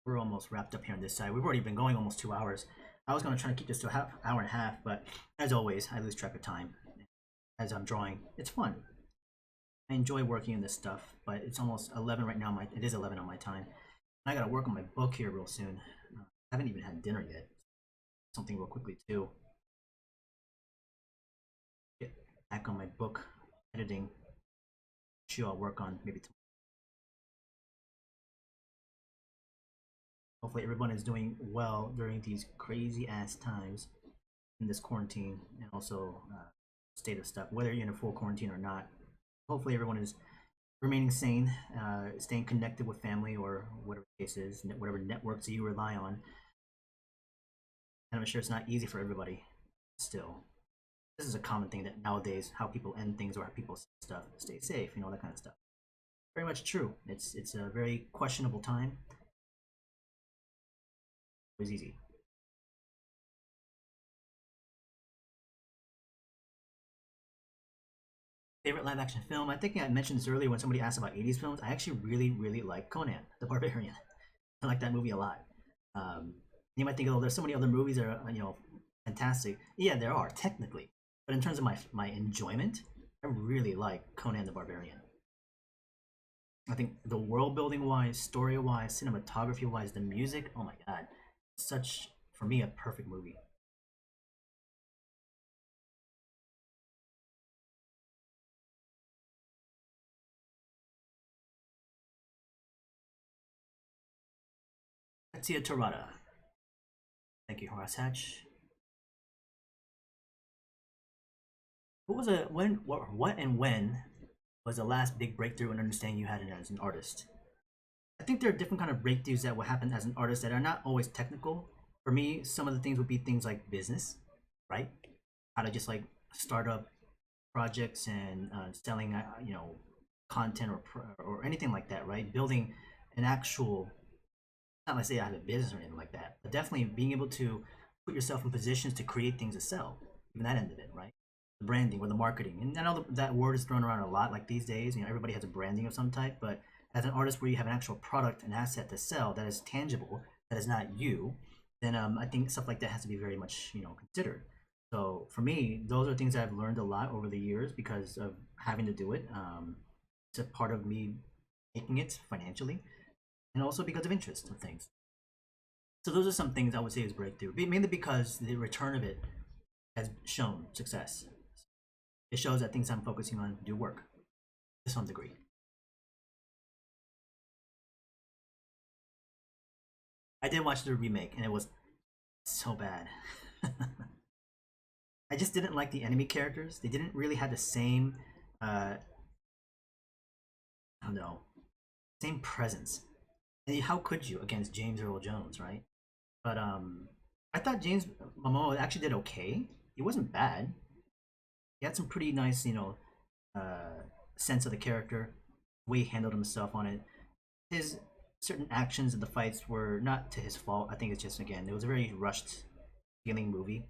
We're almost wrapped up here on this side. We've already been going almost 2 hours. I was going to try to keep this to an hour and a half, but as always, I lose track of time as I'm drawing. It's fun. I enjoy working on this stuff, but it's almost 11 right now. It is 11 on my time. I got to work on my book here real soon. I haven't even had dinner yet. Something real quickly too. Get back on my book editing. Sure, I'll work on maybe tomorrow. Hopefully everyone is doing well during these crazy ass times in this quarantine and also state of stuff, whether you're in a full quarantine or not. Hopefully everyone is remaining sane, staying connected with family or whatever the case is, whatever networks you rely on. And I'm sure it's not easy for everybody still. this is a common thing that nowadays how people end things or how people say stuff, stay safe, you know, that kind of stuff. Very much true. It's a very questionable time. It was easy. Favorite live action film? I think I mentioned this earlier when somebody asked about 80s films. I actually really like Conan the Barbarian. I like that movie a lot. You might think, oh, there's so many other movies that are, you know, fantastic. Yeah, there are technically, but in terms of my enjoyment, I really like Conan the Barbarian. I think the world building wise, story wise, cinematography wise, the music, oh my god, such for me a perfect movie. Tetsuya Torada. Thank you, Horace Hatch. What was a when what and when was the last big breakthrough and understanding you had as an artist? I think there are different kind of breakthroughs that will happen as an artist that are not always technical. For me, some of the things would be things like business, right? How to just like start up projects and selling, you know, content or anything like that, right? Building an actual, not like say I have a business or anything like that, but definitely being able to put yourself in positions to create things to sell, even that end of it, right? The branding or the marketing, and I know that word is thrown around a lot, like these days. You know, everybody has a branding of some type, but as an artist, where you have an actual product, an asset to sell that is tangible, that is not you, then I think stuff like that has to be very much, you know, considered. So for me, those are things that I've learned a lot over the years because of having to do it. It's a part of me making it financially, and also because of interest of things. So those are some things I would say is breakthrough, mainly because the return of it has shown success. It shows that things I'm focusing on do work to some degree. I did watch the remake and it was so bad. I just didn't like the enemy characters. They didn't really have the same, I don't know, same presence. And how could you against James Earl Jones, right? But I thought James Momoa actually did okay. He wasn't bad. He had some pretty nice, you know, sense of the character, the way he handled himself on it. His certain actions in the fights were not to his fault. I think it's just again, it was a very rushed feeling movie.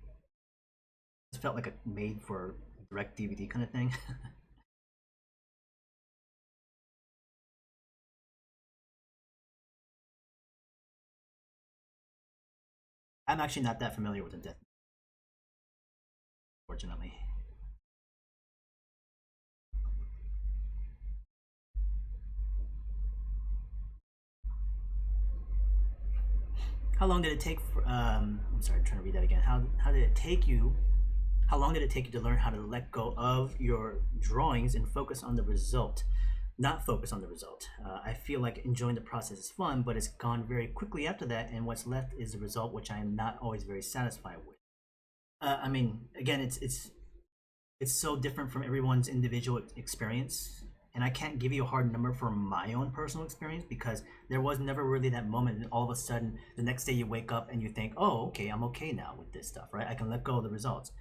It felt like a made for direct DVD kind of thing. I'm actually not that familiar with the death, fortunately. How long did it take for I'm sorry, I'm trying to read that again. How did it take you how long did it take you to learn how to let go of your drawings and focus on the result? Not focus on the result. I feel like enjoying the process is fun, but it's gone very quickly after that, and what's left is the result, which I am not always very satisfied with. I mean, again, it's so different from everyone's individual experience, and I can't give you a hard number for my own personal experience because there was never really that moment, and all of a sudden, the next day you wake up and you think, "Oh, okay, I'm okay now with this stuff, right? I can let go of the results."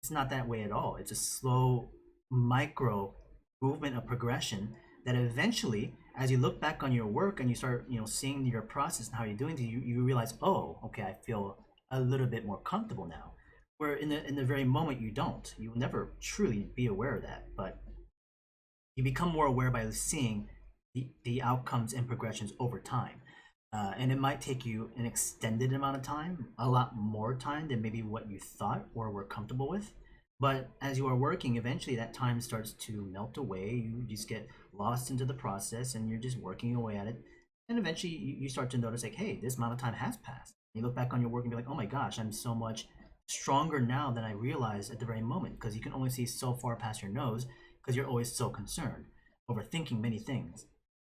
It's not that way at all. It's a slow micro movement of progression that eventually, as you look back on your work and you start, you know, seeing your process and how you're doing, you realize, oh, okay, I feel a little bit more comfortable now. Where in the very moment you don't, you will never truly be aware of that, but you become more aware by seeing the outcomes and progressions over time. And it might take you an extended amount of time, a lot more time than maybe what you thought or were comfortable with. But as you are working, eventually that time starts to melt away. You just get lost into the process and you're just working away at it. And eventually you start to notice, like, hey, this amount of time has passed. You look back on your work and be like, oh my gosh, I'm so much stronger now than I realized at the very moment, because you can only see so far past your nose because you're always so concerned, overthinking many things.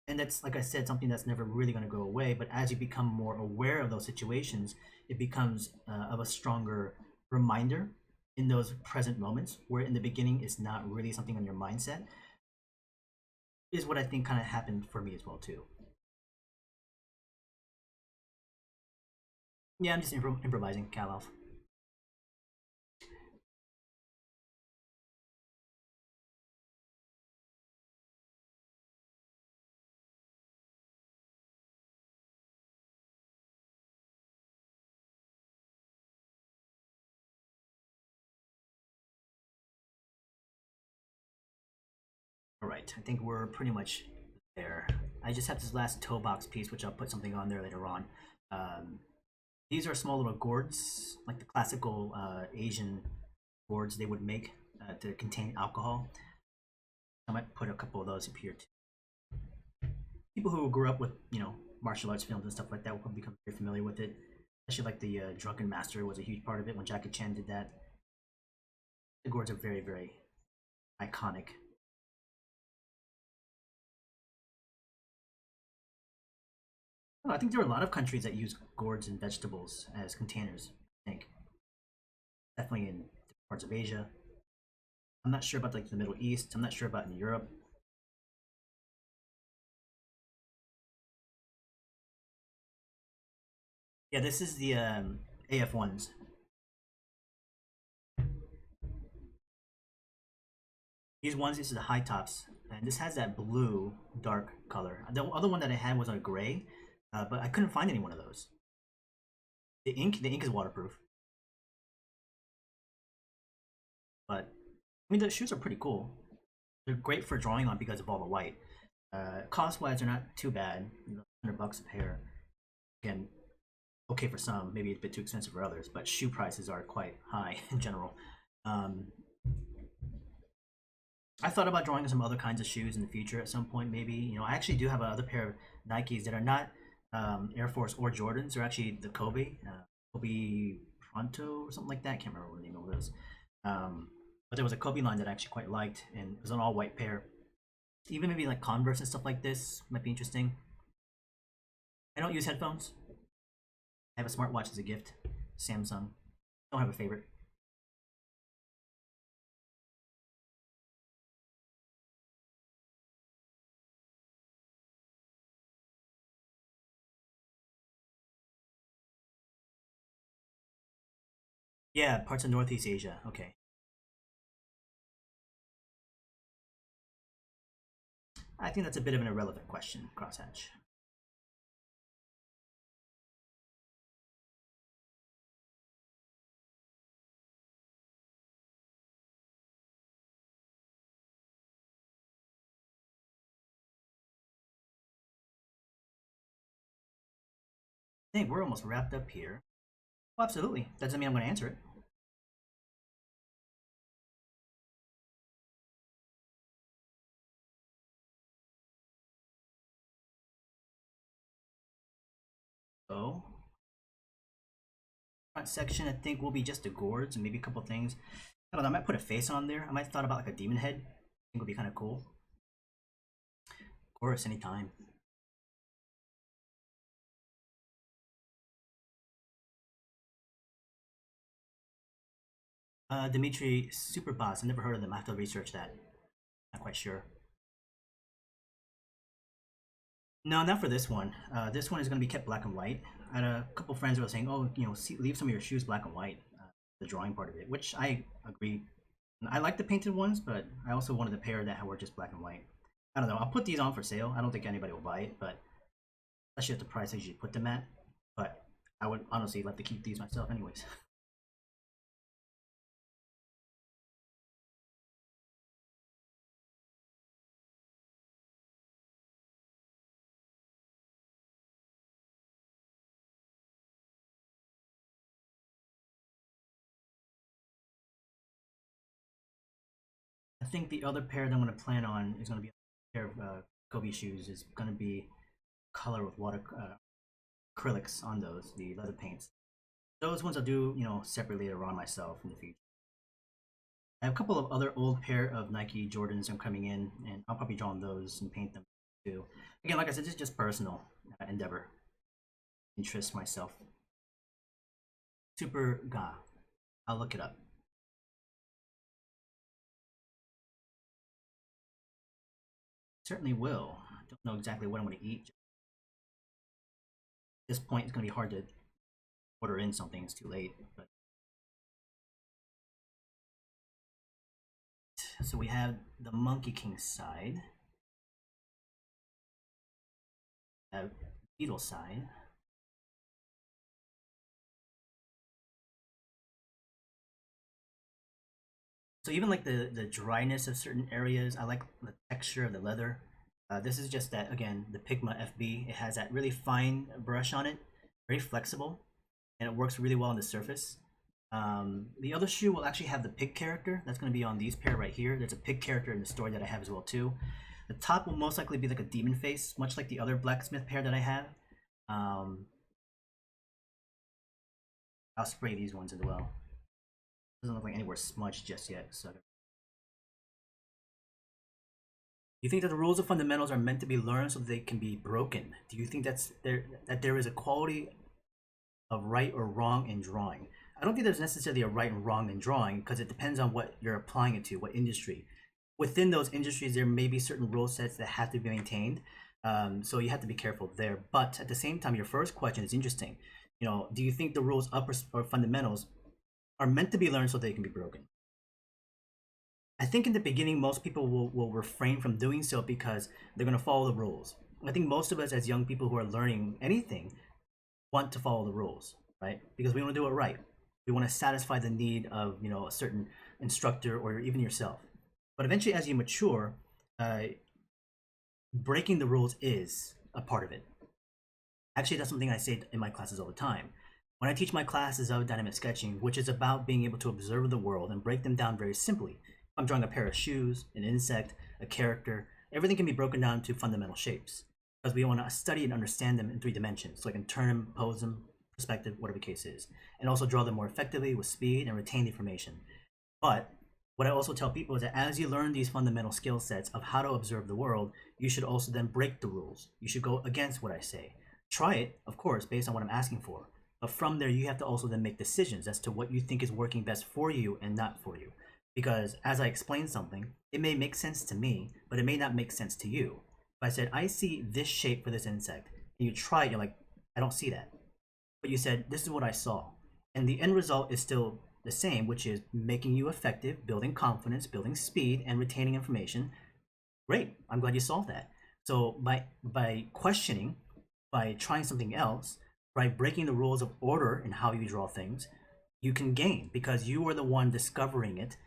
And that's, like I said, something that's never really going to go away. But as you become more aware of those situations, it becomes of a stronger reminder in those present moments, where in the beginning it's not really something on your mindset, is what I think kind of happened for me as well too. Yeah, I'm just improvising, Cal. All right, I think we're pretty much there. I just have this last toe box piece, which I'll put something on there later on. Um, these are small little gourds, like the classical Asian gourds they would make to contain alcohol. I might put a couple of those up here too. People who grew up with, martial arts films and stuff like that will probably become very familiar with it. Especially like the Drunken Master was a huge part of it when Jackie Chan did that. The gourds are very, very iconic. Oh, I think there are a lot of countries that use gourds and vegetables as containers. I think definitely in parts of Asia. I'm not sure about like the Middle East. I'm not sure about in Europe. Yeah, this is the AF1s. These ones, this is the high tops, and this has that blue dark color. The other one that I had was a gray, but I couldn't find any one of those. The ink is waterproof, but I mean the shoes are pretty cool. They're great for drawing on because of all the white. Cost wise, they're not too bad. $100 a pair. Again, okay for some, maybe a bit too expensive for others, but shoe prices are quite high in general. Um, I thought about drawing some other kinds of shoes in the future at some point, maybe. I actually do have another pair of Nikes that are not Air Force or Jordans. They're actually the Kobe Pronto or something like that. I can't remember what the name of it is. But there was a Kobe line that I actually quite liked, and it was an all white pair. Even maybe like Converse and stuff like this might be interesting. I don't use headphones. I have a smartwatch as a gift. Samsung. Don't have a favorite. Yeah, parts of Northeast Asia. Okay. I think that's a bit of an irrelevant question, Crosshatch. I think we're almost wrapped up here. Well, absolutely. Doesn't mean I'm going to answer it. So, front section I think will be just the gourds and maybe a couple things. I don't know. I might put a face on there. I might have thought about like a demon head. I think would be kind of cool. Of course, anytime. Dimitri Superboss. I never heard of them. I have to research that. Not quite sure. No, not for this one. This one is going to be kept black and white. I had a couple friends who were saying, "Oh, leave some of your shoes black and white." The drawing part of it, which I agree. I like the painted ones, but I also wanted a pair that were just black and white. I don't know. I'll put these on for sale. I don't think anybody will buy it, but especially at the price I usually put them at. But I would honestly like to keep these myself, anyways. I think the other pair that I'm going to plan on is going to be a pair of Kobe shoes. Is going to be color with water acrylics on those, the leather paints. Those ones I'll do, separately later on myself in the future. I have a couple of other old pair of Nike Jordans I'm coming in, and I'll probably draw on those and paint them too. Again, like I said, this is just personal endeavor. Interest myself. Super Ga. I'll look it up. Certainly will. I don't know exactly what I'm going to eat. At this point, it's going to be hard to order in something. It's too late. But so we have the Monkey King side, Beetle side. So even like the dryness of certain areas, I like the texture of the leather. This is just that, again, the Pigma FB. It has that really fine brush on it, very flexible, and it works really well on the surface. The other shoe will actually have the pig character. That's going to be on these pair right here. There's a pig character in the story that I have as well too. The top will most likely be like a demon face, much like the other blacksmith pair that I have. I'll spray these ones as well. Doesn't look like anywhere smudged just yet. So, you think that the rules of fundamentals are meant to be learned so that they can be broken? Do you think that there is a quality of right or wrong in drawing? I don't think there's necessarily a right and wrong in drawing, because it depends on what you're applying it to, what industry. Within those industries, there may be certain rule sets that have to be maintained. So you have to be careful there. But at the same time, your first question is interesting. You know, do you think the rules or fundamentals are meant to be learned so they can be broken? I think in the beginning, most people will refrain from doing so because they're going to follow the rules. I think most of us as young people who are learning anything want to follow the rules, right? Because we want to do it right. We want to satisfy the need of, you know, a certain instructor or even yourself. But eventually, as you mature, breaking the rules is a part of it. Actually, that's something I say in my classes all the time. When I teach my classes of dynamic sketching, which is about being able to observe the world and break them down very simply. If I'm drawing a pair of shoes, an insect, a character, everything can be broken down to fundamental shapes, because we want to study and understand them in 3 dimensions, so I can turn them, pose them, perspective, whatever the case is, and also draw them more effectively with speed and retain the information. But what I also tell people is that as you learn these fundamental skill sets of how to observe the world, you should also then break the rules. You should go against what I say. Try it, of course, based on what I'm asking for. But from there, you have to also then make decisions as to what you think is working best for you and not for you. Because as I explain something, it may make sense to me, but it may not make sense to you. If I said, I see this shape for this insect, and you try it, you're like, I don't see that. But you said, this is what I saw. And the end result is still the same, which is making you effective, building confidence, building speed, and retaining information. Great, I'm glad you solved that. So by questioning, by trying something else, by breaking the rules of order in how you draw things, you can gain, because you are the one discovering it.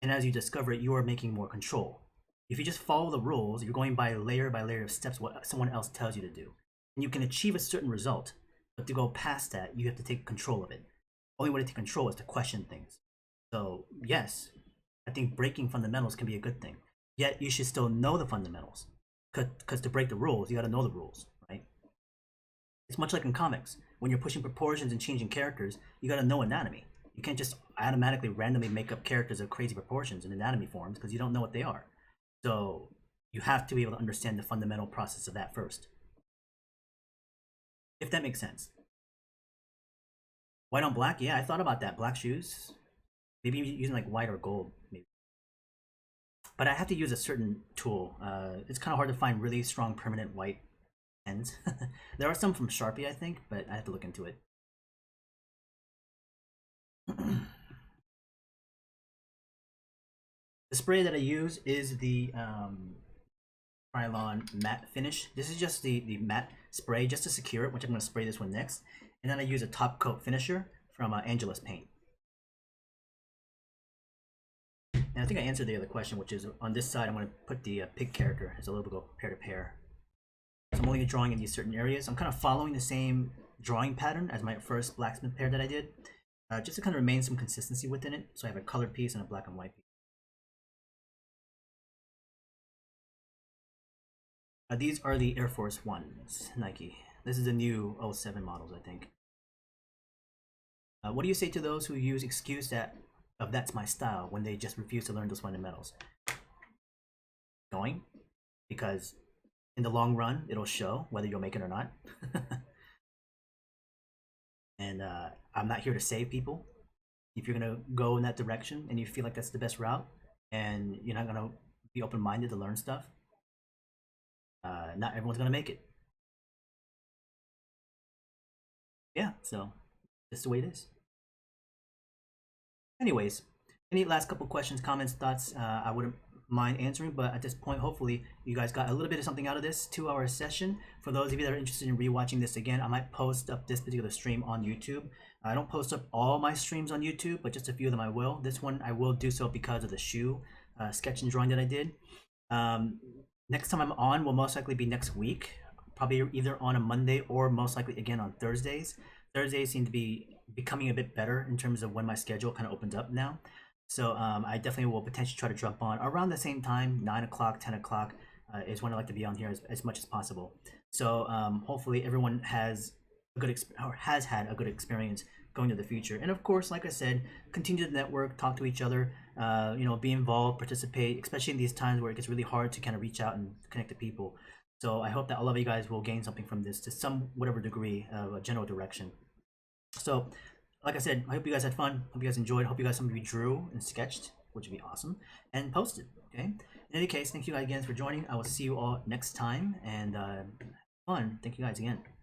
And as you discover it, you are making more control. If you just follow the rules, you're going by layer of steps, what someone else tells you to do. And you can achieve a certain result, but to go past that, you have to take control of it. Only way to take control is to question things. So yes, I think breaking fundamentals can be a good thing. Yet you should still know the fundamentals, because to break the rules, you got to know the rules, right? It's much like in comics. When you're pushing proportions and changing characters, you got to know anatomy. You can't just automatically randomly make up characters of crazy proportions and anatomy forms, because you don't know what they are. So you have to be able to understand the fundamental process of that first. If that makes sense. White on black? Yeah, I thought about that. Black shoes. Maybe using like white or gold, maybe. But I have to use a certain tool. It's kind of hard to find really strong permanent white pens. There are some from Sharpie, I think, but I have to look into it. The spray that I use is the Krylon matte finish. This is just the matte spray just to secure it, which I'm going to spray this one next. And then I use a Topcoat finisher from Angela's Paint. And I think I answered the other question, which is on this side, I'm going to put the pig character as a little bit go pair to pair. So I'm only drawing in these certain areas. I'm kind of following the same drawing pattern as my first blacksmith pair that I did, just to kind of remain some consistency within it. So I have a colored piece and a black and white piece. These are the Air Force Ones, Nike. This is the new 07 models, I think. What do you say to those who use excuse of that's my style when they just refuse to learn those fundamentals? Going, because in the long run, it'll show whether you'll make it or not. And I'm not here to save people. If you're gonna go in that direction and you feel like that's the best route, and you're not gonna be open-minded to learn stuff, not everyone's gonna make it. Yeah, so that's the way it is. Anyways, any last couple questions, comments, thoughts, I wouldn't mind answering, but at this point, hopefully you guys got a little bit of something out of this 2-hour session. For those of you that are interested in rewatching this again, I might post up this particular stream on YouTube. I don't post up all my streams on YouTube, but just a few of them I will. This one I will do so because of the shoe sketch and drawing that I did. Next time I'm on will most likely be next week, probably either on a Monday or most likely again on Thursdays. Thursdays seem to be becoming a bit better in terms of when my schedule kind of opens up now. So I definitely will potentially try to jump on around the same time, 9 o'clock, 10 o'clock is when I like to be on here as much as possible. So hopefully everyone has a good or has had a good experience going to the future. And of course, like I said, continue to network, talk to each other, you know, be involved, participate, especially in these times where it gets really hard to kind of reach out and connect to people. So I hope that all of you guys will gain something from this to some whatever degree of a general direction. So like I said, I hope you guys had fun. Hope you guys enjoyed. Hope you guys some of you drew and sketched, which would be awesome, and posted. Okay. In any case, thank you guys again for joining. I will see you all next time, and fun. Thank you guys again.